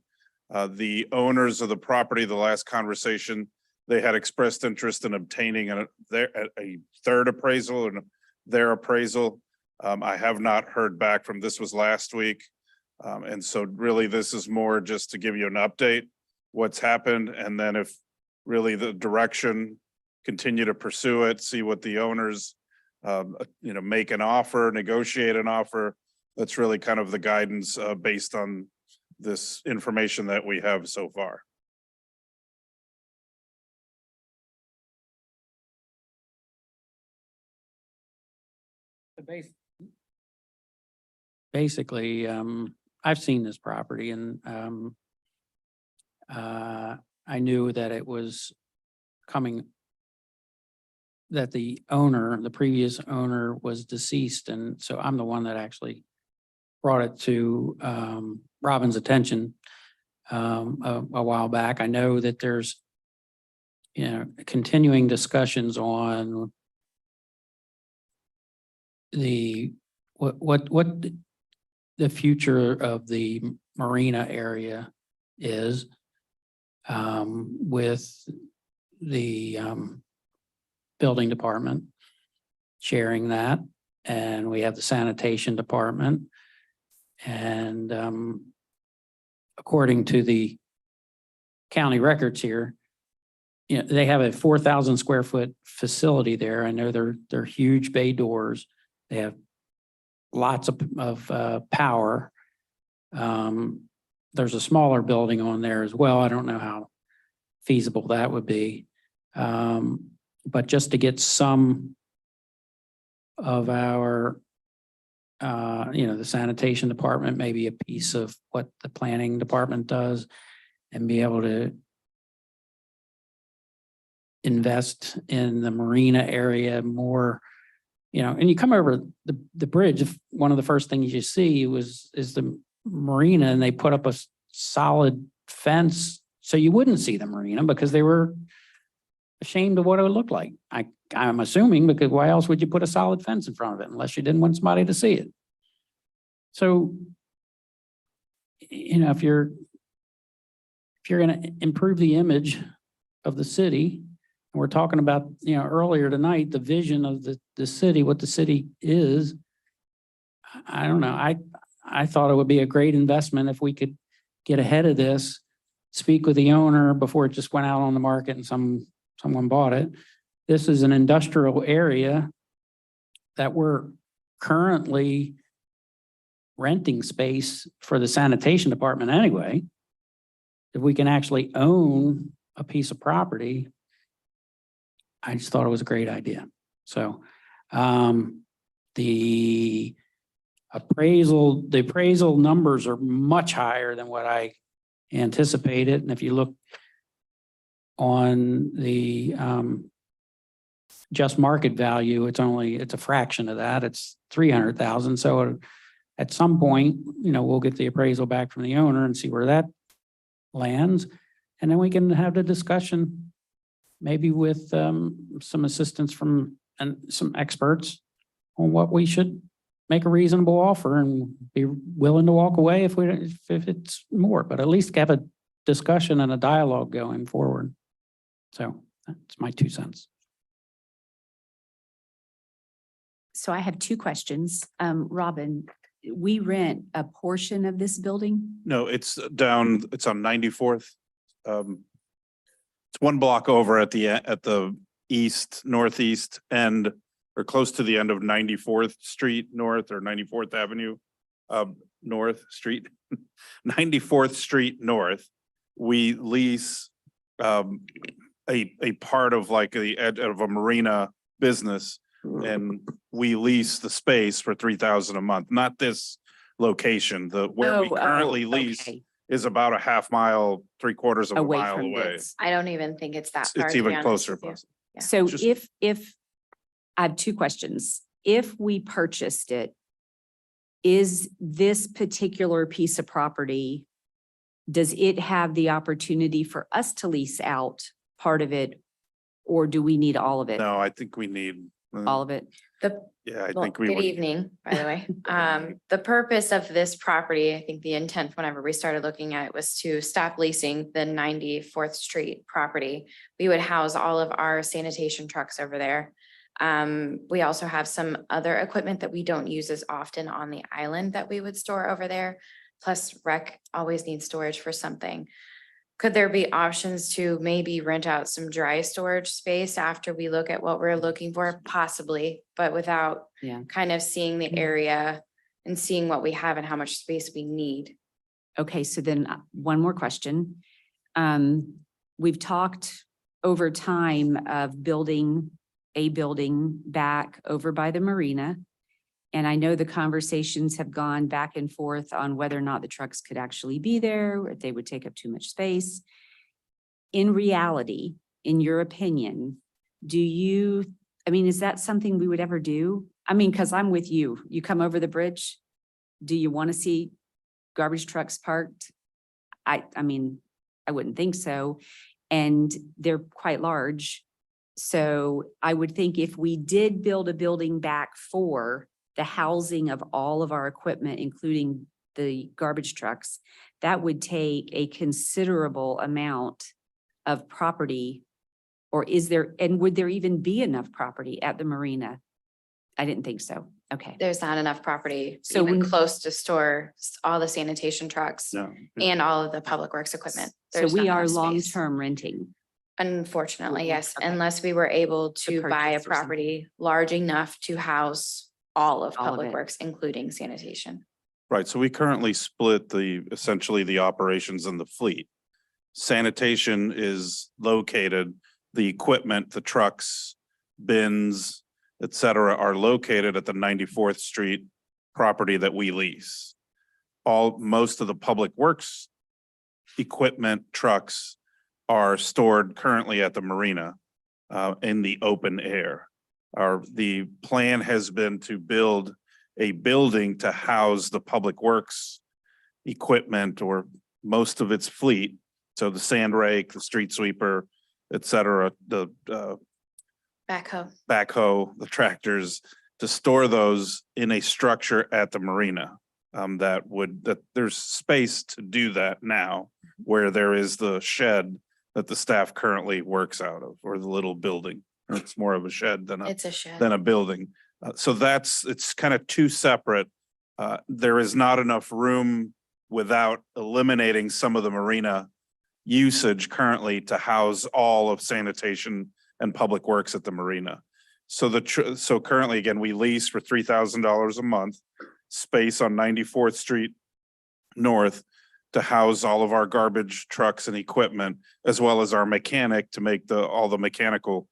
The owners of the property, the last conversation, they had expressed interest in obtaining a third appraisal and their appraisal. I have not heard back from, this was last week. And so really this is more just to give you an update, what's happened. And then if really the direction, continue to pursue it, see what the owners, make an offer, negotiate an offer. That's really kind of the guidance based on this information that we have so far. Basically, I've seen this property, and I knew that it was coming, that the previous owner was deceased, and so I'm the one that actually brought it to Robin's attention a while back. I know that there's continuing discussions on what the future of the marina area is with the building department. sharing that. And we have the sanitation department. And according to the county records here, you know, they have a 4,000 square foot facility there. I know they're huge bay doors. They have lots of power. There's a smaller building on there as well. I don't know how feasible that would be. But just to get some of our, you know, the sanitation department, maybe a piece of what the planning department does, and be able to invest in the marina area more, you know, and you come over the bridge, one of the first things you see is the marina, and they put up a solid fence so you wouldn't see the marina because they were ashamed of what it would look like. I'm assuming, because why else would you put a solid fence in front of it unless you didn't want somebody to see it? So, you know, if you're going to improve the image of the city, and we're talking about, you know, earlier tonight, the vision of the city, what the city is, I don't know. I thought it would be a great investment if we could get ahead of this, speak with the owner before it just went out on the market and someone bought it. This is an industrial area that we're currently renting space for the sanitation department anyway. If we can actually own a piece of property, I just thought it was a great idea. So the appraisal numbers are much higher than what I anticipated. And if you look on the just market value, it's a fraction of that. It's 300,000. So at some point, you know, we'll get the appraisal back from the owner and see where that lands. And then we can have the discussion maybe with some assistance from some experts on what we should make a reasonable offer and be willing to walk away if it's more, but at least have a discussion and a dialogue going forward. So that's my 2 cents. So I have 2 questions. Robin, we rent a portion of this building? No, it's on 94th. It's one block over at the northeast end, or close to the end of 94th Street North, or 94th Avenue North Street, 94th Street North. We lease a part of like the edge of a marina business, and we lease the space for $3,000 a month. Not this location. Where we currently lease is about a half mile, 3/4 of a mile away. I don't even think it's that far. It's to be even honest closer. with you. So if I have 2 questions. If we purchased it, is this particular piece of property, does it have the opportunity for us to lease out part of it, or do we need all of it? No, I think we need All of it? Yeah, I Well, think we good would. evening, by the way. The purpose of this property, I think the intent whenever we started looking at it was to stop leasing the 94th Street property. We would house all of our sanitation trucks over there. We also have some other equipment that we don't use as often on the island that we would store over there. Plus rec always needs storage for something. Could there be options to maybe rent out some dry storage space after we look at what we're looking for? Possibly, but without kind of seeing the area and seeing what we have and how much space we need. Okay, so then one more question. We've talked over time of building a building back over by the marina. And I know the conversations have gone back and forth on whether or not the trucks could actually be there, or if they would take up too much space. In reality, in your opinion, is that something we would ever do? I mean, because I'm with you. You come over the bridge, do you want to see garbage trucks parked? I mean, I wouldn't think so. And they're quite large. So I would think if we did build a building back for the housing of all of our equipment, including the garbage trucks, that would take a considerable amount of property. Or would there even be enough property at the marina I didn't think so. Okay. There's not enough property So even when- close to store all the sanitation trucks No. and all of the public works equipment. So There's we not are enough space. long-term renting. Unfortunately, yes, Okay. unless we were able to buy a purchase or something. property large enough to house all of All of public it. works, including sanitation. Right, so we currently split essentially the operations and the fleet. Sanitation is located, the equipment, the trucks, bins, et cetera, are located at the 94th Street property that we lease. Most of the public works equipment, trucks are stored currently at the marina in the open air. The plan has been to build a building to house the public works equipment or most of its fleet. So the sand rake, the street sweeper, et cetera, the backhoe, the tractors, to store those in a structure at the marina. That there's space to do that now, where there is the shed that the staff currently works out of, or the little building. It's more of a shed than It's a shed. a building. So it's kind of two separate. There is not enough room without eliminating some of the marina usage currently to house all of sanitation and public works at the marina. So currently, again, we lease for $3,000 a month space on 94th Street North to house all of our garbage trucks and equipment, as well as our mechanic to make all the mechanical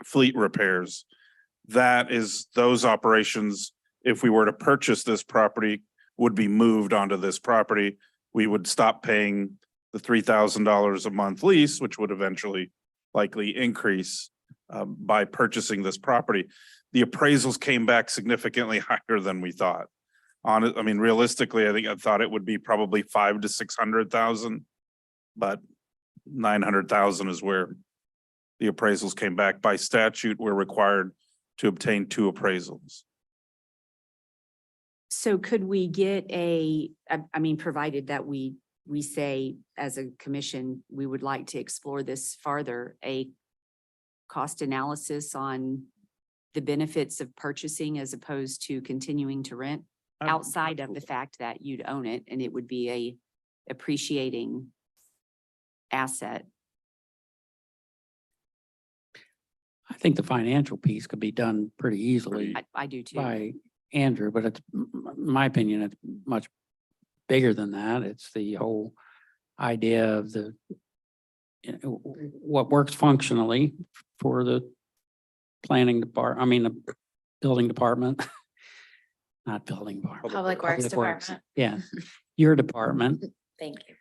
fleet repairs. Those operations, if we were to purchase this property, would be moved onto this property. We would stop paying the $3,000 a month lease, which would eventually likely increase by purchasing this property. The appraisals came back significantly higher than we thought. Realistically, I thought it would be probably 500,000 to 600,000, but 900,000 is where the appraisals came back. By statute, we're required to obtain 2 appraisals. So could we get provided that we say as a commission, we would like to explore this farther, a cost analysis on the benefits of purchasing as opposed to continuing to rent, outside of the fact that you'd own it and it would be a appreciating asset? I think the financial piece could be done pretty easily I do too. by Andrew, but it's, in my opinion, it's much bigger than that. It's the whole idea of what works functionally for the the building department. Not building department. Public Works Department. Yeah, your department. Thank you.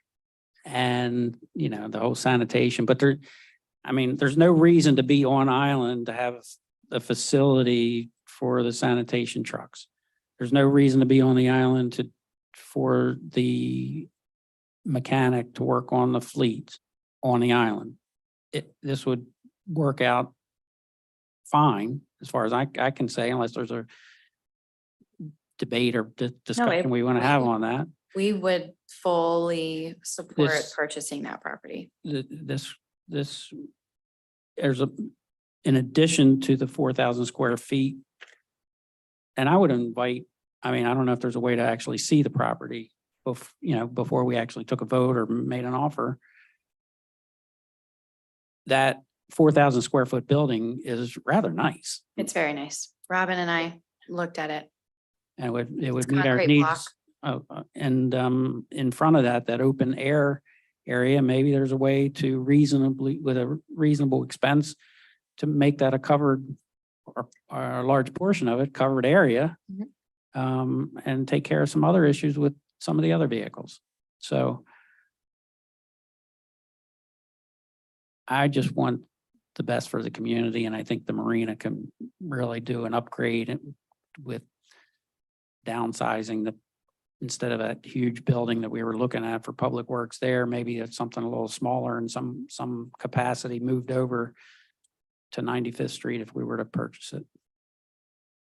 And, the whole sanitation, but there's no reason to be on island to have a facility for the sanitation trucks. There's no reason to be on the island for the mechanic to work on the fleet on the island. This would work out fine, as far as I can say, unless there's a debate or discussion we want to have on that. We would fully support This- purchasing that property. There's in addition to the 4,000 square feet. And I would invite, I don't know if there's a way to actually see the property before we actually took a vote or made an offer. That 4,000 square foot building is rather nice. It's very nice. Robin and I looked at it. And it would It's meet our concrete needs. And in front of that open air area, maybe there's a way to with a reasonable expense to make that a covered or a large portion of it covered area. And take care of some other issues with some of the other vehicles. So I just want the best for the community, and I think the marina can really do an upgrade with downsizing instead of that huge building that we were looking at for public works there, maybe it's something a little smaller and some capacity moved over to 95th Street if we were to purchase it.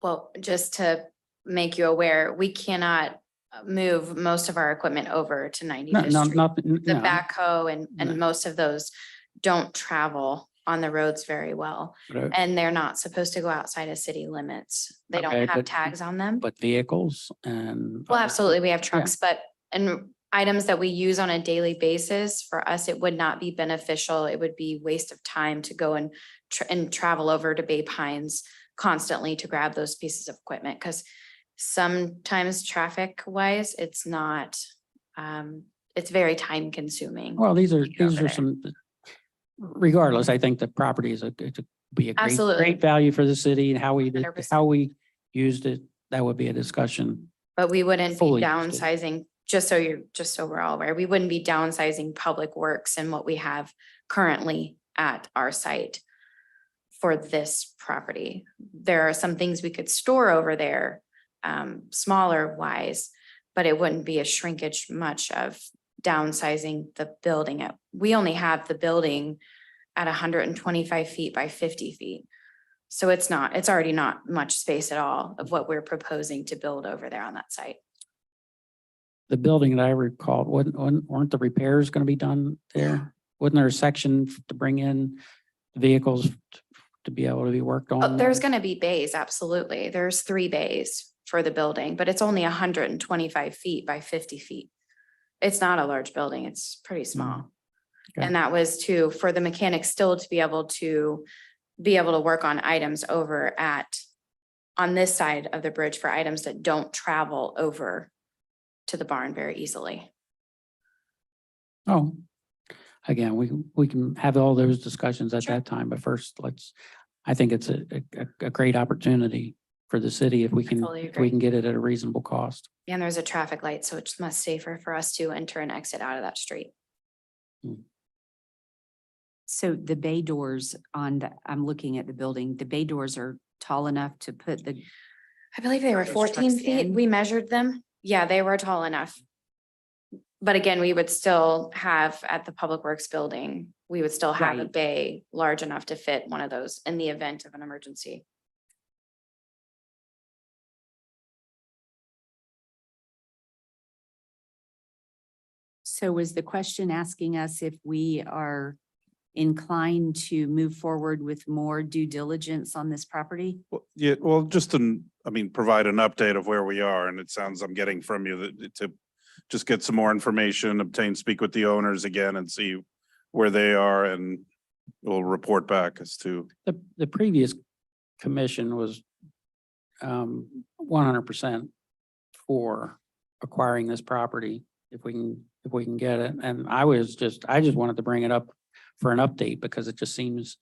Well, just to make you aware, we cannot move most of our equipment over to 95th Street. The backhoe and most of those don't travel on the roads very well. But, And they're not supposed to go outside of city limits. They don't Okay, have but- tags on them. but vehicles and. Well, absolutely, we have trucks, but and items that we use on a daily basis, for us, it would not be beneficial. It would be waste of time to go and travel over to Bay Pines constantly to grab those pieces of equipment, because sometimes traffic wise, it's not, it's very time consuming. Well, these are over there. some, regardless, I think the property is it's be a great, Absolutely. great value for the city, and how we, 100%. how we used it. That would be a discussion. But we wouldn't be Fully understood. downsizing, just so we're all aware, we wouldn't be downsizing public works and what we have currently at our site for this property. There are some things we could store over there, smaller wise, but it wouldn't be a shrinkage much of downsizing the building. We only have the building at 125 feet by 50 feet. So it's already not much space at all of what we're proposing to build over there on that site. The building that I recalled, weren't the repairs going to be done there? Wasn't there a section to bring in vehicles to be able to be worked on? Oh, there's gonna be bays, absolutely. There's 3 bays for the building, but it's only 125 feet by 50 feet. It's not a large building, it's pretty small. Okay. And that was for the mechanics still to be able to work on items over on this side of the bridge for items that don't travel over to the barn very easily. Oh, again, we can have all those discussions at that time, but first I think it's a great opportunity for the city if we can, Fully if we agree. can get it at a reasonable cost. And there's a traffic light, so it's much safer for us to enter and exit out of that street. So the bay doors I'm looking at the building, the bay doors are tall enough to put I believe they were those 14 trucks feet. in? We measured them. Yeah, they were tall enough. But again, we would still have at the Public Works building, we would still have a Right. bay large enough to fit one of those in the event of an emergency. So was the question asking us if we are inclined to move forward with more due diligence on this property? Yeah, well, just to, provide an update of where we are, and it sounds I'm getting from you that to just get some more information, speak with the owners again and see where they are, and we'll report back as to. The previous commission was 100% for acquiring this property if we can get it. And I just wanted to bring it up for an update because it just seems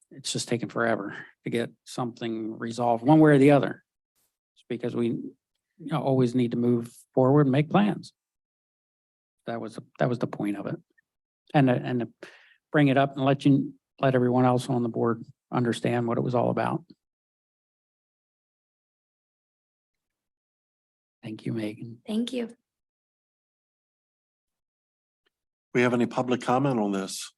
it's just taking forever to get something resolved one way or the other. It's because we always need to move forward and make plans. That was the point of it. And to bring it up and let everyone else on the board understand what it was all about. Thank you, Megan. Thank you. We have any public comment on this?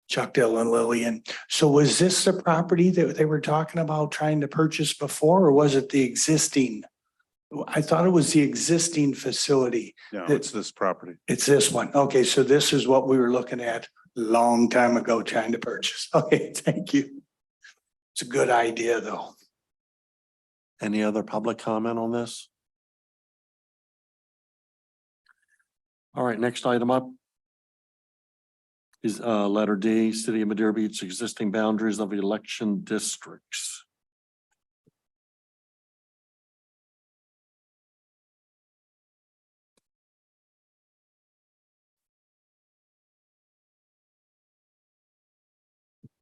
Chuck Dill and Lillian. So was this the property that they were talking about trying to purchase before, or was it the existing? I thought it was the existing facility. No, it's this property. It's this one. Okay, so this is what we were looking at a long time ago trying to purchase. Okay, thank you. It's a good idea, though. Any other public comment on this? All right, next item up is letter D, City of Madeira Beach, existing boundaries of election districts.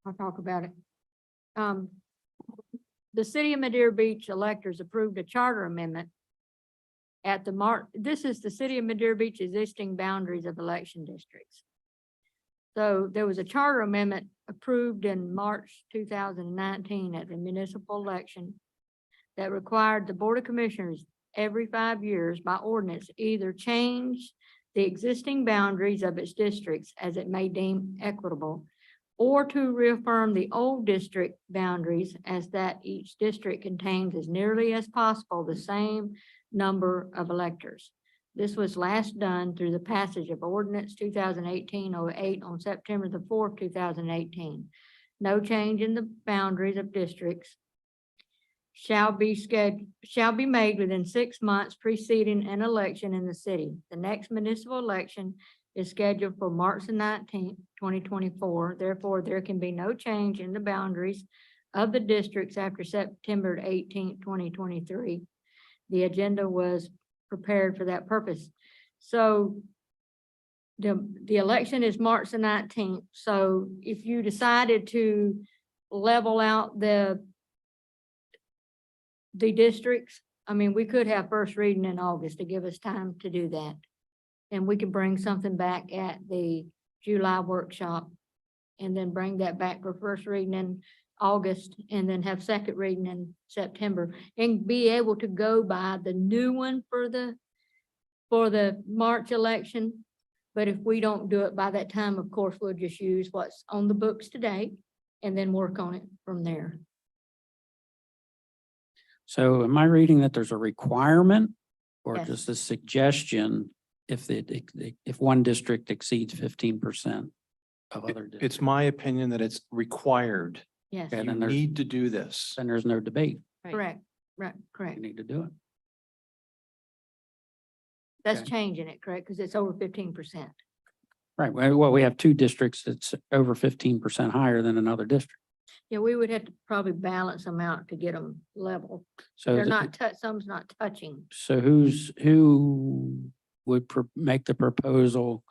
I'll talk about it. The City of Madeira Beach electors approved a charter amendment at this is the City of Madeira Beach existing boundaries of election districts. So there was a charter amendment approved in March 2019 at the municipal election that required the Board of Commissioners every 5 years by ordinance either change the existing boundaries of its districts as it may deem equitable, or to reaffirm the old district boundaries as that each district contains as nearly as possible the same number of electors. This was last done through the passage of ordinance 2018-08 on September the 4th, 2018. No change in the boundaries of districts shall be made within 6 months preceding an election in the city. The next municipal election is scheduled for March the 19th, 2024. Therefore, there can be no change in the boundaries of the districts after September 18th, 2023. The agenda was prepared for that purpose. So the election is March the 19th. So if you decided to level out the districts, I mean, we could have first reading in August to give us time to do that. And we could bring something back at the July workshop and then bring that back for first reading in August and then have second reading in September and be able to go by the new one for the March election. But if we don't do it by that time, of course, we'll just use what's on the books today and then work on it from there. So am I reading that there's a requirement or Yes. just a suggestion if one district exceeds 15% of other districts? It's my opinion that it's required. Yes, Okay, You then there's, need to do this. then there's no debate. correct, right, You correct. need to do it. That's Okay. changing it, correct? Because it's over 15%. Right. Well, we have two districts that's over 15% higher than another district. Yeah, we would have to probably balance them out to get them level. So They're the- not, some's not touching. So who would make the proposal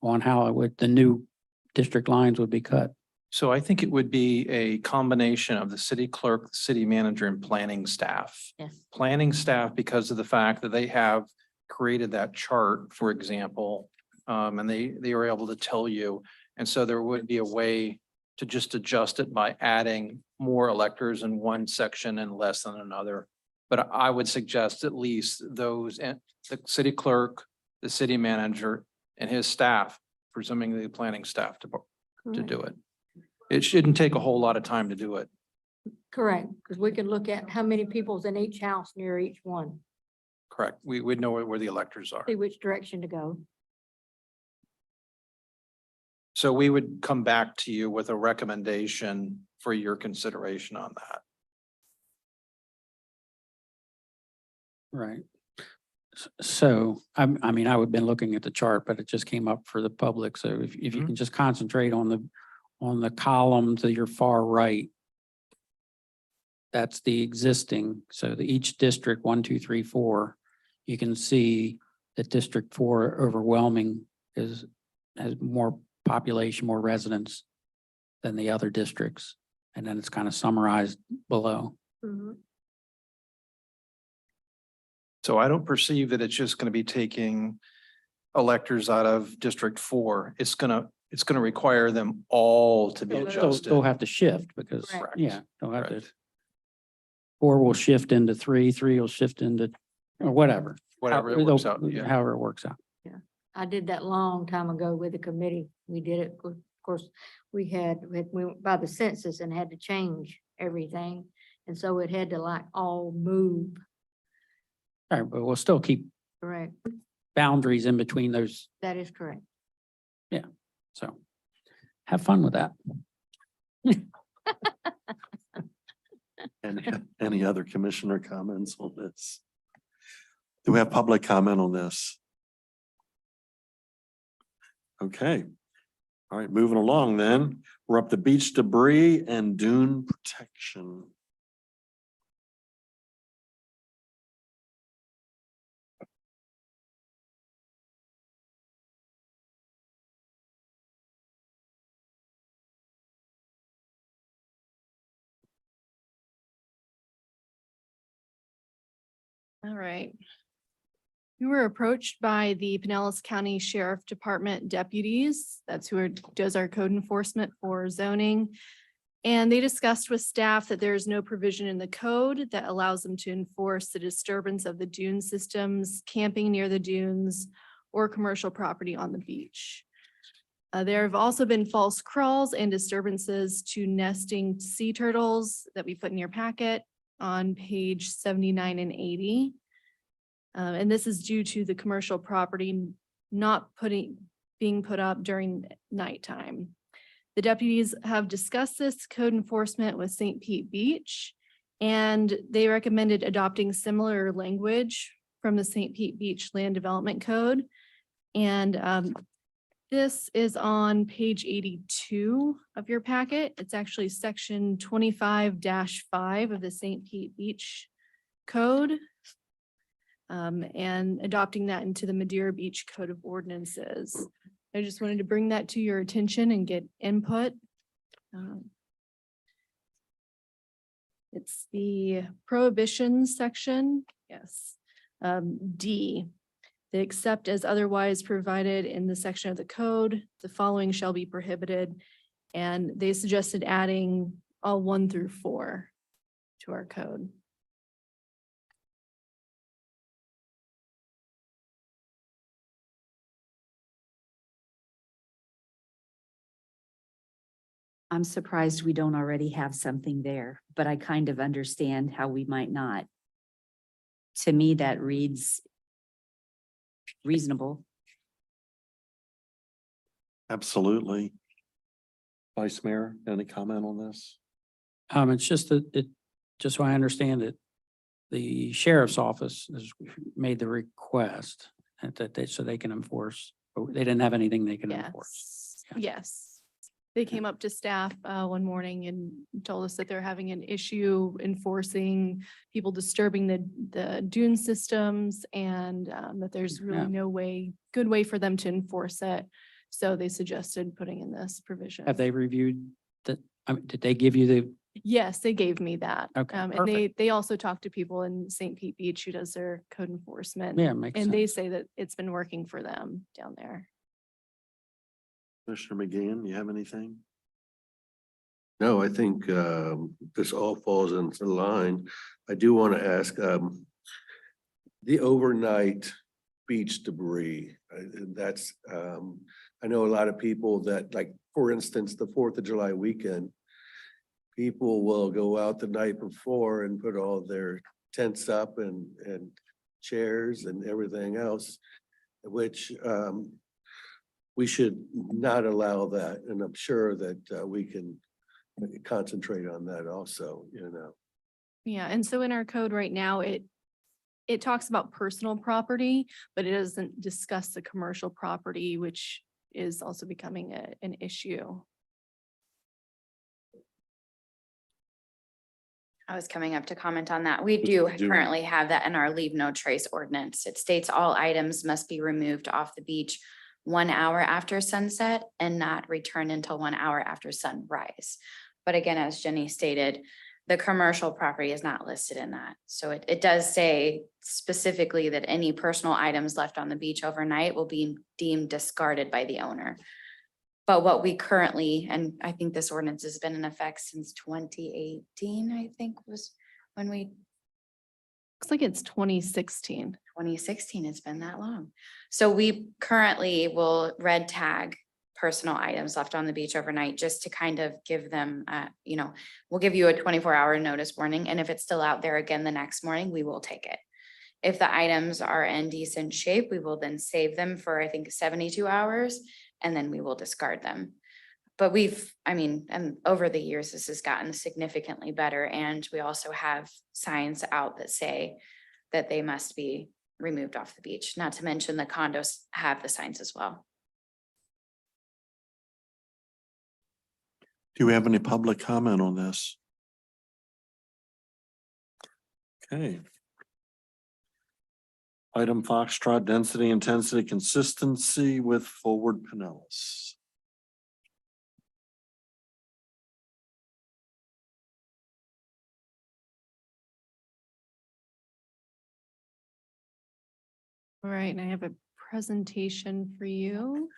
on how the new district lines would be cut? So I think it would be a combination of the city clerk, the city manager, and planning staff. Yes. Planning staff, because of the fact that they have created that chart, for example, and they were able to tell you. And so there would be a way to just adjust it by adding more electors in one section and less than another. But I would suggest at least those, and the city clerk, the city manager, and his staff, presuming the planning staff to Correct. do it. It shouldn't take a whole lot of time to do it. Correct, because we can look at how many people's in each house near each one, Correct. We would know where the electors are. see which direction to go. So we would come back to you with a recommendation for your consideration on that. Right. So, I mean, I would have been looking at the chart, but it just came up for the public. So if you Mhm. can just concentrate on the column to your far right. That's the existing. So each district, 1, 2, 3, 4, you can see that District 4 overwhelming has more population, more residents than the other districts. And then it's kind of summarized below. Mhm. So I don't perceive that it's just going to be taking electors out of District 4. It's gonna require them all to be They'll- adjusted. They'll have to shift because, Correct. yeah, they'll have to. Correct. 4 will shift into 3, 3 will shift into, or whatever. Whatever it How- works out, yeah. However it works out. I did that long time ago with the committee. We did it, of course, we went by the census and had to change everything. And so it had to like all move, All right, but we'll still keep correct? boundaries in between those. That is correct. So have fun with that. Any other commissioner comments on this? Do we have public comment on this? Okay. All right, moving along then. We're up to beach debris and dune protection. All right. We were approached by the Pinellas County Sheriff Department deputies. That's who does our code enforcement for zoning. And they discussed with staff that there is no provision in the code that allows them to enforce the disturbance of the dune systems, camping near the dunes, or commercial property on the beach. There have also been false crawls and disturbances to nesting sea turtles that we put in your packet on page 79 and 80. And this is due to the commercial property not being put up during nighttime. The deputies have discussed this code enforcement with St. Pete Beach, and they recommended adopting similar language from the St. Pete Beach Land Development Code. And this is on page 82 of your packet. It's actually section 25-5 of the St. Pete Beach Code. And adopting that into the Madeira Beach Code of Ordinances. I just wanted to bring that to your attention and get input. It's the prohibition section, yes. D, they except as otherwise provided in the section of the code, the following shall be prohibited. And they suggested adding all 1 through 4 to our code. I'm surprised we don't already have something there, but I kind of understand how we might not. To me, that reads reasonable. Absolutely. Vice Mayor, any comment on this? It's just that just so I understand it, the sheriff's office has made the request so they can enforce, but they didn't have anything they can enforce. Yes, yes. They came up to staff one morning and told us that they're having an issue enforcing people disturbing the dune systems, and that there's really no good way for them to enforce it. So they suggested putting in this provision. Have they reviewed that? Did they give you the? Yes, they gave me that. Okay, And perfect. they also talked to people in St. Pete Beach who does their code enforcement. Yeah, makes And they sense. say that it's been working for them down there. Commissioner McGeehan, you have anything? No, I think this all falls into line. I do want to ask the overnight beach debris. That's I know a lot of people that, like, for instance, the 4th of July weekend, people will go out the night before and put all their tents up and chairs and everything else, which we should not allow that. And I'm sure that we can concentrate on that also, you know. Yeah, and so in our code right now, it talks about personal property, but it doesn't discuss the commercial property, which is also becoming an issue. I was coming up to comment on that. We do currently have that in our leave no trace ordinance. It states all items must be removed off the beach 1 hour after sunset and not return until 1 hour after sunrise. But again, as Jenny stated, the commercial property is not listed in that. So it does say specifically that any personal items left on the beach overnight will be deemed discarded by the owner. But what we currently, and I think this ordinance has been in effect since 2018, I think was when we. Looks like it's 2016. 2016, it's been that long. So we currently will red tag personal items left on the beach overnight just to kind of give them, we'll give you a 24-hour notice warning. And if it's still out there again the next morning, we will take it. If the items are in decent shape, we will then save them for, I think, 72 hours, and then we will discard them. But and over the years, this has gotten significantly better. And we also have signs out that say that they must be removed off the beach, not to mention the condos have the signs as well. Do we have any public comment on this? Okay. Item Foxtrot, density, intensity, consistency with forward Pinellas. All right, and I have a presentation for you.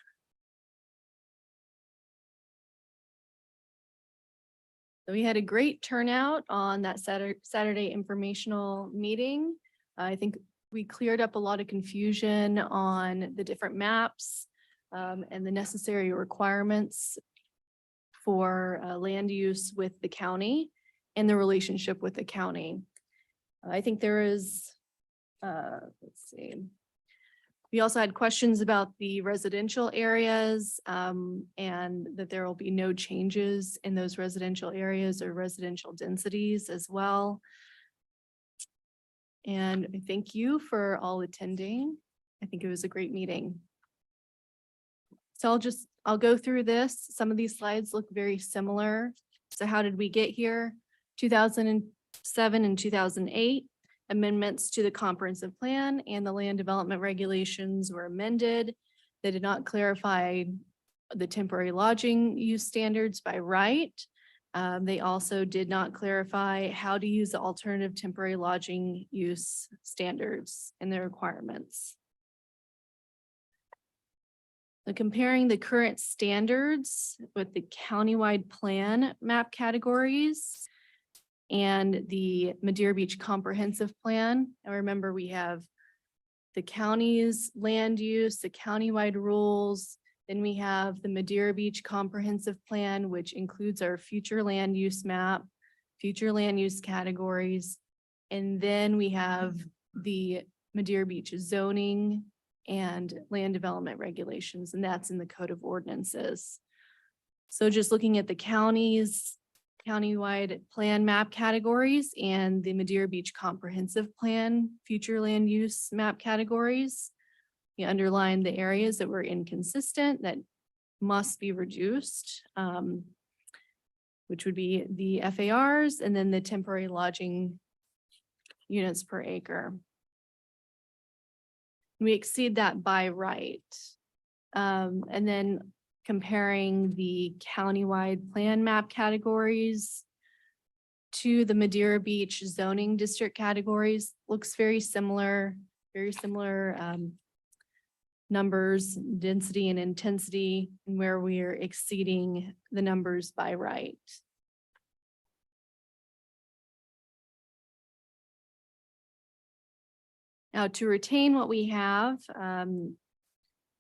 So we had a great turnout on that Saturday informational meeting. I think we cleared up a lot of confusion on the different maps and the necessary requirements for land use with the county and the relationship with the county. I think there is Let's see. We also had questions about the residential areas, and that there will be no changes in those residential areas or residential densities as well. And I thank you for all attending. I think it was a great meeting. So I'll go through this. Some of these slides look very similar. So how did we get here? 2007 and 2008. Amendments to the comprehensive plan and the land development regulations were amended. They did not clarify the temporary lodging use standards by right. They also did not clarify how to use the alternative temporary lodging use standards and their requirements. So comparing the current standards with the countywide plan map categories and the Madeira Beach Comprehensive Plan. And remember, we have the county's land use, the countywide rules. Then we have the Madeira Beach Comprehensive Plan, which includes our future land use map, future land use categories. And then we have the Madeira Beach zoning and land development regulations, and that's in the Code of Ordinances. So just looking at the countywide plan map categories and the Madeira Beach Comprehensive Plan future land use map categories. We underlined the areas that were inconsistent that must be reduced, which would be the FARs and then the temporary lodging units per acre. We exceed that by right. And then comparing the countywide plan map categories to the Madeira Beach zoning district categories looks very similar numbers, density and intensity, and where we are exceeding the numbers by right. Now, to retain what we have,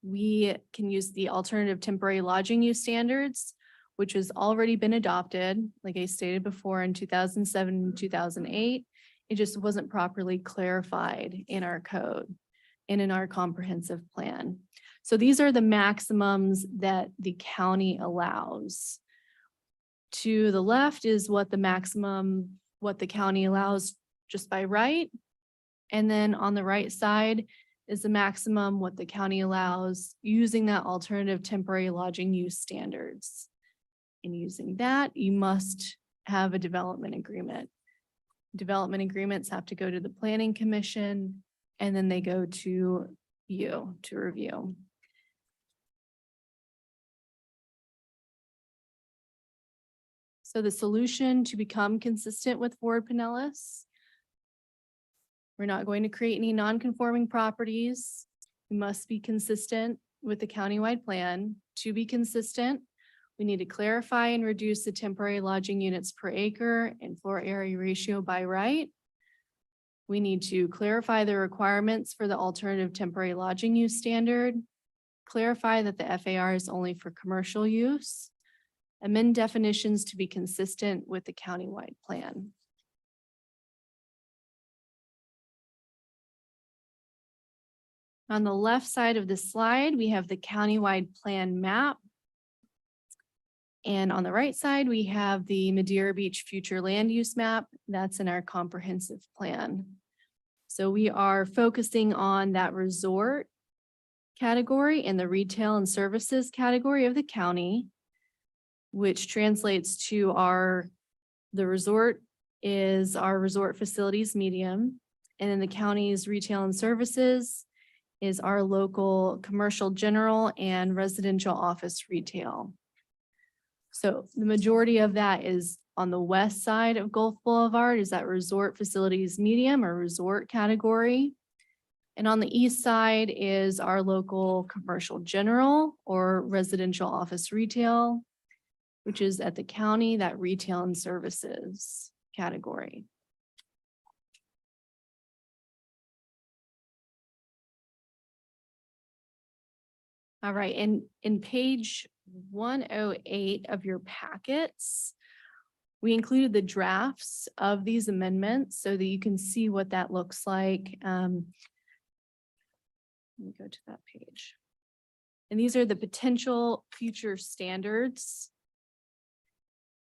we can use the alternative temporary lodging use standards, which has already been adopted, like I stated before, in 2007 and 2008. It just wasn't properly clarified in our code and in our comprehensive plan. So these are the maximums that the county allows. To the left is what the county allows just by right. And then on the right side is the maximum what the county allows using that alternative temporary lodging use standards. And using that, you must have a development agreement. Development agreements have to go to the planning commission and then they go to you to review. So the solution to become consistent with Fort Pinellas, we're not going to create any non-conforming properties. We must be consistent with the countywide plan. To be consistent, we need to clarify and reduce the temporary lodging units per acre and floor area ratio by right. We need to clarify the requirements for the alternative temporary lodging use standard, clarify that the FAR is only for commercial use, amend definitions to be consistent with the countywide plan. On the left side of the slide, we have the countywide plan map. And on the right side, we have the Madeira Beach future land use map. That's in our comprehensive plan. So we are focusing on that resort category and the retail and services category of the county, which translates to the resort is our resort facilities medium. And then the county's retail and services is our local commercial general and residential office retail. So the majority of that is on the west side of Gulf Boulevard, is that resort facilities medium or resort category. And on the east side is our local commercial general or residential office retail, which is at the county, that retail and services category. All right, and in page 108 of your packets, We included the drafts of these amendments so that you can see what that looks like. Let me go to that page. And these are the potential future standards.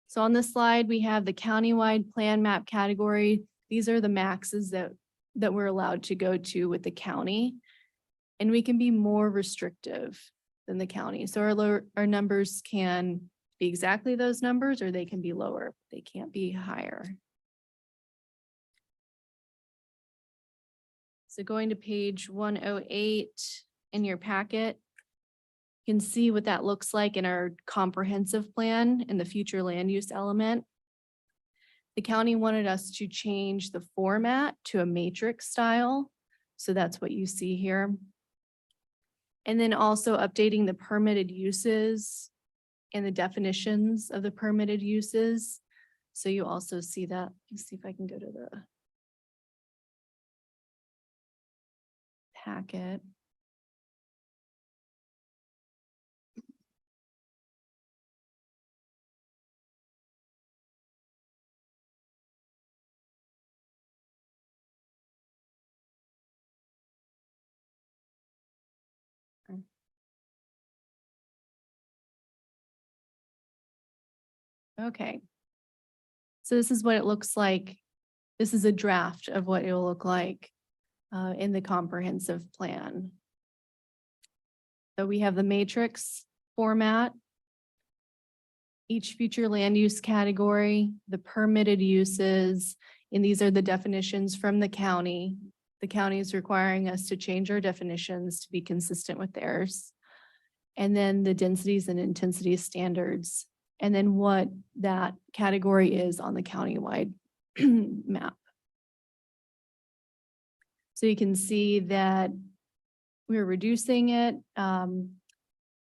So on this slide, we have the countywide plan map category. These are the maxes that we're allowed to go to with the county. And we can be more restrictive than the county. So our numbers can be exactly those numbers, or they can be lower. They can't be higher. So going to page 108 in your packet, you can see what that looks like in our comprehensive plan in the future land use element. The county wanted us to change the format to a matrix style. So that's what you see here. And then also updating the permitted uses and the definitions of the permitted uses. So you also see that. Let's see if I can go to the packet. Okay. So this is what it looks like. This is a draft of what it will look like in the comprehensive plan. So we have the matrix format, each future land use category, the permitted uses, and these are the definitions from the county. The county is requiring us to change our definitions to be consistent with theirs. And then the densities and intensity standards, and then what that category is on the countywide map. So you can see that we're reducing it to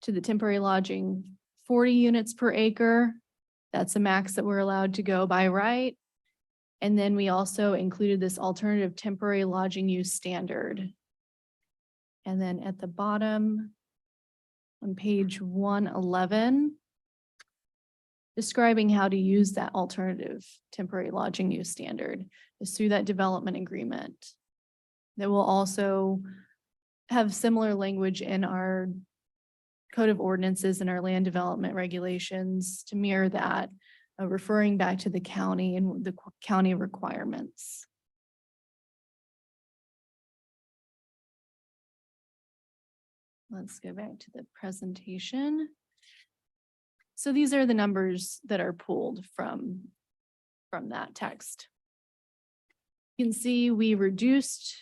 the temporary lodging 40 units per acre. That's the max that we're allowed to go by right. And then we also included this alternative temporary lodging use standard. And then at the bottom on page 111, describing how to use that alternative temporary lodging use standard is through that development agreement. That will also have similar language in our code of ordinances and our land development regulations to mirror that, referring back to the county and the county requirements. Let's go back to the presentation. So these are the numbers that are pulled from that text. You can see we reducing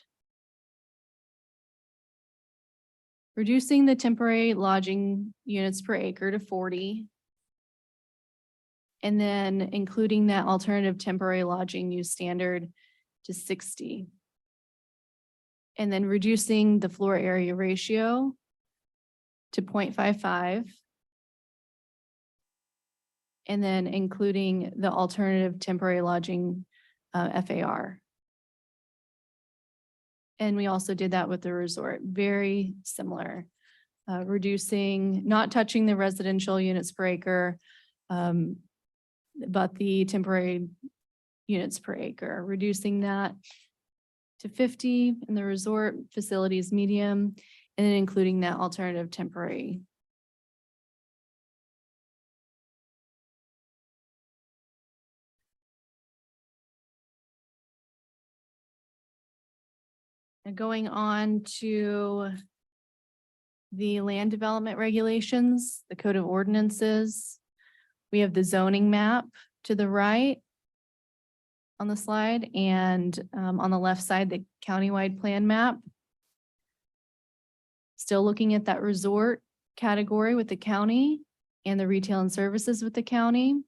the temporary lodging units per acre to 40. And then including that alternative temporary lodging use standard to 60. And then reducing the floor area ratio to 0.55. And then including the alternative temporary lodging FAR. And we also did that with the resort, very similar. Reducing, not touching the residential units per acre, but the temporary units per acre, reducing that to 50 in the resort facilities medium, and then including that alternative temporary. And going on to the land development regulations, the code of ordinances. We have the zoning map to the right on the slide, and on the left side, the countywide plan map. Still looking at that resort category with the county and the retail and services with the county.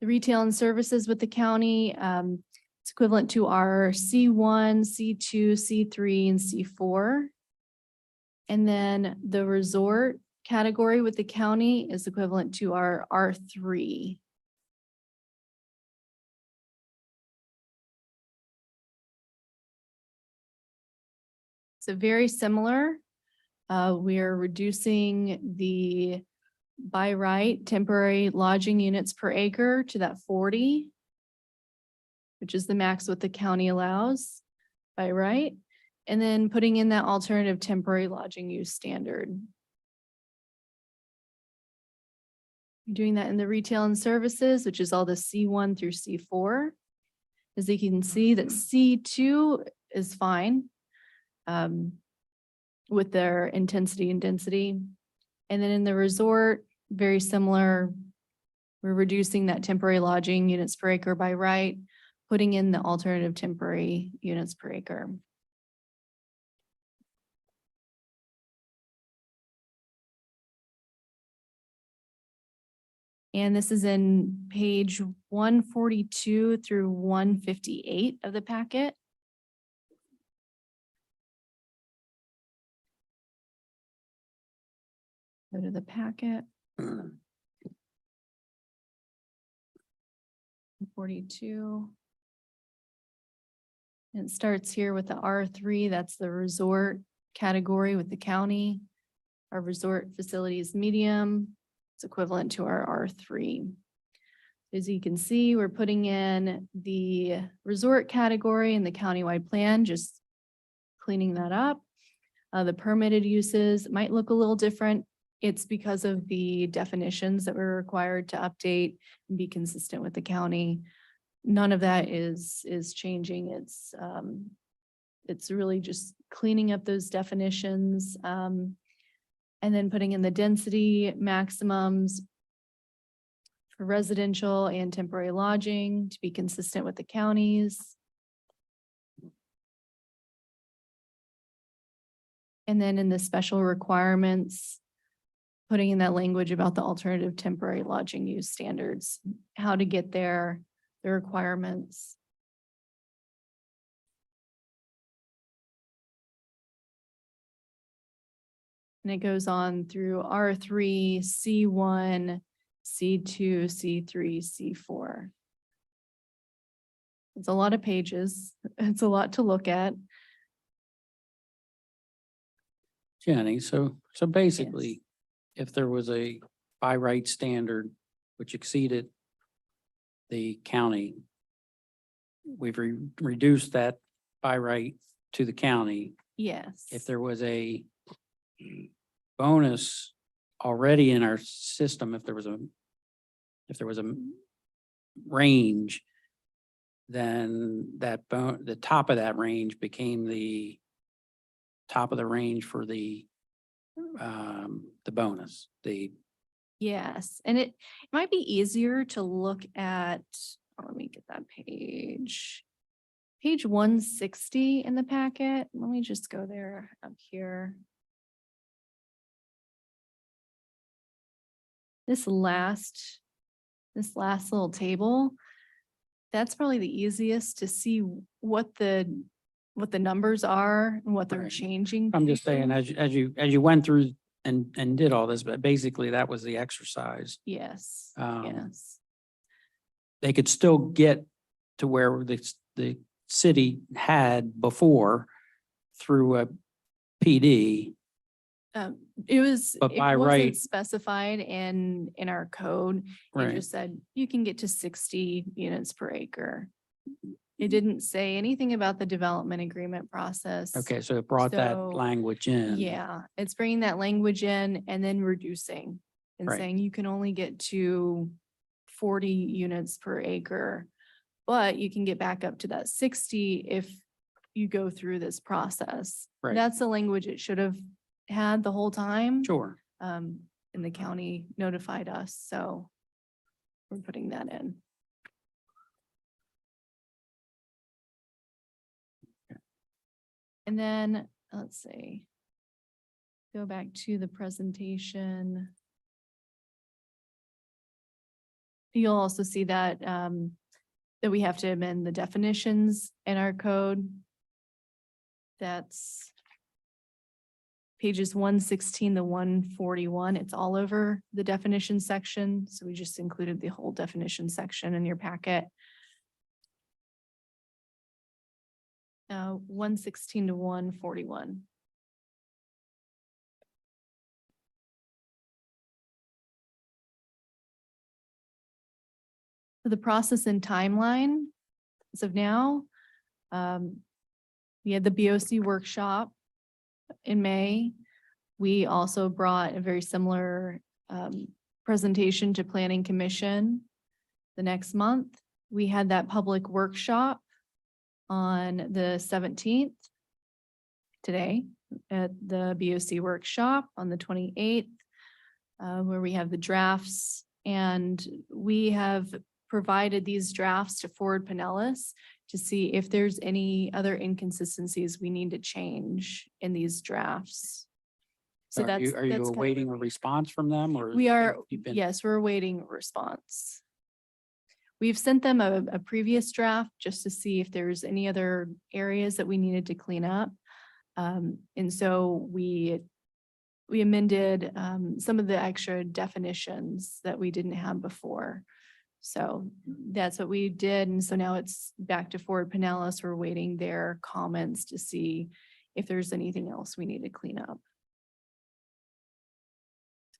The retail and services with the county, it's equivalent to our C1, C2, C3, and C4. And then the resort category with the county is equivalent to our R3. So very similar. We are reducing the by right temporary lodging units per acre to that 40, which is the max what the county allows by right, and then putting in that alternative temporary lodging use standard. Doing that in the retail and services, which is all the C1 through C4. As you can see that C2 is fine with their intensity and density. And then in the resort, very similar. We're reducing that temporary lodging units per acre by right, putting in the alternative temporary units per acre. And this is in page 142 through 158 of the packet. Go to the packet. 42. And it starts here with the R3, that's the resort category with the county. Our resort facility is medium. It's equivalent to our R3. As you can see, we're putting in the resort category in the countywide plan, just cleaning that up. The permitted uses might look a little different. It's because of the definitions that we're required to update and be consistent with the county. None of that is changing. It's really just cleaning up those definitions. And then putting in the density maximums for residential and temporary lodging to be consistent with the counties. And then in the special requirements, putting in that language about the alternative temporary lodging use standards, how to get there, the requirements. And it goes on through R3, C1, C2, C3, C4. It's a lot of pages. It's a lot to look at. Jenny, so basically, if there was a by right standard which exceeded the county, we've reduced that by right to the county. Yes. If there was a bonus already in our system, if there was a range, then the top of that range became the top of the range for the bonus, Yes, and it might be easier to look at, let me get that page. Page 160 in the packet. Let me just go there up here. This last little table, that's probably the easiest to see what the numbers are and what they're Right. changing. I'm just saying, as you went through and did all this, but basically that was the exercise. Yes, Um, yes. They could still get to where the city had before through a PD. But by It wasn't right- specified in our code. It Right. just said you can get to 60 units per acre. It didn't say anything about the development agreement process. Okay, so it brought that So, language in. Yeah, it's bringing that language in and then reducing and Right. saying you can only get to 40 units per acre. But you can get back up to that 60 if you go through this process. Right. That's the language it should have had the whole time. Sure. And the county notified us, so we're putting that in. And then, let's see. Go back to the presentation. You'll also see that, that we have to amend the definitions in our code. That's pages 116 to 141. It's all over the definition section. So we just included the whole definition section in your packet. 116 to 141. The process and timeline as of now, we had the BOC workshop in May. We also brought a very similar presentation to Planning Commission the next month. We had that public workshop on the 17th today at the BOC workshop on the 28th, where we have the drafts, and we have provided these drafts to Ford Pinellas to see if there's any other inconsistencies we need to change in these drafts. So Are you that's awaiting a response from them or? we are, you've been- yes, we're awaiting a response. We've sent them a previous draft just to see if there's any other areas that we needed to clean up. And so we amended some of the extra definitions that we didn't have before. So that's what we did. And so now it's back to Ford Pinellas. We're waiting their comments to see if there's anything else we need to clean up.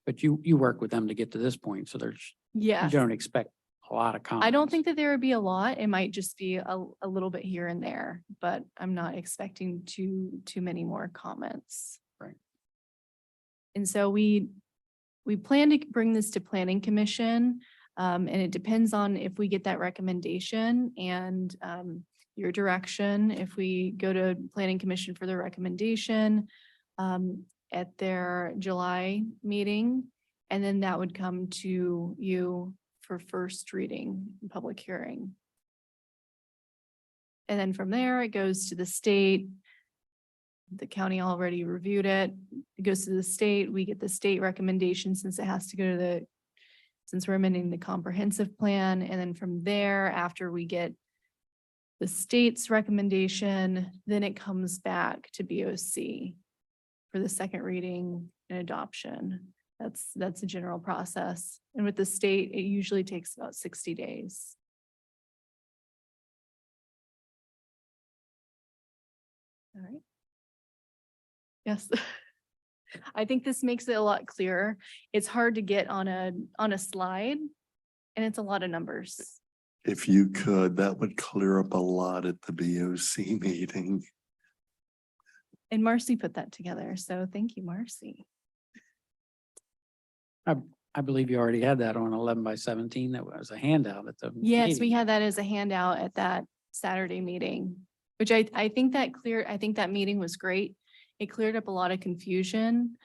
But you work with them to get to this point, so there's, Yeah. you don't expect a lot of comments. I don't think that there would be a lot. It might just be a little bit here and there, but I'm not expecting too many more comments. Right. And so we plan to bring this to Planning Commission, and it depends on if we get that recommendation and your direction. If we go to Planning Commission for the recommendation at their July meeting, and then that would come to you for first reading, public hearing. And then from there, it goes to the state. The county already reviewed it. It goes to the state. We get the state recommendation since it has to go to since we're amending the comprehensive plan. And then from there, after we get the state's recommendation, then it comes back to BOC for the second reading and adoption. That's a general process. And with the state, it usually takes about 60 days. All right. Yes. I think this makes it a lot clearer. It's hard to get on a slide, and it's a lot of numbers. If you could, that would clear up a lot at the BOC meeting. And Marcy put that together. So thank you, Marcy. I believe you already had that on 11/17. That was a handout at the. Yes, we meeting. had that as a handout at that Saturday meeting, which I think that meeting was great. It cleared up a lot of confusion.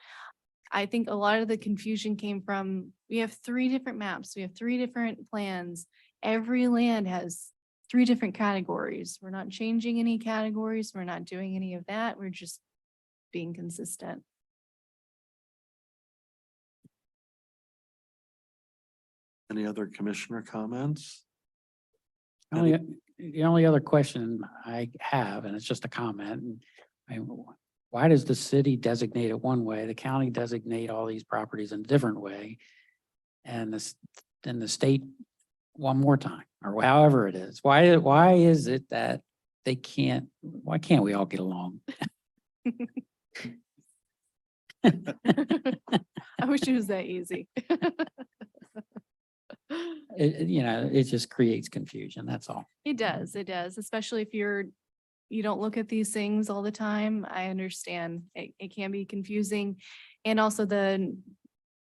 I think a lot of the confusion came from, we have 3 different maps. We have 3 different plans. Every land has 3 different categories. We're not changing any categories. We're not doing any of that. We're just being consistent. Any other commissioner comments? The only other question I have, and it's just a comment, why does the city designate it one way, the county designate all these properties in a different way? And then the state one more time, or however it is. Why is it that why can't we all get along? I wish it was that easy. It just creates confusion, that's all. It does, especially if you don't look at these things all the time. I understand it can be confusing. And also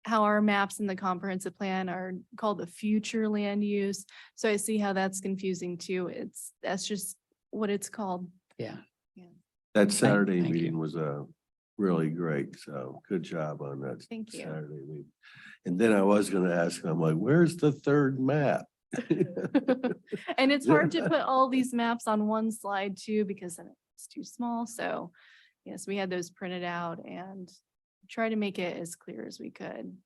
how our maps in the comprehensive plan are called the future land use. So I see how that's confusing too. That's just what it's called. Yeah. That Saturday thank you. meeting was really great. So good job on that. Thank you. Saturday meeting. And then I was gonna ask, I'm like, where's the third map? And it's hard to put all these maps on one slide too, because then it's too small. So yes, we had those printed out and try to make it as clear as we could.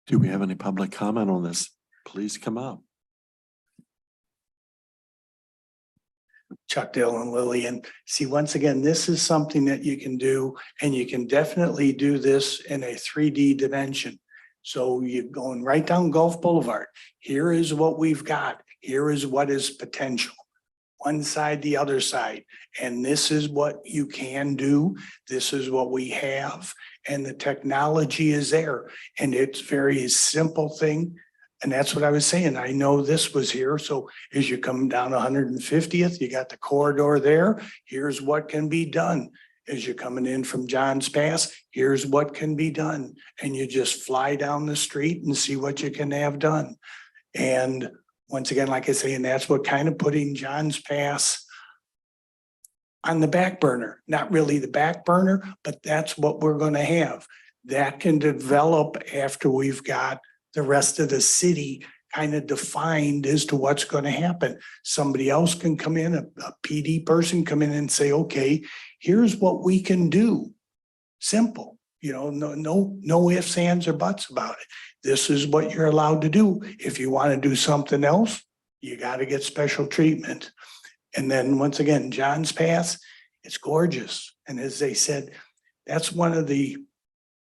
Do we have any public comment on this? Please come up. Chuck, Dale and Lillian. See, once again, this is something that you can do, and you can definitely do this in a 3D dimension. So you're going right down Gulf Boulevard. Here is what we've got. Here is what is potential. one side, the other side. And this is what you can do. This is what we have. And the technology is there. And it's very simple thing. And that's what I was saying. I know this was here. So as you come down 150th, you got the corridor there. Here's what can be done. As you're coming in from John's Pass, here's what can be done. And you just fly down the street and see what you can have done. And once again, like I say, and that's what kind of putting John's Pass on the back burner, not really the back burner, but that's what we're going to have. That can develop after we've got the rest of the city kind of defined as to what's going to happen. Somebody else can come in, a PD person come in and say, okay, here's what we can do. Simple, no ifs, ands, or buts about it. This is what you're allowed to do. If you want to do something else, you got to get special treatment. And then once again, John's Pass, it's gorgeous. And as they said, that's one of the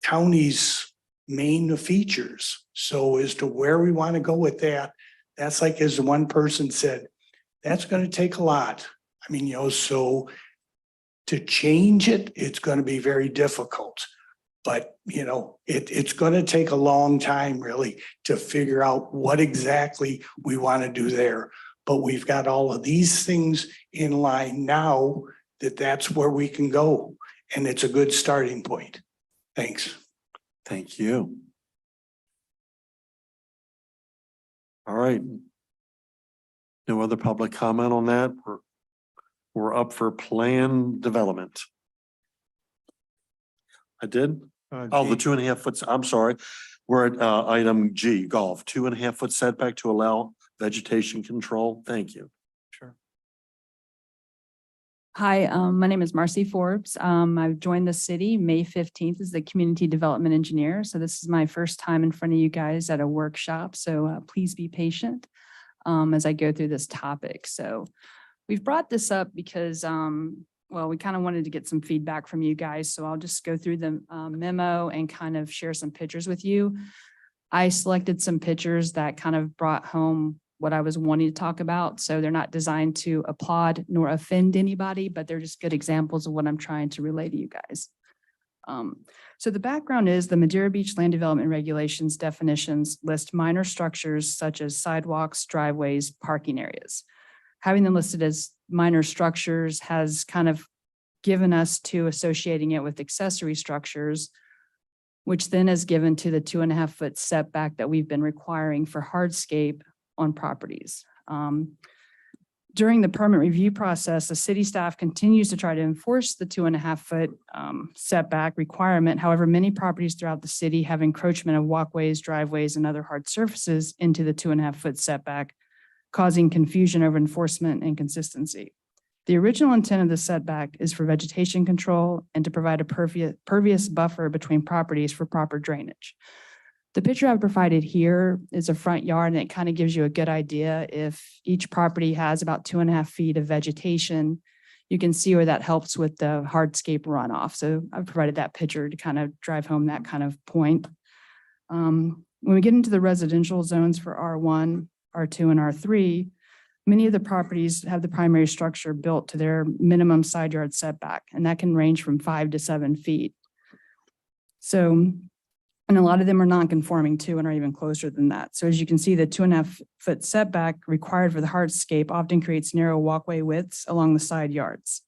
county's main features. So as to where we want to go with that, that's like, as one person said, that's going to take a lot. I mean, so to change it, it's going to be very difficult. But, it's going to take a long time really to figure out what exactly we want to do there. But we've got all of these things in line now that's where we can go. And it's a good starting point. Thanks. Thank you. All right. No other public comment on that? We're up for plan development. I did? Oh, the 2.5 foot, I'm sorry. We're at item G, golf, 2.5 foot setback to allow vegetation control. Thank you. Sure. Hi, my name is Marcy Forbes. I've joined the city May 15th as the community development engineer. So this is my first time in front of you guys at a workshop. So please be patient as I go through this topic. So we've brought this up because, we kind of wanted to get some feedback from you guys. So I'll just go through the memo and kind of share some pictures with you. I selected some pictures that kind of brought home what I was wanting to talk about. So they're not designed to applaud nor offend anybody, but they're just good examples of what I'm trying to relay to you guys. So the background is the Madeira Beach Land Development Regulations definitions list minor structures such as sidewalks, driveways, parking areas. Having them listed as minor structures has kind of given us to associating it with accessory structures, which then is given to the 2.5 foot setback that we've been requiring for hardscape on properties. During the permit review process, the city staff continues to try to enforce the 2.5 foot setback requirement. However, many properties throughout the city have encroachment of walkways, driveways, and other hard surfaces into the 2.5 foot setback, causing confusion over enforcement and consistency. The original intent of the setback is for vegetation control and to provide a pervious buffer between properties for proper drainage. The picture I've provided here is a front yard, and it kind of gives you a good idea. If each property has about 2.5 feet of vegetation, you can see where that helps with the hardscape runoff. So I've provided that picture to kind of drive home that kind of point. When we get into the residential zones for R1, R2, and R3, many of the properties have the primary structure built to their minimum side yard setback, and that can range from 5 to 7 feet. So, and a lot of them are non-conforming too and are even closer than that. So as you can see, the 2.5 foot setback required for the hardscape often creates narrow walkway widths along the side yards.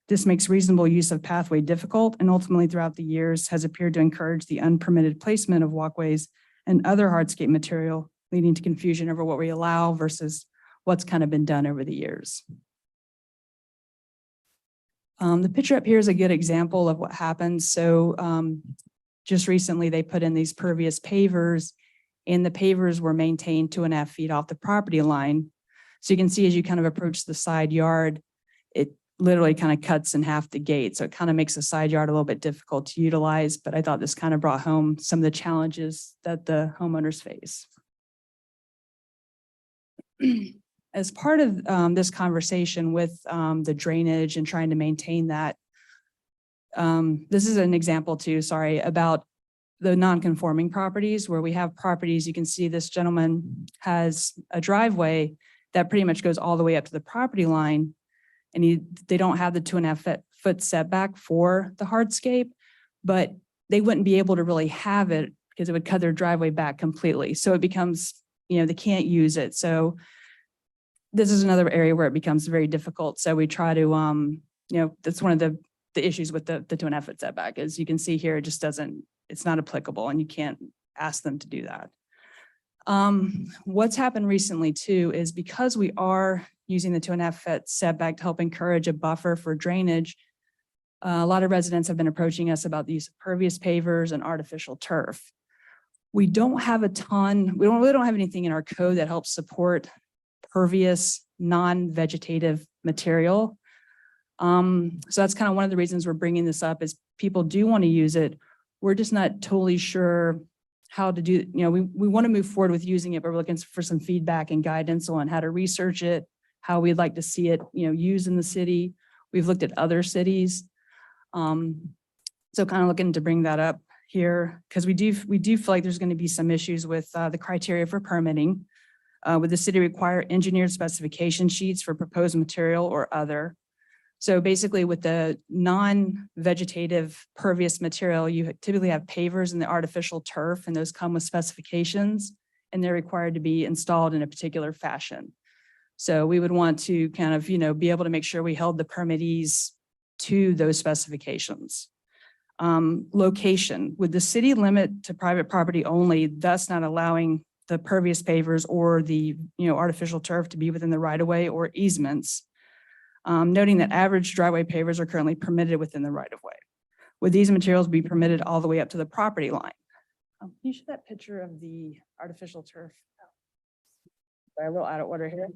This makes reasonable use of pathway difficult, and ultimately throughout the years has appeared to encourage the unpermitted placement of walkways and other hardscape material, leading to confusion over what we allow versus what's kind of been done over the years. The picture up here is a good example of what happens. So just recently they put in these pervious pavers, and the pavers were maintained 2.5 feet off the property line. So you can see as you kind of approach the side yard, it literally kind of cuts in half the gate. So it kind of makes the side yard a little bit difficult to utilize, but I thought this kind of brought home some of the challenges that the homeowners face. As part of this conversation with the drainage and trying to maintain that, this is an example too, sorry, about the non-conforming properties where we have properties. You can see this gentleman has a driveway that pretty much goes all the way up to the property line, And they don't have the 2.5-foot setback for the hardscape, but they wouldn't be able to really have it because it would cut their driveway back completely. So it becomes, they can't use it. So this is another area where it becomes very difficult. So we try to, that's one of the issues with the 2.5-foot setback. As you can see here, it just doesn't, it's not applicable and you can't ask them to do that. What's happened recently too is because we are using the 2.5-foot setback to help encourage a buffer for drainage, a lot of residents have been approaching us about the use of pervious pavers and artificial turf. We don't have a ton, we really don't have anything in our code that helps support pervious, non-vegetative material. So that's kind of one of the reasons we're bringing this up is people do want to use it. We're just not totally sure how to do, we want to move forward with using it, but we're looking for some feedback and guidance on how to research it, how we'd like to see it, used in the city. We've looked at other cities. So kind of looking to bring that up here because we do feel like there's going to be some issues with the criteria for permitting. Would the city require engineered specification sheets for proposed material or other? So basically with the non-vegetative pervious material, you typically have pavers and the artificial turf, and those come with specifications and they're required to be installed in a particular fashion. So we would want to kind of, be able to make sure we held the permittees to those specifications. Location, would the city limit to private property only, thus not allowing the pervious pavers or the, artificial turf to be within the right of way or easements? Noting that average driveway pavers are currently permitted within the right of way. Would these materials be permitted all the way up to the property line? Can you show that picture of the artificial turf? Sorry, a little out of order here.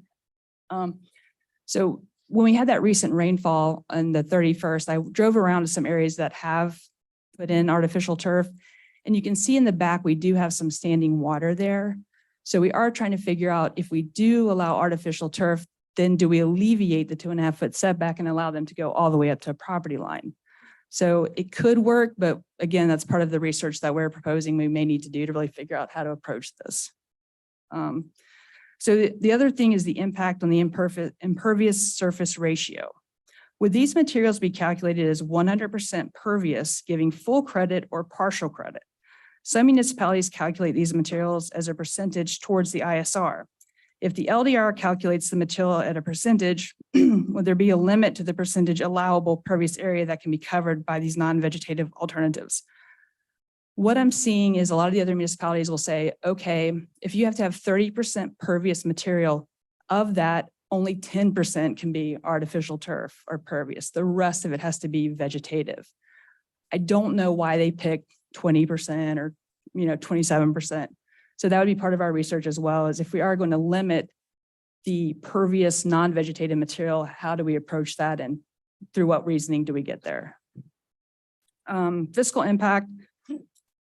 So when we had that recent rainfall on the 31st, I drove around to some areas that have put in artificial turf. And you can see in the back, we do have some standing water there. So we are trying to figure out if we do allow artificial turf, then do we alleviate the 2.5-foot setback and allow them to go all the way up to a property line? So it could work, but again, that's part of the research that we're proposing we may need to do to really figure out how to approach this. So the other thing is the impact on the impervious surface ratio. Would these materials be calculated as 100% pervious, giving full credit or partial credit? Some municipalities calculate these materials as a percentage towards the ISR. If the LDR calculates the material at a percentage, would there be a limit to the percentage allowable pervious area that can be covered by these non-vegetative alternatives? What I'm seeing is a lot of the other municipalities will say, okay, if you have to have 30% pervious material, of that, only 10% can be artificial turf or pervious. The rest of it has to be vegetative. I don't know why they pick 20% or 27%. So that would be part of our research as well, is if we are going to limit the pervious non-vegetative material, how do we approach that and through what reasoning do we get there? Fiscal impact.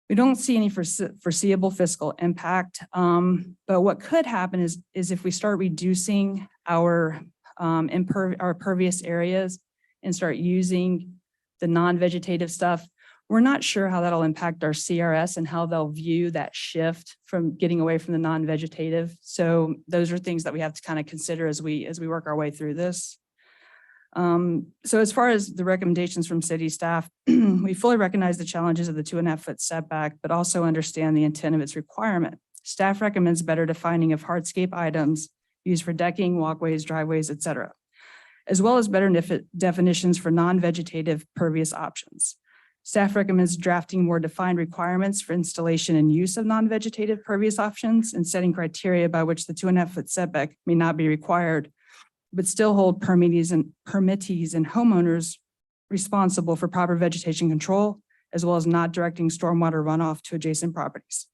We don't see any foreseeable fiscal impact, but what could happen is if we start reducing our pervious areas and start using the non-vegetative stuff, we're not sure how that'll impact our CRS and how they'll view that shift from getting away from the non-vegetative. So those are things that we have to kind of consider as we work our way through this. So as far as the recommendations from city staff, we fully recognize the challenges of the 2.5-foot setback, but also understand the intent of its requirement. Staff recommends better defining of hardscape items used for decking, walkways, driveways, et cetera, as well as better definitions for non-vegetative pervious options. Staff recommends drafting more defined requirements for installation and use of non-vegetative pervious options and setting criteria by which the 2.5-foot setback may not be required, but still hold permittees and homeowners responsible for proper vegetation control, as well as not directing stormwater runoff to adjacent properties.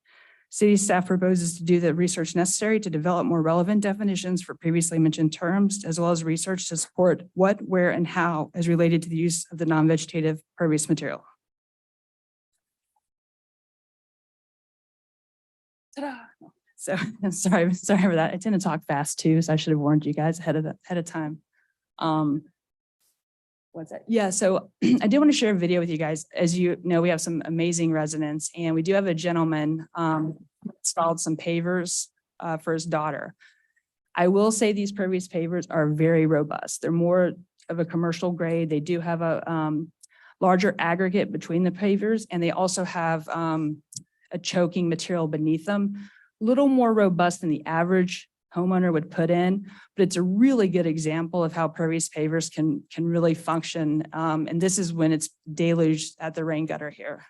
City staff proposes to do the research necessary to develop more relevant definitions for previously mentioned terms, as well as research to support what, where, and how as related to the use of the non-vegetative pervious material. Ta-da! So I'm sorry for that. I tend to talk fast too, so I should have warned you guys ahead of time. What's that? Yeah, so I did want to share a video with you guys. As you know, we have some amazing residents, and we do have a gentleman installed some pavers for his daughter. I will say these pervious pavers are very robust. They're more of a commercial grade. They do have a larger aggregate between the pavers, and they also have a choking material beneath them, little more robust than the average homeowner would put in, but it's a really good example of how pervious pavers can really function. And this is when it's deluged at the rain gutter here.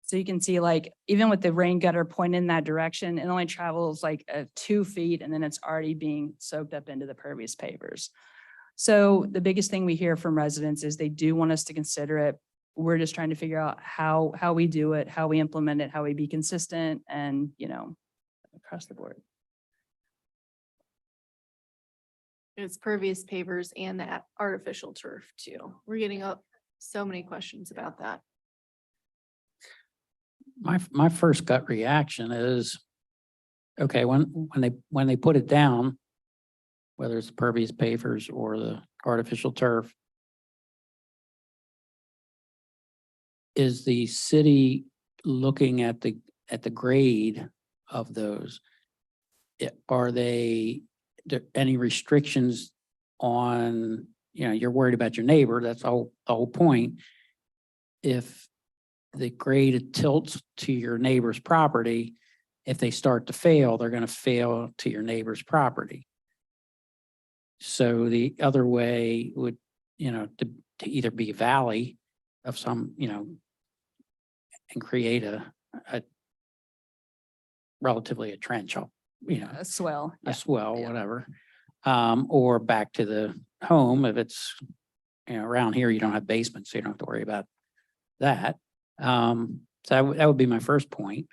So you can see, like, even with the rain gutter pointed in that direction, it only travels like 2 feet and then it's already being soaked up into the pervious pavers. So the biggest thing we hear from residents is they do want us to consider it. We're just trying to figure out how we do it, how we implement it, how we be consistent and, across the board. It's pervious pavers and that artificial turf too. We're getting up so many questions about that. My first gut reaction is, okay, when they put it down, whether it's the pervious pavers or the artificial turf, is the city looking at the grade of those? Are there any restrictions on, you're worried about your neighbor, that's the whole point. If the grade tilts to your neighbor's property, if they start to fail, they're going to fail to your neighbor's property. So the other way would, to either be a valley of some, and create a relatively a trench, A swell. a swell, whatever. Or back to the home if it's, around here, you don't have basements, so you don't have to worry about that. So that would be my first point.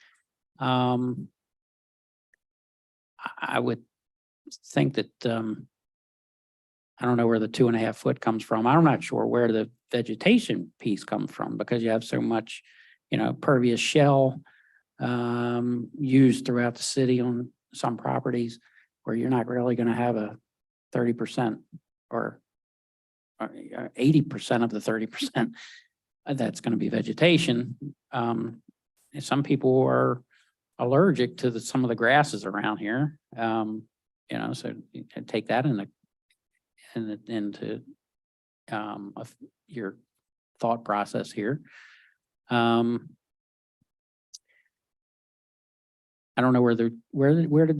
I would think that, I don't know where the 2.5 foot comes from. I'm not sure where the vegetation piece comes from because you have so much, pervious shell used throughout the city on some properties where you're not really going to have a 30% or 80% of the 30%. That's going to be vegetation. And some people are allergic to some of the grasses around here. So you can take that into your thought process here. I don't know where did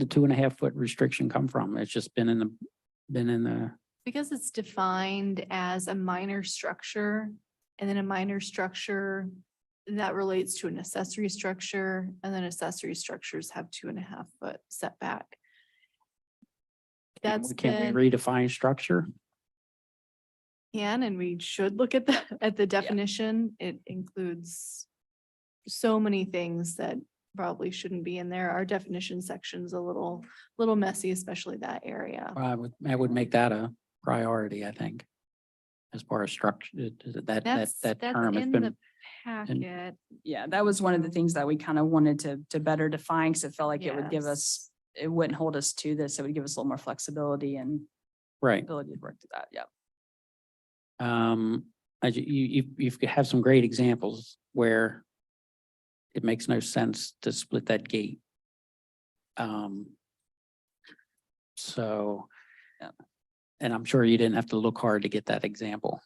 the 2.5 foot restriction come from? It's just been in the. Because it's defined as a minor structure. And then a minor structure that relates to an accessory structure, and then accessory structures have 2.5 foot setback. That's Can we redefine structure? and we should look at the definition. It includes so many things that probably shouldn't be in there. Our definition section's a little messy, especially that area. I would make that a priority, I think. As far as structure, that term has in been. the packet. Yeah, that was one of the things that we kind of wanted to better define because it felt like it would give us, it wouldn't hold us to this. It would give us a little more flexibility and Right. ability to work to that. Yeah. You have some great examples where it makes no sense to split that gate. So, and I'm sure you didn't have to look hard to get that example.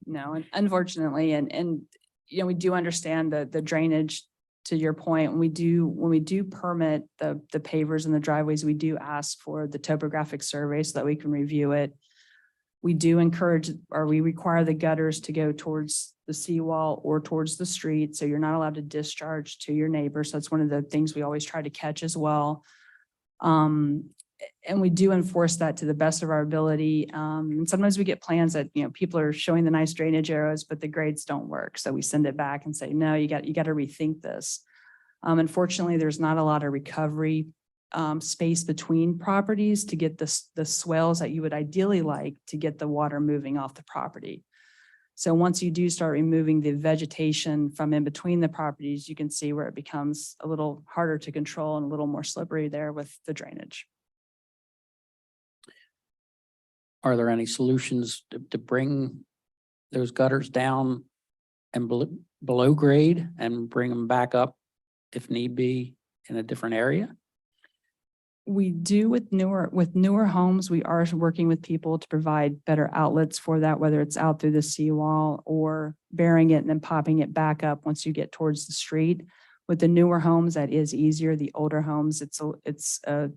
No, and unfortunately, and we do understand the drainage, to your point. When we do permit the pavers and the driveways, we do ask for the topographic survey so that we can review it. We do encourage, or we require the gutters to go towards the seawall or towards the street. So you're not allowed to discharge to your neighbor. So that's one of the things we always try to catch as well. And we do enforce that to the best of our ability. And sometimes we get plans that, people are showing the nice drainage arrows, but the grades don't work. So we send it back and say, no, you got to rethink this. Unfortunately, there's not a lot of recovery space between properties to get the swells that you would ideally like to get the water moving off the property. So once you do start removing the vegetation from in between the properties, you can see where it becomes a little harder to control and a little more slippery there with the drainage. Are there any solutions to bring those gutters down and below grade and bring them back up if need be in a different area? We do with newer homes, we are working with people to provide better outlets for that, whether it's out through the seawall or burying it and then popping it back up once you get towards the street. With the newer homes, that is easier. The older homes, it's a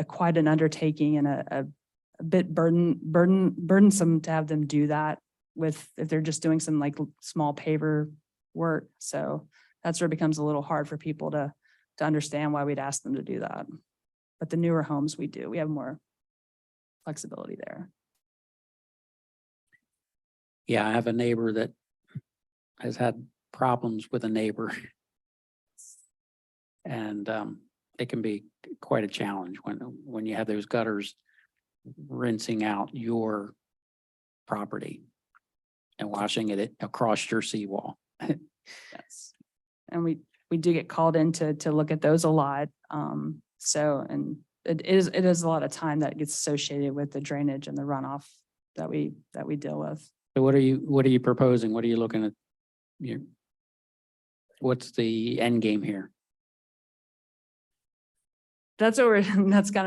quite an undertaking and a bit burdensome to have them do that with, if they're just doing some like small paver work. So that's where it becomes a little hard for people to understand why we'd ask them to do that. But the newer homes, we have more flexibility there. Yeah, I have a neighbor that has had problems with a neighbor. And it can be quite a challenge when you have those gutters rinsing out your property and washing it across your seawall. Yes. And we do get called in to look at those a lot. So, and it is a lot of time that gets associated with the drainage and the runoff that we deal with. So what are you proposing? What are you looking at? What's the end game here? That's kind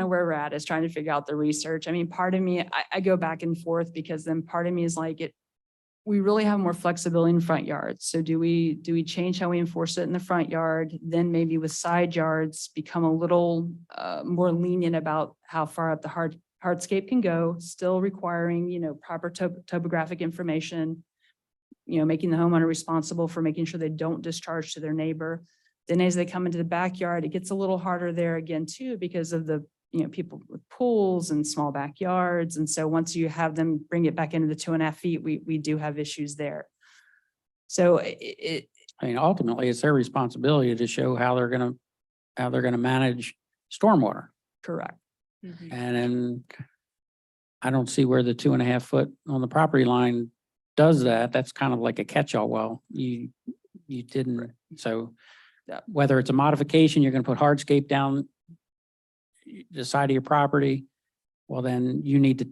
of where we're at, is trying to figure out the research. I mean, part of me, I go back and forth because then part of me is like, we really have more flexibility in front yards. So do we change how we enforce it in the front yard? Then maybe with side yards, become a little more lenient about how far up the hardscape can go, still requiring, proper topographic information, making the homeowner responsible for making sure they don't discharge to their neighbor. Then as they come into the backyard, it gets a little harder there again too, because of the, people with pools and small backyards. And so once you have them bring it back into the 2.5 feet, we do have issues there. So I mean, ultimately, it's their responsibility to show how they're gonna manage stormwater. Correct. And then I don't see where the 2.5 foot on the property line does that. That's kind of like a catch-all. Well, you didn't, so whether it's a modification, you're gonna put hardscape down the side of your property, well, then you need to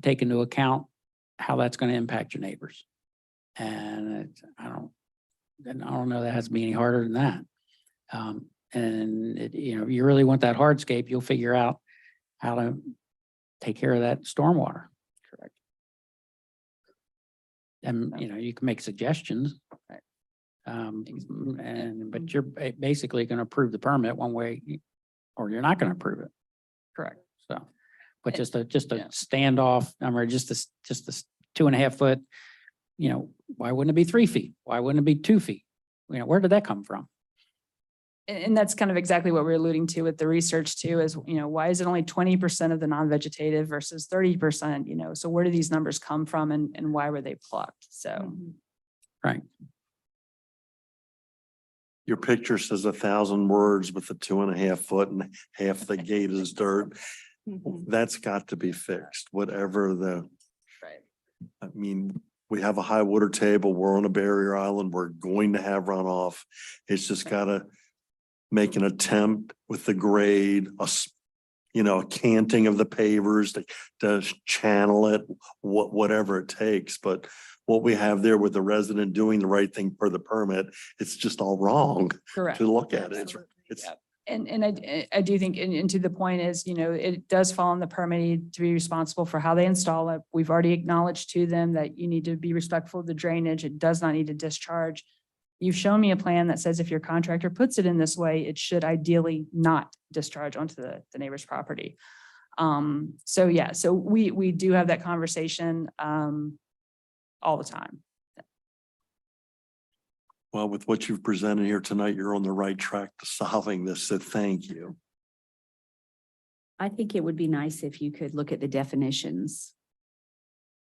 take into account how that's going to impact your neighbors. And I don't know that has to be any harder than that. You really want that hardscape, you'll figure out how to take care of that stormwater. Correct. And, you can make suggestions. But you're basically going to approve the permit one way or you're not going to approve it. Correct. So, but just a standoff, just a 2.5 foot, why wouldn't it be 3 feet? Why wouldn't it be 2 feet? Where did that come from? And that's kind of exactly what we're alluding to with the research too, is, why is it only 20% of the non-vegetative versus 30%, so where do these numbers come from and why were they plucked? So. Right. Your picture says 1,000 words with the 2.5 foot and half the gate is dirt. That's got to be fixed, whatever I mean, we have a high water table, we're on a barrier island, we're going to have runoff. It's just gotta make an attempt with the grade, a canting of the pavers to channel it, whatever it takes. But what we have there with the resident doing the right thing per the permit, it's just all wrong. Correct. To look at it. It's And I do think, and to the point is, it does fall on the permittee to be responsible for how they install it. We've already acknowledged to them that you need to be respectful of the drainage. It does not need to discharge. You've shown me a plan that says if your contractor puts it in this way, it should ideally not discharge onto the neighbor's property. So we do have that conversation all the time. Well, with what you've presented here tonight, you're on the right track to solving this. So thank you. I think it would be nice if you could look at the definitions.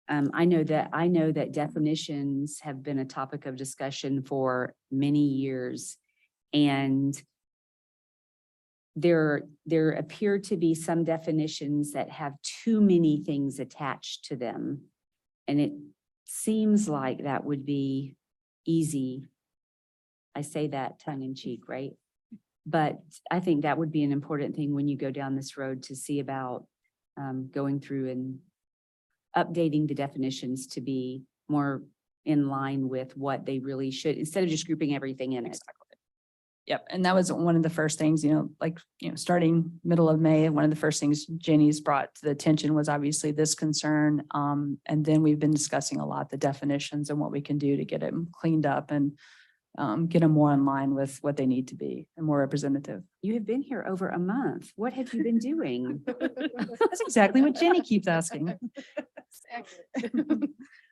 I know that definitions have been a topic of discussion for many years. And there appear to be some definitions that have too many things attached to them. And seems like that would be easy. I say that tongue in cheek, right? But I think that would be an important thing when you go down this road to see about going through and updating the definitions to be more in line with what they really should, instead of just grouping everything in it. Yep, and that was one of the first things, starting middle of May, one of the first things Jenny's brought to the attention was obviously this concern. And then we've been discussing a lot the definitions and what we can do to get them cleaned up and get them more in line with what they need to be and more representative. You have been here over a month. What have you been doing? That's exactly what Jenny keeps asking.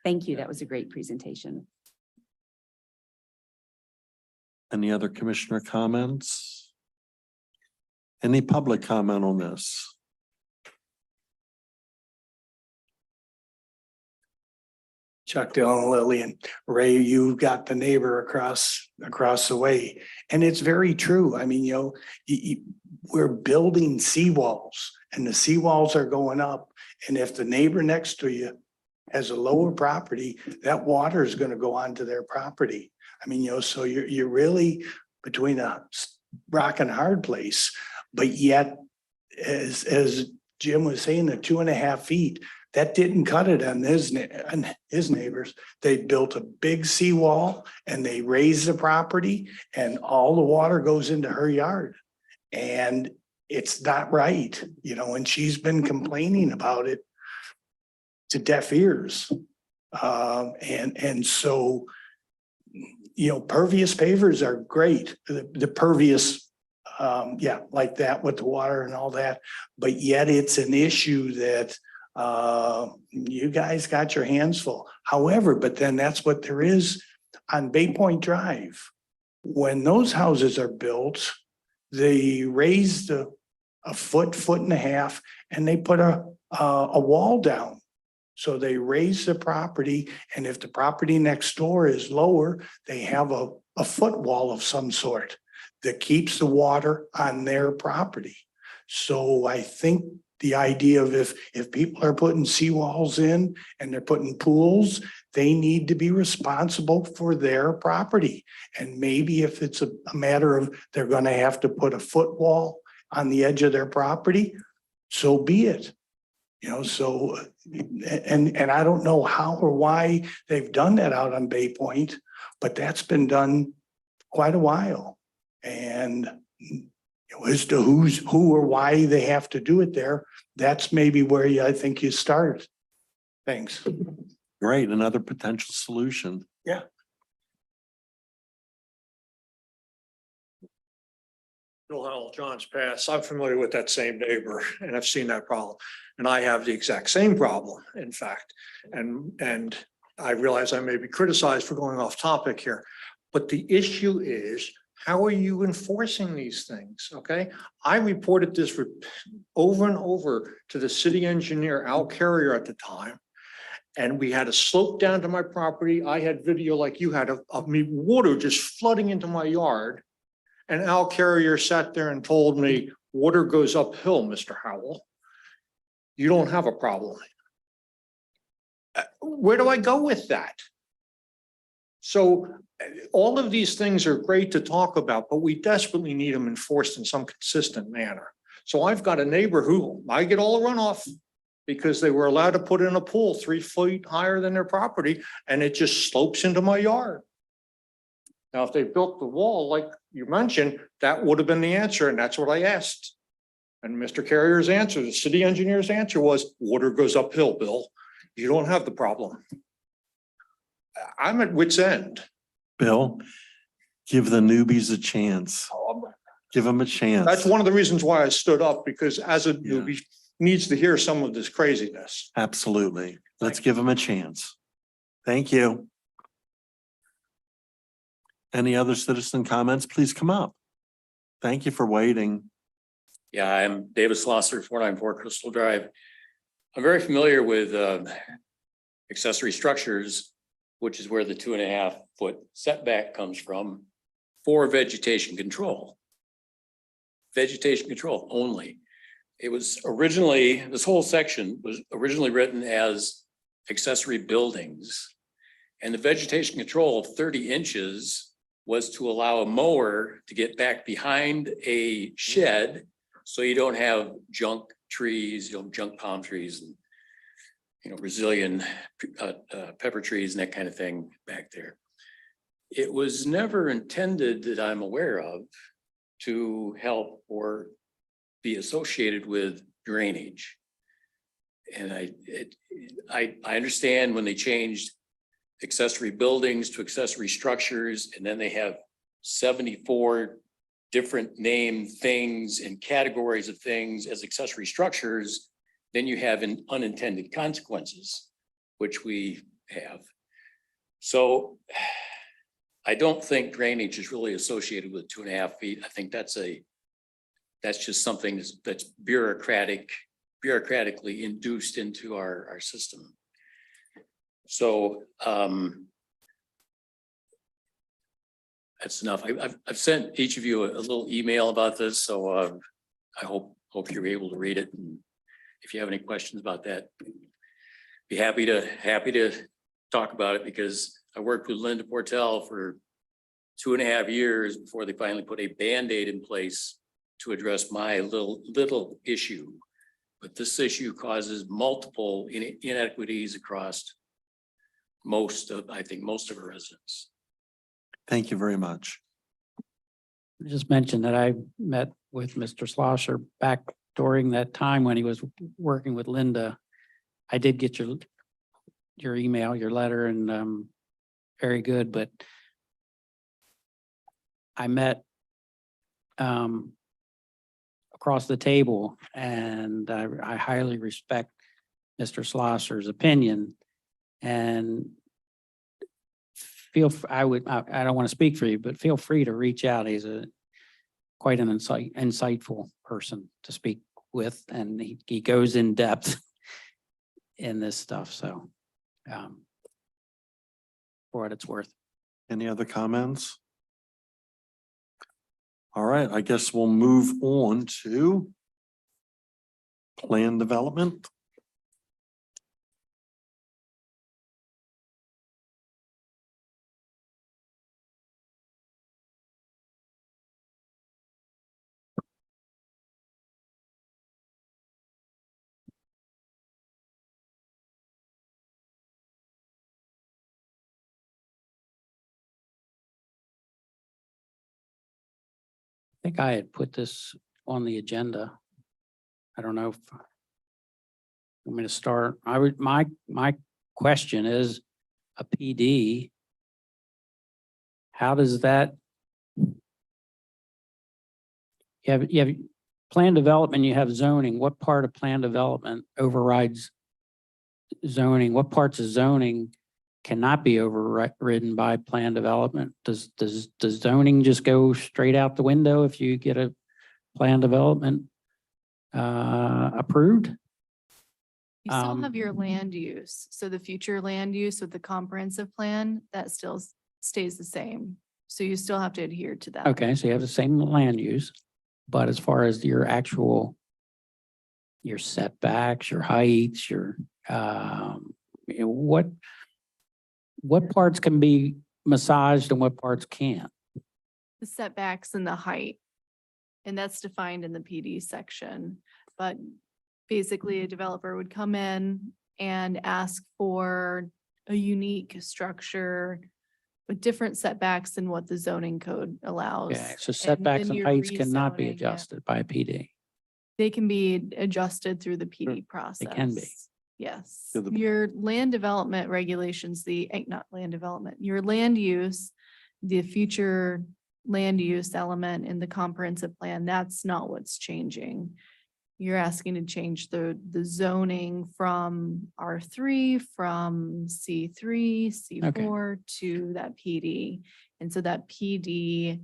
Thank you. That was a great presentation. Any other commissioner comments? Any public comment on this? Chuck, Dylan, Lillian, Ray, you've got the neighbor across the way. And it's very true. I mean, we're building seawalls and the seawalls are going up. And if the neighbor next to you has a lower property, that water is going to go onto their property. I mean, so you're really between a rock and hard place, but yet as Jim was saying, the 2.5 feet, that didn't cut it on his neighbors. They built a big seawall and they raised the property and all the water goes into her yard. And it's not right, and she's been complaining about it to deaf ears. And so, pervious pavers are great. The pervious, like that with the water and all that, but yet it's an issue that you guys got your hands full. However, but then that's what there is on Bay Point Drive. When those houses are built, they raised a foot and a half, and they put a wall down. So they raise the property, and if the property next door is lower, they have a foot wall of some sort that keeps the water on their property. So I think the idea of if people are putting seawalls in and they're putting pools, they need to be responsible for their property. And maybe if it's a matter of they're going to have to put a foot wall on the edge of their property, so be it. So, and I don't know how or why they've done that out on Bay Point, but that's been done quite a while. And as to who or why they have to do it there, that's maybe where I think you start. Thanks. Great, another potential solution. Yeah. John's Pass. I'm familiar with that same neighbor and I've seen that problem. And I have the exact same problem, in fact. And I realize I may be criticized for going off topic here, but the issue is, how are you enforcing these things? Okay. I reported this over and over to the city engineer, Al Carrier, at the time. And we had a slope down to my property. I had video like you had of me, water just flooding into my yard. And Al Carrier sat there and told me, water goes uphill, Mr. Howell. You don't have a problem. Where do I go with that? So all of these things are great to talk about, but we desperately need them enforced in some consistent manner. So I've got a neighbor who I get all the runoff because they were allowed to put in a pool 3 feet higher than their property, and it just slopes into my yard. Now, if they built the wall, like you mentioned, that would have been the answer, and that's what I asked. And Mr. Carrier's answer, the city engineer's answer was, water goes uphill, Bill. You don't have the problem. I'm at wit's end. Bill, give the newbies a chance. Give them a chance. That's one of the reasons why I stood up, because as a newbie needs to hear some of this craziness. Absolutely. Let's give them a chance. Thank you. Any other citizen comments? Please come up. Thank you for waiting. Yeah, I'm David Slosser, 494 Crystal Drive. I'm very familiar with accessory structures, which is where the 2.5 foot setback comes from for vegetation control. Vegetation control only. It was originally, this whole section was originally written as accessory buildings. And the vegetation control of 30 inches was to allow a mower to get back behind a shed. So you don't have junk trees, junk palm trees and, Brazilian pepper trees and that kind of thing back there. It was never intended that I'm aware of to help or be associated with drainage. And I understand when they changed accessory buildings to accessory structures, and then they have 74 different name things and categories of things as accessory structures, then you have unintended consequences, which we have. So I don't think drainage is really associated with 2.5 feet. I think that's just something that's bureaucratically induced into our system. So that's enough. I've sent each of you a little email about this, so I hope you're able to read it. And if you have any questions about that, be happy to talk about it, because I worked with Linda Portel for 2.5 years before they finally put a Band-Aid in place to address my little issue. But this issue causes multiple inequities across most of our residents. Thank you very much. Just mentioned that I met with Mr. Schlosser back during that time when he was working with Linda. I did get your email, your letter, and very good, but I met across the table, and I highly respect Mr. Schlosser's opinion, and I don't want to speak for you, but feel free to reach out. He's quite an insightful person to speak with, and he goes in depth in this stuff. So for what it's worth. Any other comments? All right, I guess we'll move on to plan development. I think I had put this on the agenda. I don't know if you want me to start. My question is a PD. How does that? You have plan development, you have zoning. What part of plan development overrides zoning? What parts of zoning cannot be overridden by plan development? Does zoning just go straight out the window if you get a plan development approved? You still have your land use. So the future land use with the comprehensive plan, that still stays the same. So you still have to adhere to that. Okay, so you have the same land use, but as far as your setbacks, your heights, what parts can be massaged and what parts can't? The setbacks and the height. And that's defined in the PD section. But basically a developer would come in and ask for a unique structure with different setbacks than what the zoning code allows. Okay, so setbacks and you're heights cannot be rezoning it. adjusted by PD. They can be adjusted through the PD process. They can be. Yes, So the- your land development regulations, not land development, your land use, the future land use element in the comprehensive plan, that's not what's changing. You're asking to change the zoning from R3, from C3, C4 to that PD. And so that PD,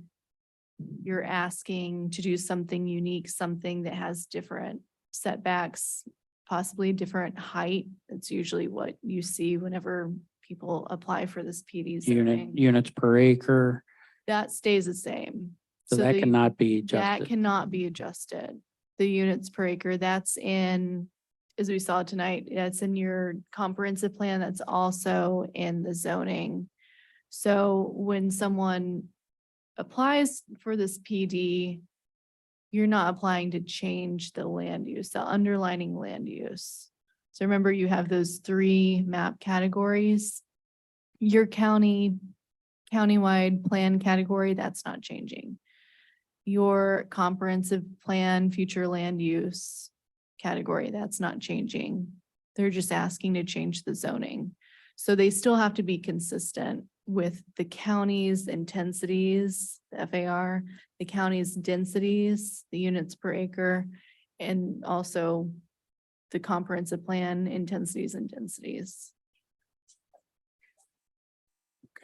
you're asking to do something unique, something that has different setbacks, possibly different height. That's usually what you see whenever people apply for this PD zoning. Units per acre, That stays the same. so that the- cannot be That adjusted. cannot be adjusted. The units per acre, that's in as we saw tonight, it's in your comprehensive plan. That's also in the zoning. So when someone applies for this PD, you're not applying to change the land use, the underlining land use. So remember, you have those 3 map categories. Your countywide plan category, that's not changing. Your comprehensive plan, future land use category, that's not changing. They're just asking to change the zoning. So they still have to be consistent with the county's intensities, the FAR, the county's densities, the units per acre, and also the comprehensive plan intensities and densities.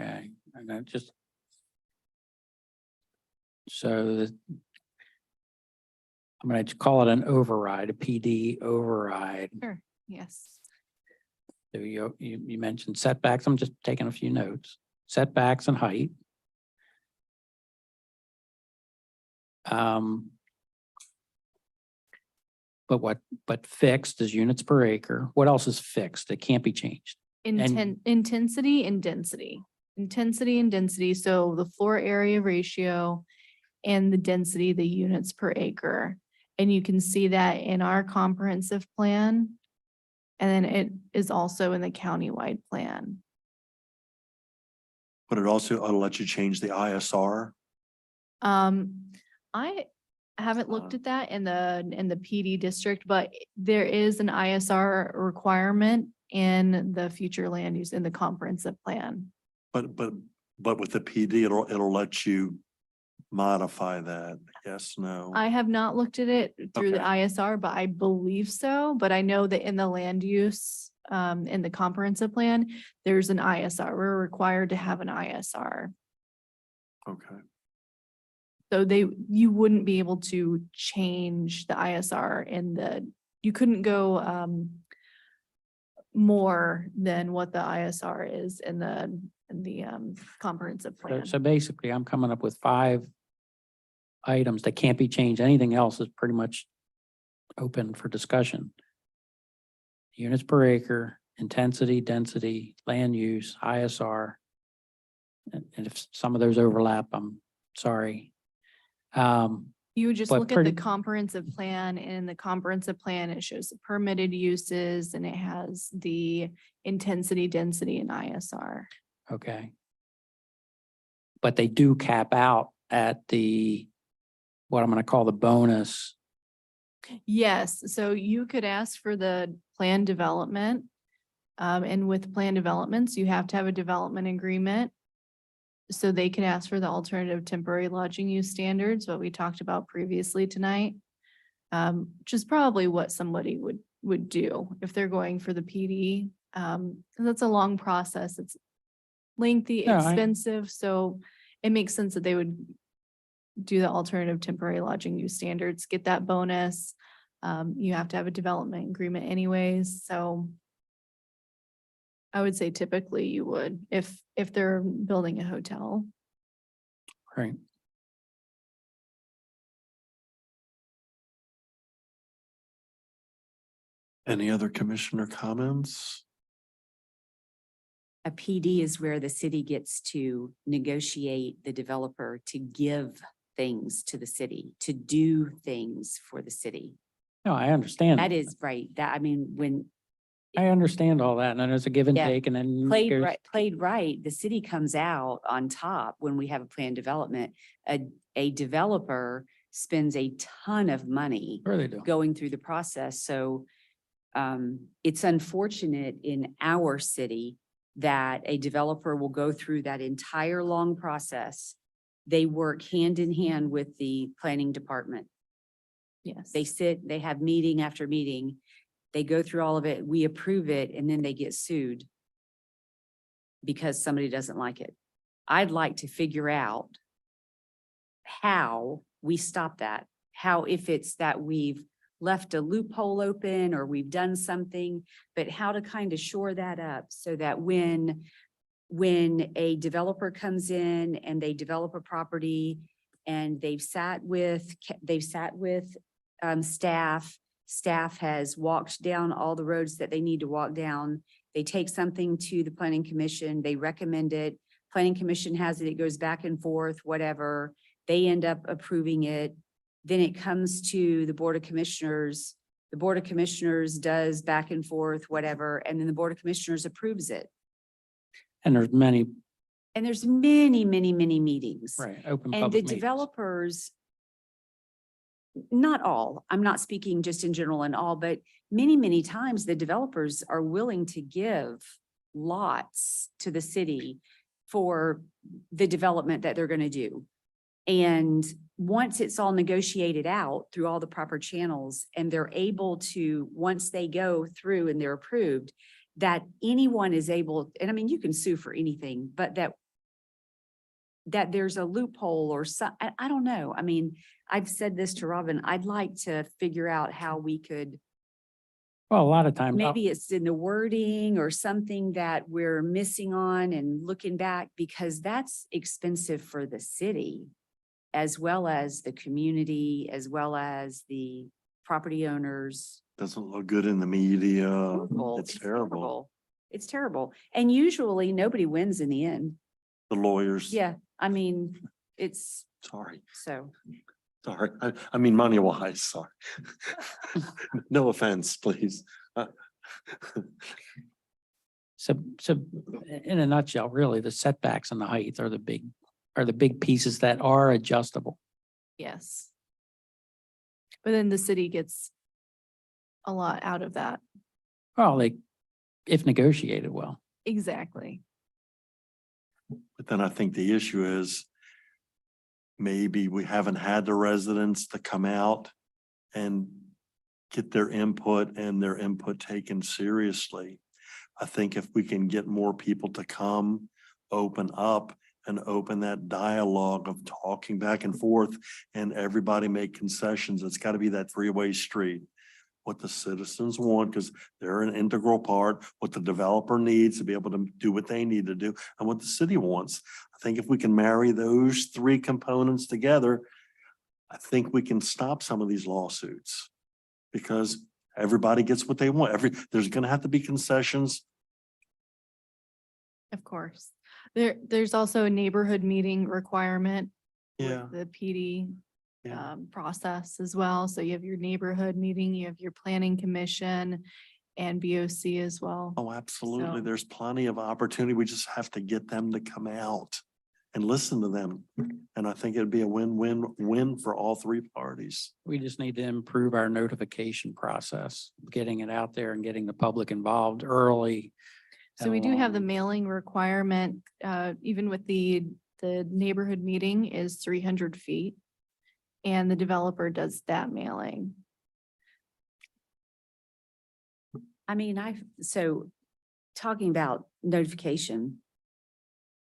Okay, and that just. So I'm gonna call it an override, a PD override. Sure, yes. So you mentioned setbacks. I'm just taking a few notes. Setbacks and height. But fixed is units per acre. What else is fixed? It can't be changed. Intensity and density. Intensity and density, so the floor area ratio and the density, the units per acre. And you can see that in our comprehensive plan. And then it is also in the countywide plan. But it also, it'll let you change the ISR. I haven't looked at that in the PD district, but there is an ISR requirement in the future land use in the comprehensive plan. But with the PD, it'll let you modify that. Yes, no. I have not looked at it through the Okay. ISR, but I believe so. But I know that in the land use, in the comprehensive plan, there's an ISR. We're required to have an ISR. Okay. So you wouldn't be able to change the ISR you couldn't go more than what the ISR is in the comprehensive plan. So basically, I'm coming up with 5 items that can't be changed. Anything else is pretty much open for discussion. Units per acre, intensity, density, land use, ISR. And if some of those overlap, I'm sorry. You would just But look at the pretty- comprehensive plan, and in the comprehensive plan, it shows the permitted uses and it has the intensity, density, and ISR. Okay. But they do cap out at what I'm gonna call the bonus. Yes, so you could ask for the plan development. And with plan developments, you have to have a development agreement. So they can ask for the alternative temporary lodging use standards, what we talked about previously tonight. Which is probably what somebody would do if they're going for the PD. 'Cause that's a long process. It's lengthy, No, expensive, so it makes sense that they would do the alternative temporary lodging use standards, get that bonus. You have to have a development agreement anyways, so I would say typically you would, if they're building a hotel. Right. Any other commissioner comments? A PD is where the city gets to negotiate the developer to give things to the city, to do things for the city. No, I understand. That is right. That, I mean, when I understand all that. And then there's a give and Yeah. take and then. played right, the city comes out on top when we have a planned development. A developer spends a ton of money Sure they do. going through the process. So it's unfortunate in our city that a developer will go through that entire long process. They work hand in hand with the planning department. Yes. They sit, they have meeting after meeting. They go through all of it, we approve it, and then they get sued because somebody doesn't like it. I'd like to figure out how we stop that. How, if it's that we've left a loophole open or we've done something, but how to kind of shore that up so that when a developer comes in and they develop a property and they've sat with staff Staff has walked down all the roads that they need to walk down. They take something to the planning commission, they recommend it. Planning commission has it, it goes back and forth, whatever. They end up approving it. Then it comes to the Board of Commissioners. The Board of Commissioners does back and forth, whatever, and then the Board of Commissioners approves it. And there's many, And there's many, many, many meetings. right, open And the public meetings. developers, not all, I'm not speaking just in general and all, but many, many times the developers are willing to give lots to the city for the development that they're going to do. And once it's all negotiated out through all the proper channels and they're able to, once they go through and they're approved, that anyone is able, and I mean, you can sue for anything, but that there's a loophole or some, I don't know. I mean, I've said this to Robin, I'd like to figure out how we could, Well, a lot of times. maybe it's in the wording or something that we're missing on and looking back, because that's expensive for the city as well as the community, as well as the property owners. Doesn't look good in the media. Horrible. It's terrible. It's terrible. And usually nobody wins in the end. The lawyers. Yeah, I mean, it's Sorry, so. sorry. I mean, money wise, sorry. No offense, please. So in a nutshell, really, the setbacks and the height are the big pieces that are adjustable. Yes. But then the city gets a lot out of that. Well, if negotiated well. Exactly. But then I think the issue is maybe we haven't had the residents to come out and get their input and their input taken seriously. I think if we can get more people to come, open up and open that dialogue of talking back and forth and everybody make concessions, it's got to be that three-way street. What the citizens want, because they're an integral part, what the developer needs to be able to do what they need to do, and what the city wants. I think if we can marry those three components together, I think we can stop some of these lawsuits. Because everybody gets what they want. There's gonna have to be concessions. Of course. There's also a neighborhood meeting requirement. Yeah. with The PD Yeah. process as well. So you have your neighborhood meeting, you have your planning commission and BOC as well. Oh, absolutely. So- There's plenty of opportunity. We just have to get them to come out and listen to them. And I think it'd be a win-win-win for all three parties. We just need to improve our notification process, getting it out there and getting the public involved early. So we do have the and mailing requirement, even with the neighborhood meeting is 300 feet. And the developer does that mailing. I mean, so talking about notification,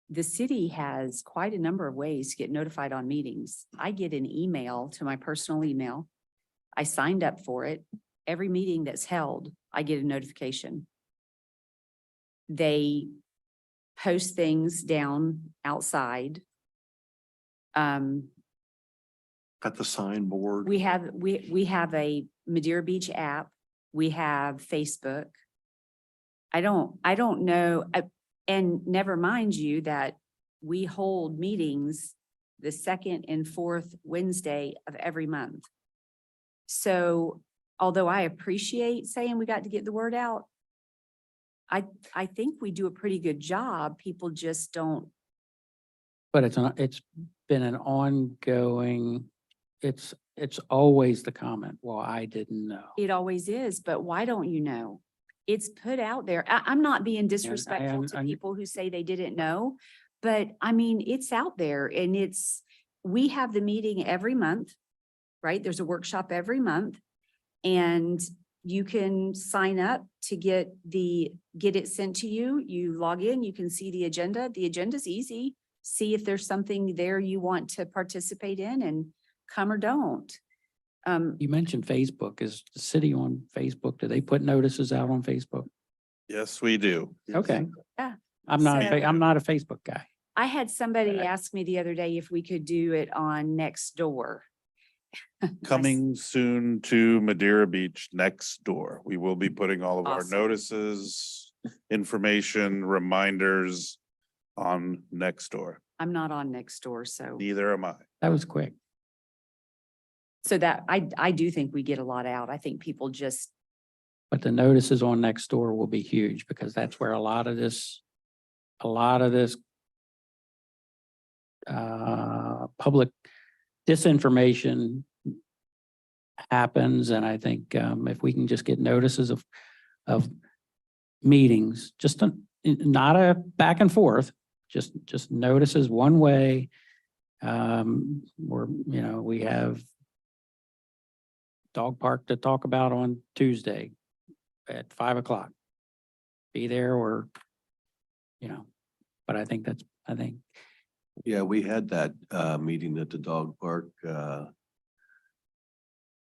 the city has quite a number of ways to get notified on meetings. I get an email to my personal email. I signed up for it. Every meeting that's held, I get a notification. They post things down outside. Got the signboard. We have a Madeira Beach app. We have Facebook. I don't know, and never mind you that we hold meetings the second and fourth Wednesday of every month. So although I appreciate saying we got to get the word out, I think we do a pretty good job. People just don't. But it's been an ongoing, it's always the comment, well, I didn't know. It always is, but why don't you know? It's put out there. I'm not being disrespectful to people who say they didn't know, but I mean, it's out there and we have the meeting every month, right? There's a workshop every month and you can sign up to get it sent to you. You log in, you can see the agenda. The agenda's easy. See if there's something there you want to participate in and come or don't. You mentioned Facebook. Is the city on Facebook? Do they put notices out on Facebook? Yes, we do. Okay. Yeah. I'm not a Facebook guy. I had somebody ask me the other day if we could do it on Nextdoor. Coming soon to Madeira Beach next door. We will be putting all of our Awesome. notices, information, reminders on next door. I'm not on next door, so. Neither am I. That was quick. So that, I do think we get a lot out. I think people just, But the notices on next door will be huge because that's where a lot of this public disinformation happens. And I think if we can just get notices of meetings, not a back and forth, just notices one way. Where, we have dog park to talk about on Tuesday at 5 o'clock. Be there or, but I think. Yeah, we had that meeting at the dog park.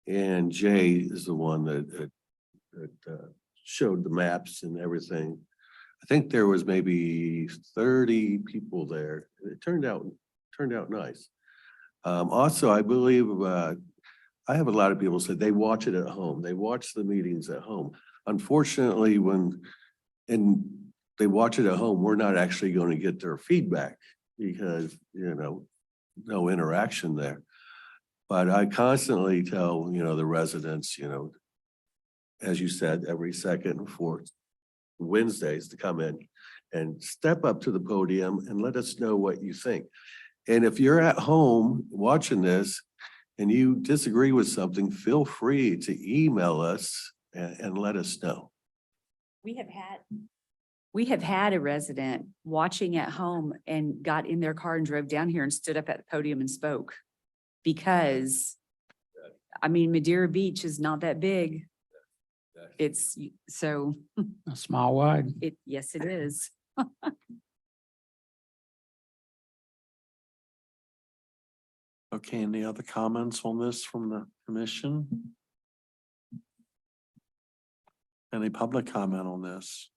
And Jay is the one that showed the maps and everything. I think there was maybe 30 people there. It turned out nice. Also, I believe I have a lot of people say they watch it at home. They watch the meetings at home. Unfortunately, and they watch it at home, we're not actually going to get their feedback because, no interaction there. But I constantly tell, the residents, as you said, every second and fourth Wednesdays to come in and step up to the podium and let us know what you think. And if you're at home watching this and you disagree with something, feel free to email us and let us know. we have had a resident watching at home and got in their car and drove down here and stood up at the podium and spoke. Because, Madeira Beach is not that big. It's so, A small wide. yes, it is. Okay, any other comments on this from the commission? Any public comment on this?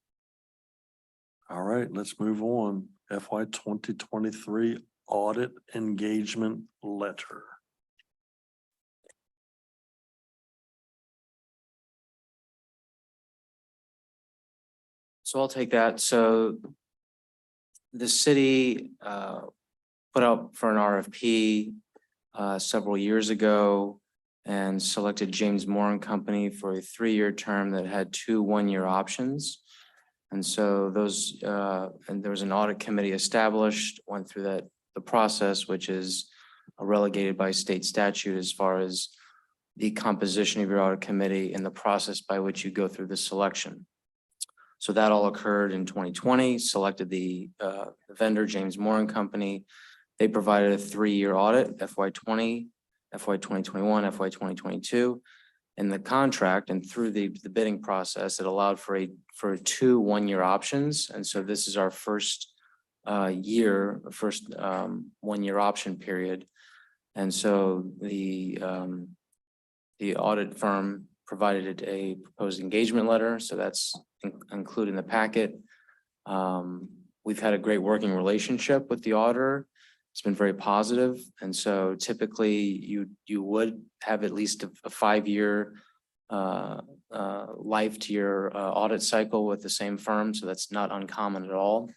All right, let's move on. FY 2023 audit engagement letter. So I'll take that. So the city put out for an RFP several years ago and selected James Moore and Company for a 3-year term that had 2 one-year options. And so those, and there was an audit committee established, went through the process, which is relegated by state statute as far as the composition of your audit committee and the process by which you go through the selection. So that all occurred in 2020, selected the vendor, James Moore and Company. They provided a 3-year audit, FY 20, FY 2021, FY 2022. In the contract and through the bidding process, it allowed for 2 one-year options. And so this is our first 1-year option period. And so the audit firm provided a proposed engagement letter. So that's included in the packet. We've had a great working relationship with the auditor. It's been very positive. And so typically you would have at least a 5-year life to your audit cycle with the same firm. So that's not uncommon at all.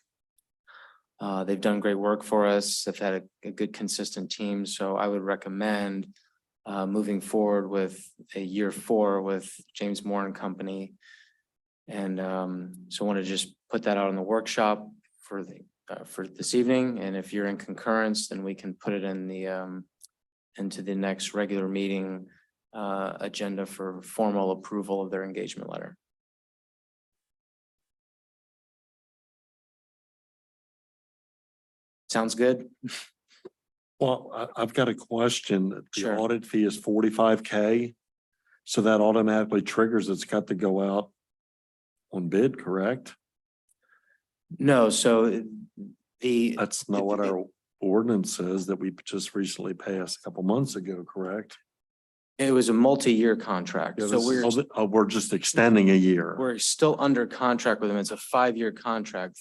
They've done great work for us. They've had a good consistent team. So I would recommend moving forward with a year 4 with James Moore and Company. And so I want to just put that out in the workshop for this evening. And if you're in concurrence, then we can put it in the into the next regular meeting agenda for formal approval of their engagement letter. Sounds good? Well, I've got a question. The Sure. audit fee is $45K. So that automatically triggers, it's got to go out on bid, correct? No, so That's not what our ordinance says that we just recently passed a couple months ago, correct? it was a multi-year contract. Yeah, So we're just extending a year. we're still under contract with them. It's a 5-year contract,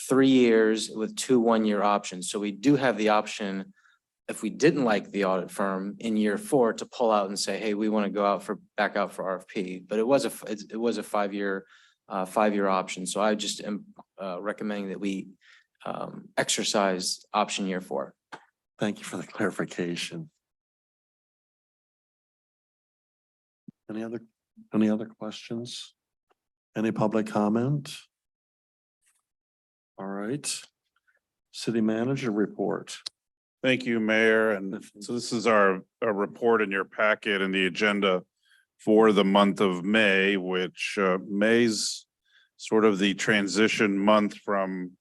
3 years with 2 one-year options. So we do have the option if we didn't like the audit firm in year 4 to pull out and say, hey, we want to go out for, back out for RFP. But it was a 5-year, 5-year option. So I just am recommending that we exercise option year 4. Thank you for the clarification. Any other questions? Any public comment? All right. City manager report. Thank you, Mayor. And so this is our report in your packet and the agenda for the month of May, which May's sort of the transition month from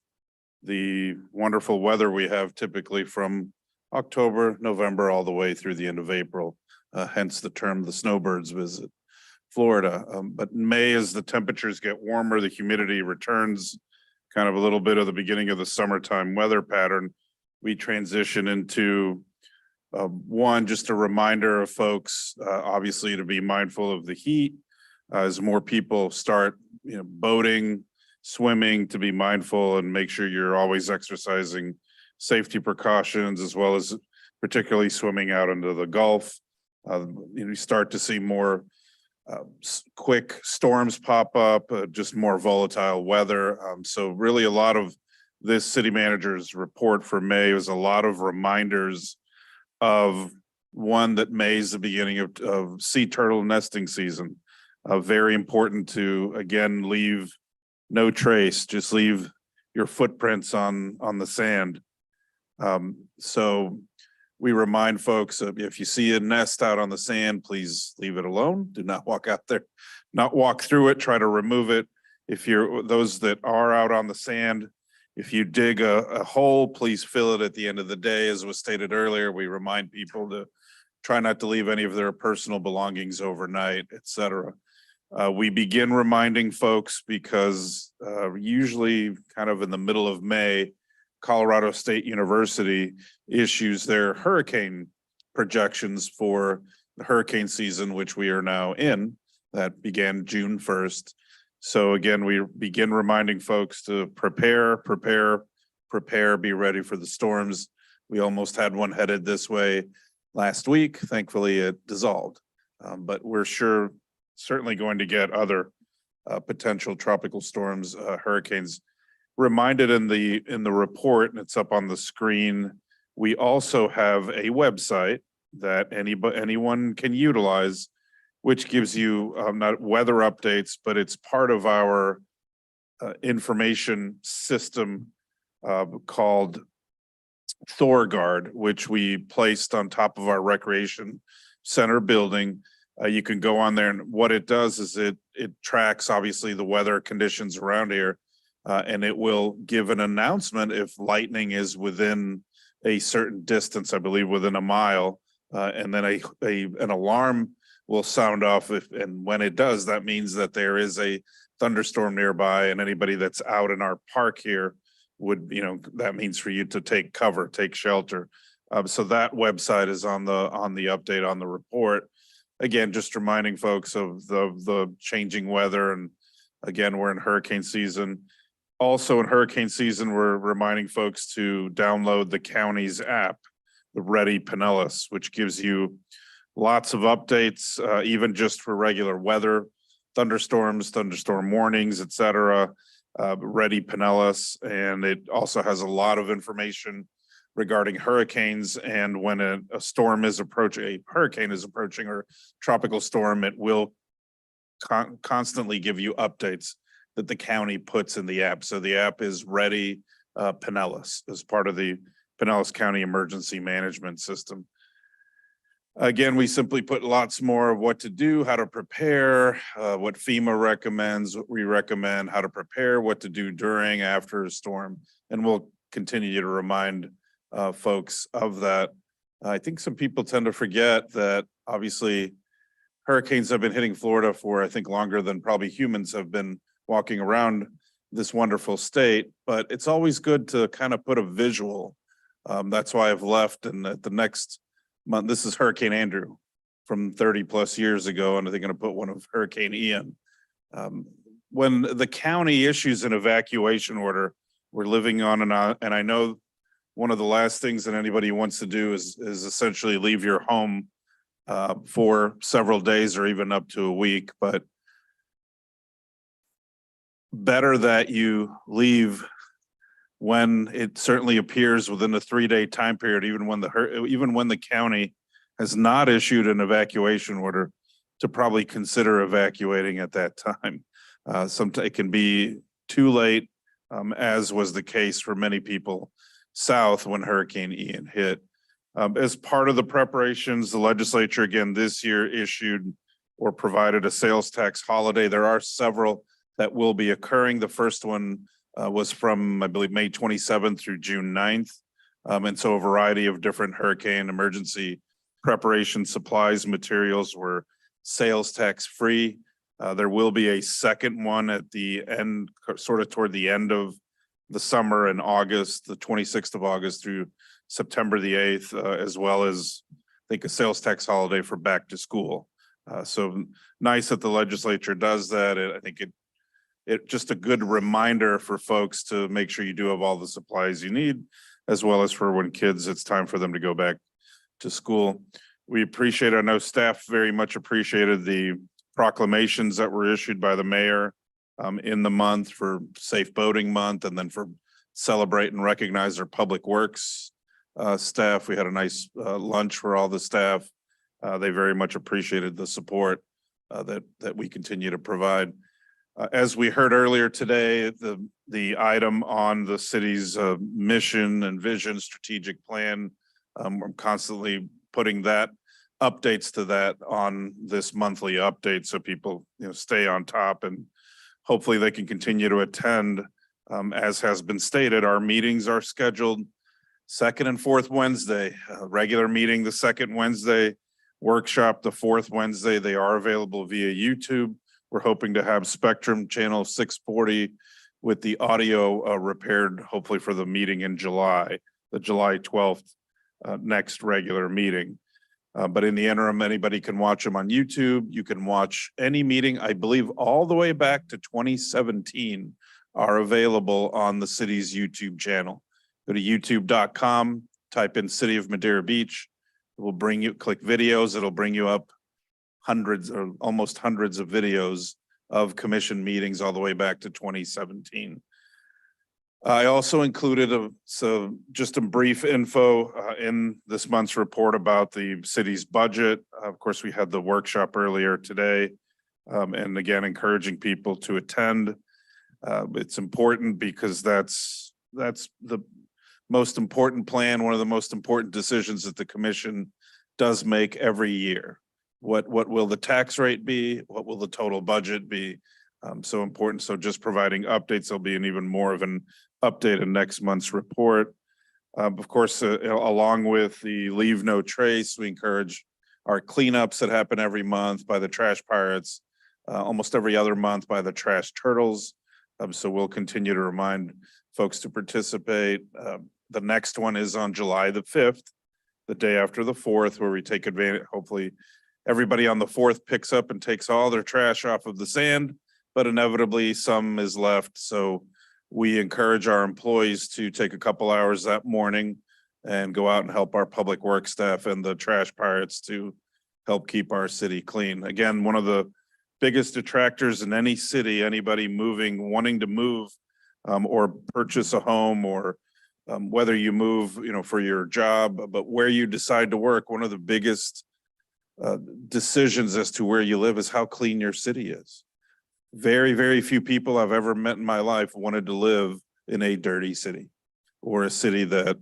the wonderful weather we have typically from October, November, all the way through the end of April. Hence the term the snowbirds visit Florida. But May, as the temperatures get warmer, the humidity returns, kind of a little bit of the beginning of the summertime weather pattern. We transition into one, just a reminder of folks, obviously to be mindful of the heat as more people start, boating, swimming, to be mindful and make sure you're always exercising safety precautions, as well as particularly swimming out into the Gulf. You start to see more quick storms pop up, just more volatile weather. So really a lot of this city manager's report for May was a lot of reminders of one, that May is the beginning of sea turtle nesting season. Very important to, again, leave no trace, just leave your footprints on the sand. So we remind folks, if you see a nest out on the sand, please leave it alone. Do not walk out there, not walk through it, try to remove it. If you're those that are out on the sand, if you dig a hole, please fill it at the end of the day. As was stated earlier, we remind people to try not to leave any of their personal belongings overnight, et cetera. We begin reminding folks because usually kind of in the middle of May, Colorado State University issues their hurricane projections for the hurricane season, which we are now in. That began June 1st. So again, we begin reminding folks to prepare, be ready for the storms. We almost had one headed this way last week. Thankfully, it dissolved. But we're certainly going to get other potential tropical storms, hurricanes. Reminded in the report, and it's up on the screen, we also have a website that anyone can utilize, which gives you not weather updates, but it's part of our information system called ThorGuard, which we placed on top of our recreation center building. You can go on there, and what it does is it tracks obviously the weather conditions around here, and it will give an announcement if lightning is within a certain distance, I believe within a mile, and then an alarm will sound off and when it does, that means that there is a thunderstorm nearby, and anybody that's out in our park here would, that means for you to take cover, take shelter. So that website is on the update on the report. Again, just reminding folks of the changing weather, and again, we're in hurricane season. Also in hurricane season, we're reminding folks to download the county's app, the Ready Pinellas, which gives you lots of updates, even just for regular weather, thunderstorms, thunderstorm warnings, et cetera. Ready Pinellas, and it also has a lot of information regarding hurricanes, and when a storm is approaching, a hurricane is approaching, or tropical storm, it will constantly give you updates that the county puts in the app. So the app is Ready Pinellas as part of the Pinellas County Emergency Management System. Again, we simply put lots more of what to do, how to prepare, what FEMA recommends, what we recommend, how to prepare, what to do during, after a storm, and we'll continue to remind folks of that. I think some people tend to forget that obviously hurricanes have been hitting Florida for, I think, longer than probably humans have been walking around this wonderful state, but it's always good to kind of put a visual. That's why I've left, and at the next month, this is Hurricane Andrew from 30 plus years ago, and they're going to put one of Hurricane Ian. When the county issues an evacuation order, we're living on and I know one of the last things that anybody wants to do is essentially leave your home for several days or even up to a week, but better that you leave when it certainly appears within a 3-day time period, even when the county has not issued an evacuation order, to probably consider evacuating at that time. Sometimes it can be too late, as was the case for many people south when Hurricane Ian hit. As part of the preparations, the legislature again this year issued or provided a sales tax holiday. There are several that will be occurring. The first one was from, I believe, May 27th through June 9th. And so a variety of different hurricane emergency preparation supplies, materials were sales tax free. There will be a second one at the end, sort of toward the end of the summer in August, the 26th of August through September the 8th, as well as I think a sales tax holiday for back to school. So nice that the legislature does that. I think it just a good reminder for folks to make sure you do have all the supplies you need, as well as for when kids, it's time for them to go back to school. We appreciate, I know staff very much appreciated the proclamations that were issued by the mayor in the month for Safe Boating Month, and then for celebrate and recognize our public works staff. We had a nice lunch for all the staff. They very much appreciated the support that we continue to provide. As we heard earlier today, the item on the city's mission and vision strategic plan, I'm constantly putting that updates to that on this monthly update, so people stay on top, and hopefully they can continue to attend. As has been stated, our meetings are scheduled second and fourth Wednesday, regular meeting the second Wednesday, workshop the fourth Wednesday. They are available via YouTube. We're hoping to have Spectrum channel 640 with the audio repaired, hopefully for the meeting in July, the July 12th next regular meeting. But in the interim, anybody can watch them on YouTube. You can watch any meeting, I believe all the way back to 2017 are available on the city's YouTube channel. Go to youtube.com, type in City of Madeira Beach. It will bring you, click videos, it'll bring you up hundreds or almost hundreds of videos of commission meetings all the way back to 2017. I also included just a brief info in this month's report about the city's budget. Of course, we had the workshop earlier today, and again, encouraging people to attend. It's important because that's the most important plan, one of the most important decisions that the commission does make every year. What will the tax rate be? What will the total budget be? So important. So just providing updates, there'll be an even more of an update in next month's report. Of course, along with the Leave No Trace, we encourage our cleanups that happen every month by the Trash Pirates, almost every other month by the Trash Turtles. So we'll continue to remind folks to participate. The next one is on July the 5th, the day after the 4th, where we take advantage, hopefully everybody on the 4th picks up and takes all their trash off of the sand, but inevitably some is left. So we encourage our employees to take a couple hours that morning and go out and help our public works staff and the Trash Pirates to help keep our city clean. Again, one of the biggest detractors in any city, anybody wanting to move or purchase a home, or whether you move, for your job, but where you decide to work, one of the biggest decisions as to where you live is how clean your city is. Very, very few people I've ever met in my life wanted to live in a dirty city, or a city that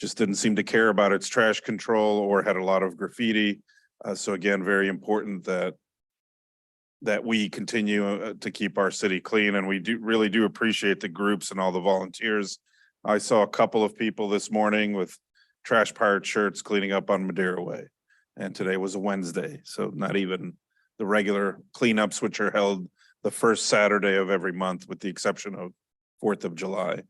just didn't seem to care about its trash control or had a lot of graffiti. So again, very important that we continue to keep our city clean, and we really do appreciate the groups and all the volunteers. I saw a couple of people this morning with Trash Pirate shirts cleaning up on Madeira Way. And today was a Wednesday, so not even the regular cleanups, which are held the first Saturday of every month, with the exception of 4th of July.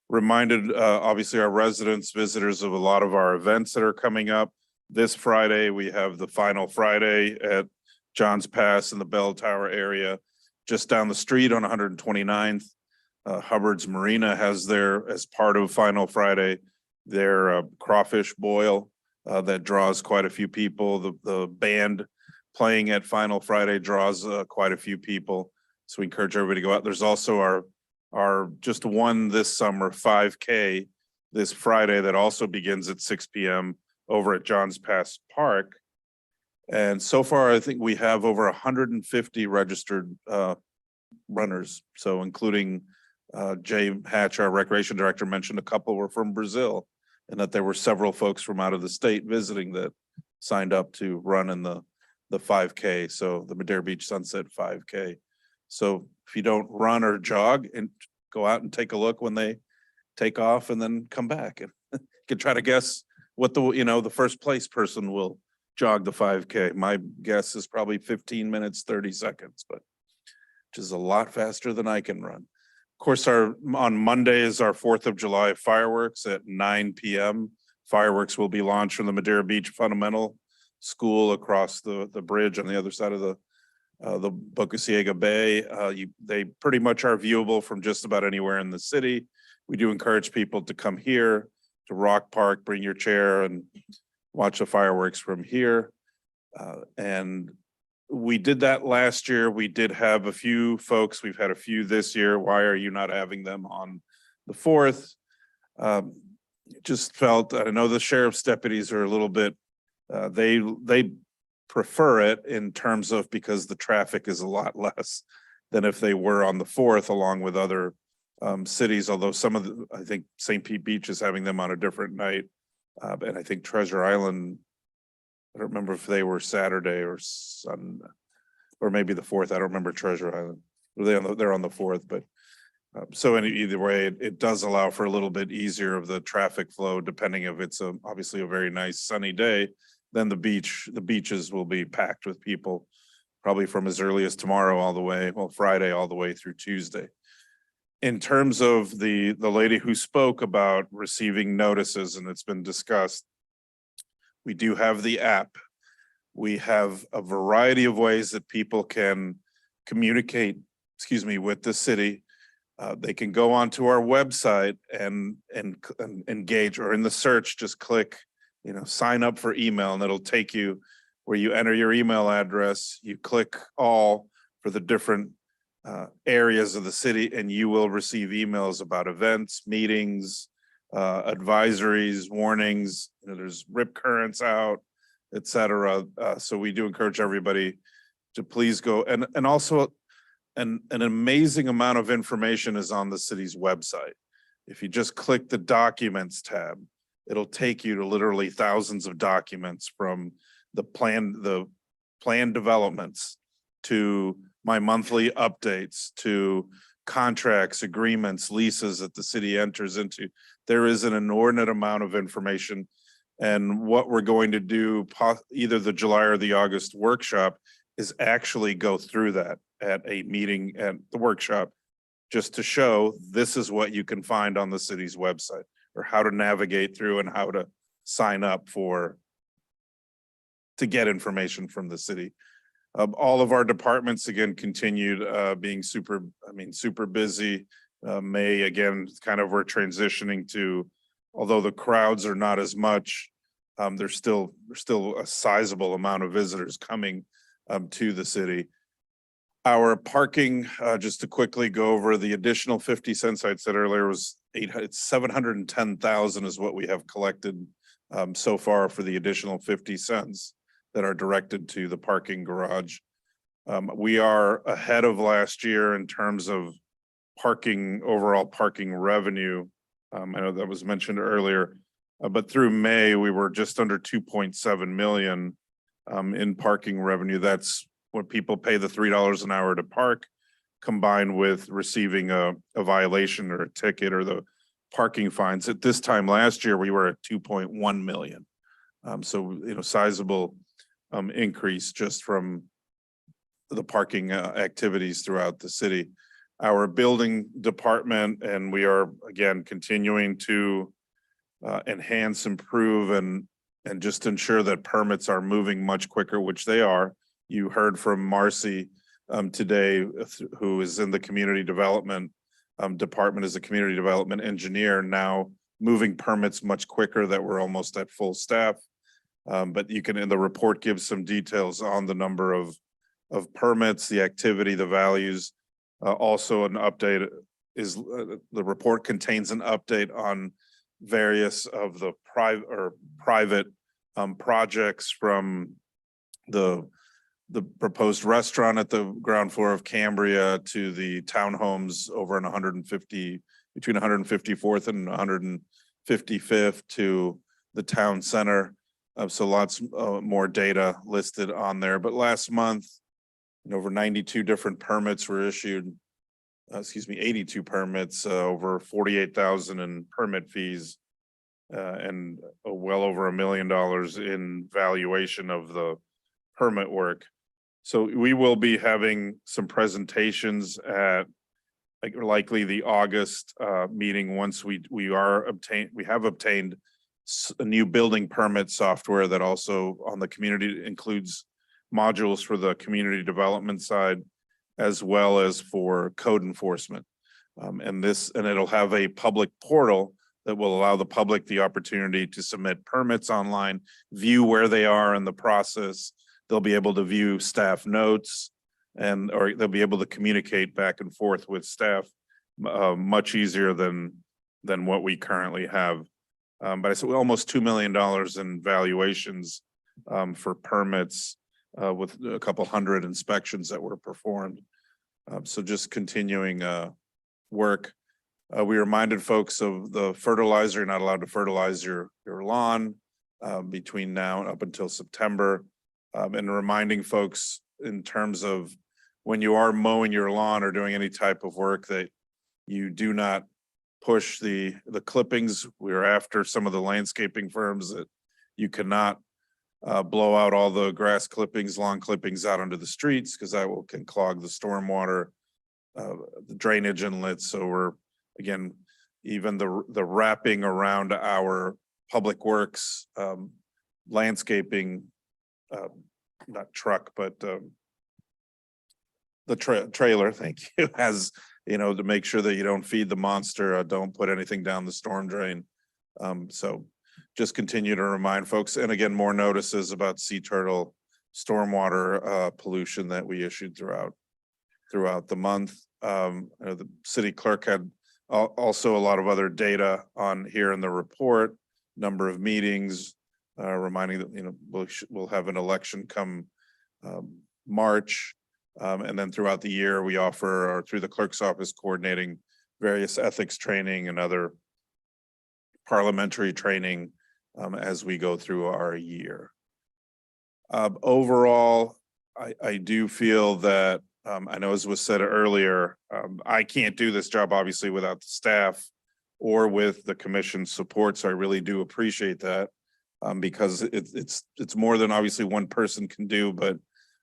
Reminded, obviously, our residents, visitors, of a lot of our events that are coming up. This Friday, we have the final Friday at John's Pass in the Bell Tower area, just down the street on 129th. Hubbard's Marina has their, as part of Final Friday, their crawfish boil that draws quite a few people. The band playing at Final Friday draws quite a few people. So we encourage everybody to go out. There's also our just one this summer 5K this Friday that also begins at 6 p.m. over at Johns Pass Park. And so far, I think we have over 150 registered runners. So including Jay Hatch, our recreation director, mentioned a couple were from Brazil, and that there were several folks from out of the state visiting that signed up to run in the 5K. So the Madera Beach Sunset 5K. So if you don't run or jog, and go out and take a look when they take off and then come back, and you can try to guess what the first place person will jog the 5K. My guess is probably 15 minutes, 30 seconds, but which is a lot faster than I can run. Of course, on Monday is our 4th of July fireworks at 9 p.m. Fireworks will be launched from the Madera Beach Fundamental School across the bridge on the other side of the BOC Bay. They pretty much are viewable from just about anywhere in the city. We do encourage people to come here to Rock Park, bring your chair and watch the fireworks from here. And we did that last year. We did have a few folks. We've had a few this year. Why are you not having them on the 4th? Just felt, I know the sheriff's deputies are a little bit, they prefer it in terms of, because the traffic is a lot less than if they were on the 4th, along with other cities, although some of the, I think St. Pete Beach is having them on a different night. And I think Treasure Island, I don't remember if they were Saturday or Sunday, or maybe the 4th. I don't remember Treasure Island. They're on the 4th, but so either way, it does allow for a little bit easier of the traffic flow, depending if it's obviously a very nice sunny day. Then the beaches will be packed with people, probably from as early as tomorrow all the way, well, Friday all the way through Tuesday. In terms of the lady who spoke about receiving notices, and it's been discussed, we do have the app. We have a variety of ways that people can communicate, with the city. They can go onto our website and engage, or in the search, just click, sign up for email, and it'll take you where you enter your email address, you click all for the different areas of the city, and you will receive emails about events, meetings, advisories, warnings. There's rip currents out, etc. So we do encourage everybody to please go, and also an amazing amount of information is on the city's website. If you just click the documents tab, it'll take you to literally thousands of documents, from the plan developments to my monthly updates to contracts, agreements, leases that the city enters into. There is an inordinate amount of information. And what we're going to do, either the July or the August workshop, is actually go through that at a meeting at the workshop, just to show this is what you can find on the city's website, or how to navigate through and how to sign up to get information from the city. All of our departments, again, continued being super busy. May, again, kind of we're transitioning to, although the crowds are not as much, there's still a sizable amount of visitors coming to the city. Our parking, just to quickly go over the additional 50 cents I'd said earlier, was it's 710,000 is what we have collected so far for the additional 50 cents that are directed to the parking garage. We are ahead of last year in terms of overall parking revenue. I know that was mentioned earlier, but through May, we were just under 2.7 million in parking revenue. That's what people pay the $3 an hour to park, combined with receiving a violation or a ticket or the parking fines. At this time last year, we were at 2.1 million. So, sizable increase just from the parking activities throughout the city. Our building department, and we are again continuing to enhance, improve, and just ensure that permits are moving much quicker, which they are. You heard from Marcy today, who is in the community development department as a community development engineer, now moving permits much quicker, that we're almost at full staff. But you can, in the report, give some details on the number of permits, the activity, the values. Also an update is, the report contains an update on various of the private projects, from the proposed restaurant at the ground floor of Cambria to the townhomes over in 150, between 154th and 155th, to the town center. So lots more data listed on there. But last month, over 92 different permits were issued. 82 permits, over 48,000 in permit fees, and well over $1 million in valuation of the permit work. So we will be having some presentations at likely the August meeting, once we have obtained a new building permit software that also on the community includes modules for the community development side, as well as for code enforcement. And it'll have a public portal that will allow the public the opportunity to submit permits online, view where they are in the process. They'll be able to view staff notes, or they'll be able to communicate back and forth with staff much easier than what we currently have. But I said almost $2 million in valuations for permits, with a couple hundred inspections that were performed. So just continuing work. We reminded folks of the fertilizer. You're not allowed to fertilize your lawn between now and up until September. And reminding folks in terms of when you are mowing your lawn or doing any type of work, that you do not push the clippings. We're after some of the landscaping firms that you cannot blow out all the grass clippings, lawn clippings out onto the streets, because that can clog the stormwater, the drainage inlets. So we're, again, even the wrapping around our public works landscaping, not truck, but the trailer, thank you, has, to make sure that you don't feed the monster, don't put anything down the storm drain. So just continue to remind folks, and again, more notices about sea turtle stormwater pollution that we issued throughout the month. The city clerk had also a lot of other data on here in the report, number of meetings, reminding that we'll have an election come March, and then throughout the year we offer, or through the clerk's office, coordinating various ethics training and other parliamentary training as we go through our year. Overall, I do feel that, I know as was said earlier, I can't do this job obviously without the staff or with the commission's support. So I really do appreciate that, because it's more than obviously one person can do, but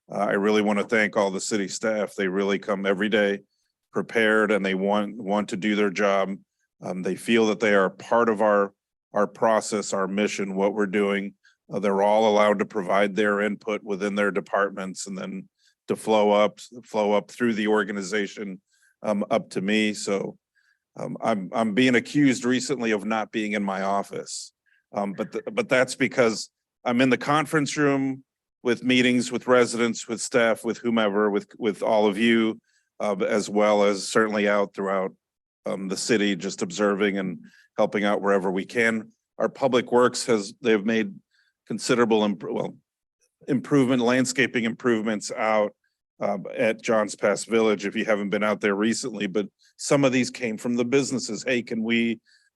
I really want to thank all the city staff. They really come every day prepared, and they want to do their job. They feel that they are part of our process, our mission, what we're doing. They're all allowed to provide their input within their departments, and then to flow up through the organization up to me. So I'm being accused recently of not being in my office, but that's because I'm in the conference room with meetings with residents, with staff, with whomever, with all of you, as well as certainly out throughout the city, just observing and helping out wherever we can. Our public works they've made considerable improvement, landscaping improvements out at Johns Pass Village, if you haven't been out there recently, but some of these came from the businesses. Hey,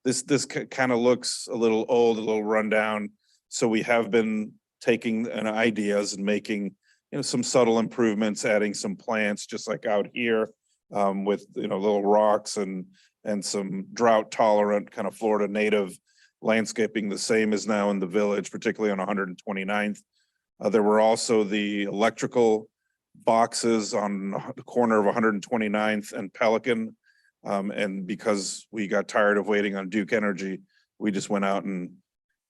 this kind of looks a little old, a little rundown. So we have been taking ideas and making, some subtle improvements, adding some plants, just like out here, with, little rocks and some drought tolerant kind of Florida native landscaping. The same is now in the village, particularly on 129th. There were also the electrical boxes on the corner of 129th and Pelican. And because we got tired of waiting on Duke Energy, we just went out and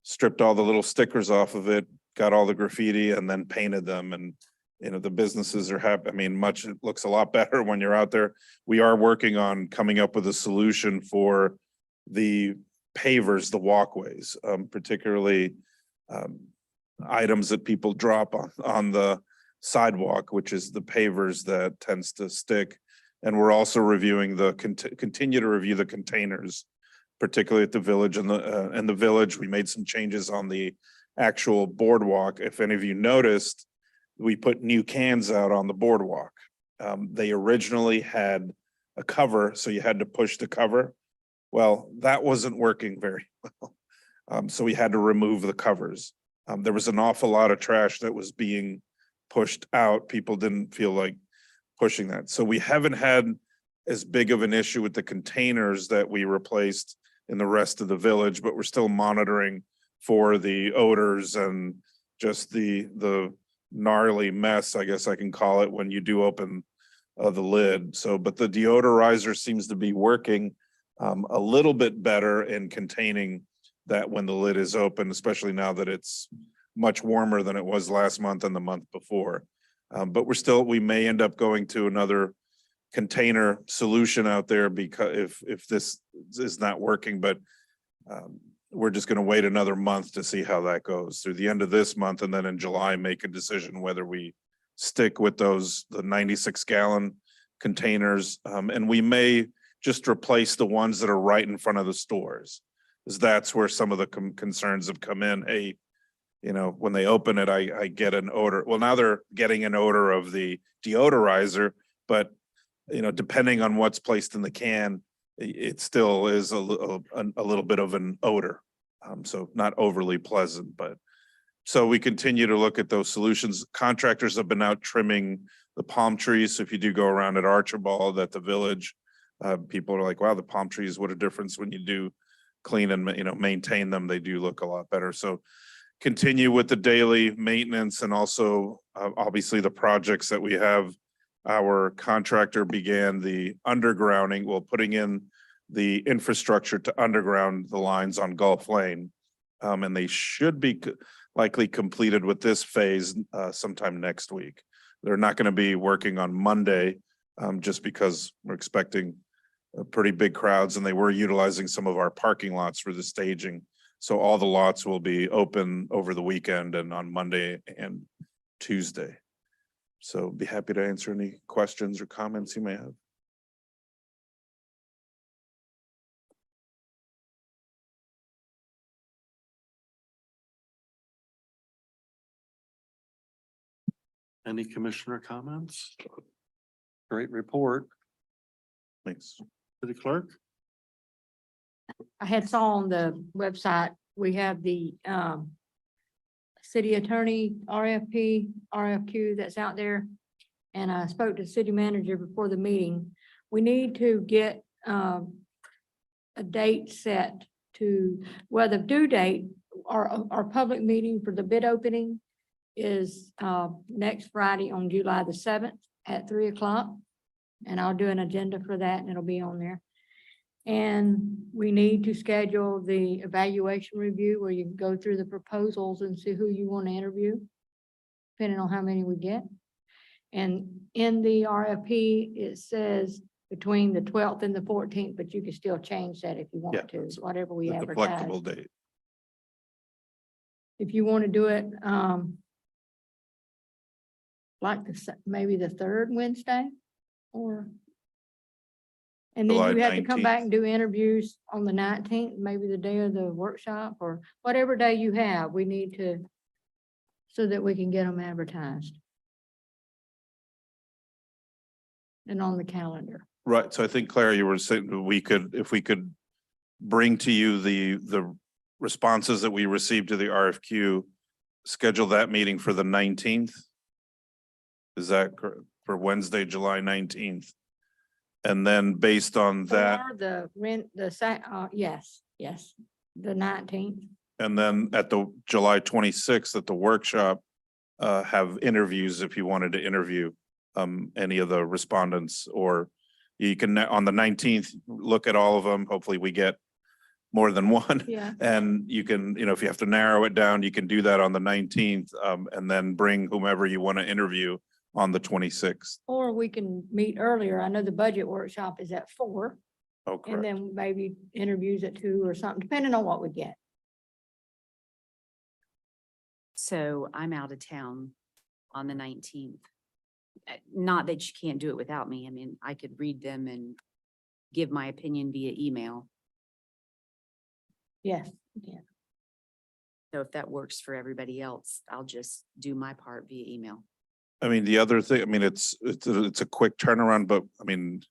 stripped all the little stickers off of it, got all the graffiti, and then painted them. And the businesses are happy. It looks a lot better when you're out there. We are working on coming up with a solution for the pavers, the walkways, particularly items that people drop on the sidewalk, which is the pavers that tends to stick. And we're also reviewing continue to review the containers, particularly at the village and the village. We made some changes on the actual boardwalk. If any of you noticed, we put new cans out on the boardwalk. They originally had a cover, so you had to push the cover. Well, that wasn't working very well. So we had to remove the covers. There was an awful lot of trash that was being pushed out. People didn't feel like pushing that. So we haven't had as big of an issue with the containers that we replaced in the rest of the village, but we're still monitoring for the odors and just the gnarly mess, I guess I can call it, when you do open the lid. So, but the deodorizer seems to be working a little bit better in containing that when the lid is open, especially now that it's much warmer than it was last month and the month before. But we may end up going to another container solution out there because if this is not working, but we're just going to wait another month to see how that goes through the end of this month. And then in July, make a decision whether we stick with the 96-gallon containers. And we may just replace the ones that are right in front of the stores, because that's where some of the concerns have come in. Hey, you know, when they open it, I get an odor. Well, now they're getting an odor of the deodorizer, but you know, depending on what's placed in the can, it still is a little bit of an odor. So not overly pleasant, but so we continue to look at those solutions. Contractors have been out trimming the palm trees. So if you do go around at Archibald at the village, people are like, wow, the palm trees, what a difference when you do clean and, you know, maintain them. They do look a lot better. So continue with the daily maintenance and also obviously the projects that we have. Our contractor began the undergrounding, well, putting in the infrastructure to underground the lines on Gulf Lane. And they should be likely completed with this phase sometime next week. They're not going to be working on Monday just because we're expecting pretty big crowds and they were utilizing some of our parking lots for the staging. So all the lots will be open over the weekend and on Monday and Tuesday. So be happy to answer any questions or comments you may have. Any commissioner comments? Great report. Thanks. City Clerk? I had saw on the website, we have the city attorney RFQ that's out there. And I spoke to the city manager before the meeting. We need to get a date set to, well, the due date, our public meeting for the bid opening is next Friday on July the 7th at 3 o'clock. And I'll do an agenda for that and it'll be on there. And we need to schedule the evaluation review where you can go through the proposals and see who you want to interview, depending on how many we get. And in the RFP, it says between the 12th and the 14th, but you can still change that if you want to, whatever we It's a advertise. flexible date. If you want to do it, like maybe the 3rd Wednesday or. And then July you have to come 19th. back and do interviews on the 19th, maybe the day of the workshop or whatever day you have, we need to, so that we can get them advertised. And on the calendar. Right. So I think, Claire, you were saying if we could bring to you the responses that we received to the RFQ, schedule that meeting for the 19th. Is that correct? For Wednesday, July 19th? And then based on that, Or the rent, yes, the 19th. and then at the July 26th at the workshop, have interviews if you wanted to interview any of the respondents, or you can on the 19th, look at all of them. Hopefully we get more than one. Yeah. And you can, you know, if you have to narrow it down, you can do that on the 19th and then bring whomever you want to interview on the 26th. Or we can meet earlier. I know the budget workshop is at 4. Oh, and correct. then maybe interviews at 2 or something, depending on what we get. So I'm out of town on the 19th. Not that you can't do it without me. I mean, I could read them and give my opinion via email. Yes, yeah. So if that works for everybody else, I'll just do my part via email. I mean, the other thing, I mean, it's a quick turnaround, but I mean,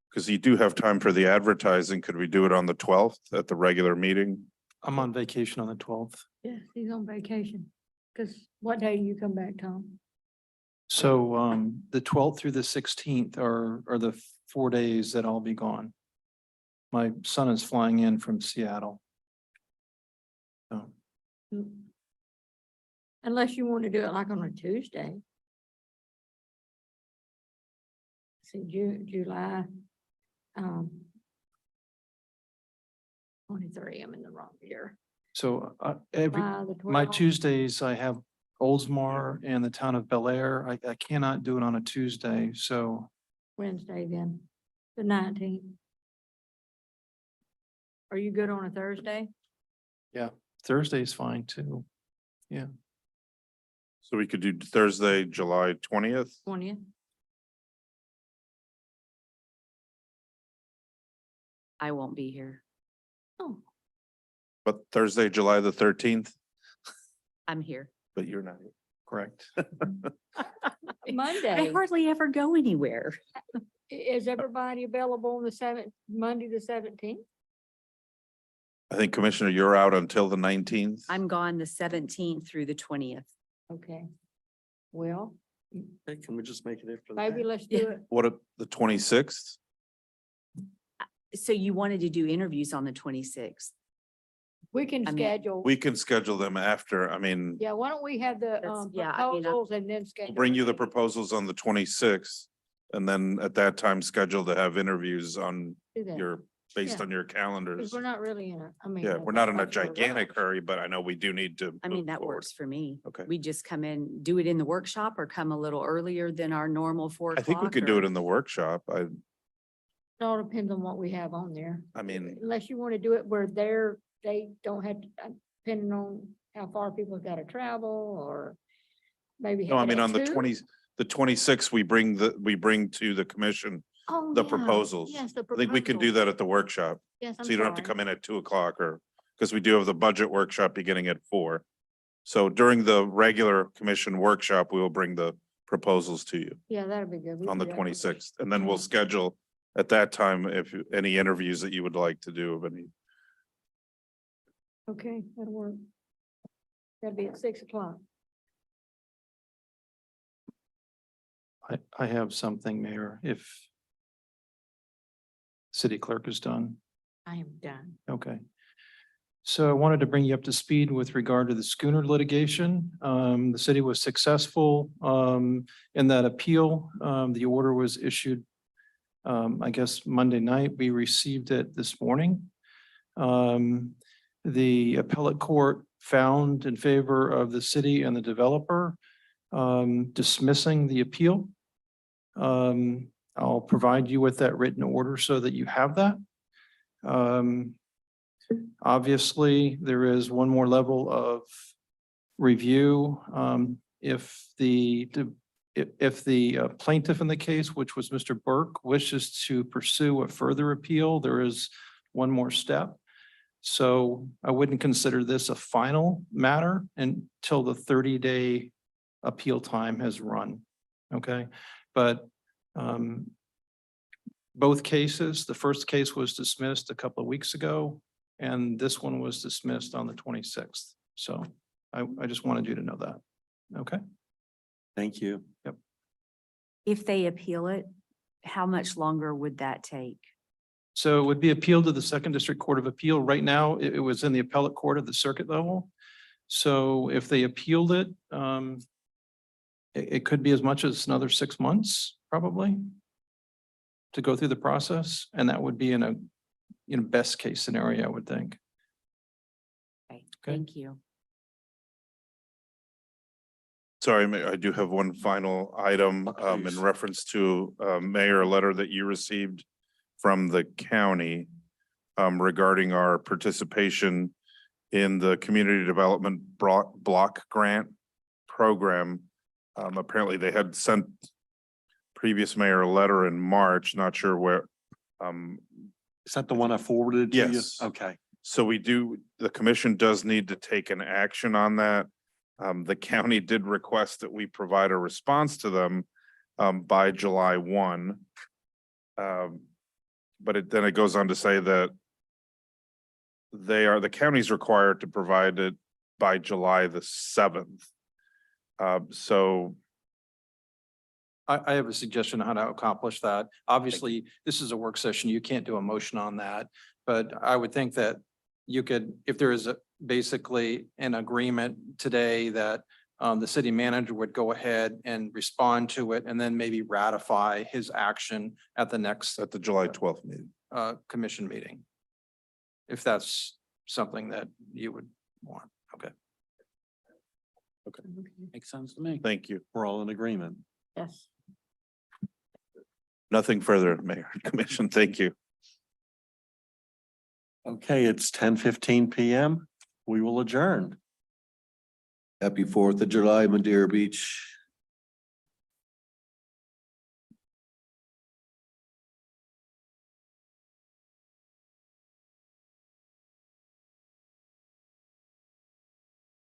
because you do have time for the advertising, could we do it on the 12th at the regular meeting? I'm on vacation on the 12th. Yes, he's on vacation. Because what day do you come back, Tom? So the 12th through the 16th are the 4 days that I'll be gone. My son is flying in from Seattle. So Unless you want to do it like on a Tuesday. See, July, 23, I'm in the wrong year. So July the my 12th. Tuesdays, I have Oldsmar and the town of Bel Air. I cannot do it on a Tuesday, so Wednesday then, the 19th. Are you good on a Thursday? yeah, Thursday is fine too. So we could do Thursday, July 20th. 20th? I won't be here. Oh, But Thursday, July the 13th, I'm here. but you're not here. Correct. I Monday. hardly ever go anywhere. Is everybody available on the Monday, the 17th? I think Commissioner, you're out until the 19th. I'm gone the 17th through the 20th. Okay. Well, Hey, can we just make it after maybe that? let's do it. What, the 26th? So you wanted to do interviews on the 26th? We can I mean, schedule. We can schedule them after. I mean, Yeah, why don't we have the That's- yeah, I mean, proposals and then we'll schedule. bring you the meeting? proposals on the 26th. And then at that time, schedule to have interviews on Do that. your, based Yeah. on your 'Cause calendars. we're not really in a, I mean. Yeah, we're not in a much of gigantic rush. hurry, but I know we do need to. I mean, move that forward. works for me. Okay. We just come in, do it in the workshop or come a little earlier than our normal 4 I o'clock? think we could do or- it in the workshop. It all depends on what we have on there. I mean, Unless you want to do it where they don't have, to, depending on how far people have got to travel or maybe. no, I have it mean, at on the 2. the 26th, we bring to the commission Oh, the yeah. proposals. Yes, the I think we can do proposals. that at the workshop. Yes, I'm So you don't have to sorry. come in at 2 o'clock or, because we do have the budget workshop beginning at 4. So during the regular commission workshop, we will bring the proposals to you Yeah, that'd be good. We on do the that. 26th. And then we'll Yeah. schedule at that time if any interviews that you would like to do of any. Okay, that'll work. That'd be at 6 o'clock. I have something, Mayor, if city clerk is done. I am done. Okay. So I wanted to bring you up to speed with regard to the schooner litigation. The city was successful in that appeal. The order was issued, I guess, Monday night. We received it this morning. The appellate court found in favor of the city and the developer, dismissing the appeal. I'll provide you with that written order so that you have that. Obviously, there is one more level of review. If the plaintiff in the case, which was Mr. Burke, wishes to pursue a further appeal, there is one more step. So I wouldn't consider this a final matter until the 30-day appeal time has run. Okay, but both cases, the first case was dismissed a couple of weeks ago, and this one was dismissed on the 26th. So I just wanted you to know that. Okay? Thank you. Yep. If they appeal it, how much longer would that take? So it would be appealed to the Second District Court of Appeal. Right now, it was in the appellate court at the circuit level. So if they appealed it, it could be as much as another 6 months, probably, to go through the process. And that would be in a best case scenario, I would think. Okay, Okay. thank you. Sorry, I do have one final item in Please. reference to Mayor, a letter that you received from the county regarding our participation in the Community Development Block Grant Program. Apparently they had sent previous mayor a letter in March, not sure where. Is that the one I forwarded to you? Yes. Okay. So the commission does need to take an action on that. The county did request that we provide a response to them by July 1. But then it goes on to say that the county's required to provide it by July the 7th. So I have a suggestion on how to accomplish that. Obviously, this is a work session. You can't do a motion on that. But I would think that you could, if there is basically an agreement today that the city manager would go ahead and respond to it and then maybe ratify his action at the next at the July 12th meeting. Commission meeting. If that's something that you would want. Okay. Makes sense to me. Thank you. We're all in agreement. Yes. Nothing further, Mayor and Commission. Thank you. Okay, it's 10:15 PM. We will adjourn. Happy 4th of July, Madeira Beach.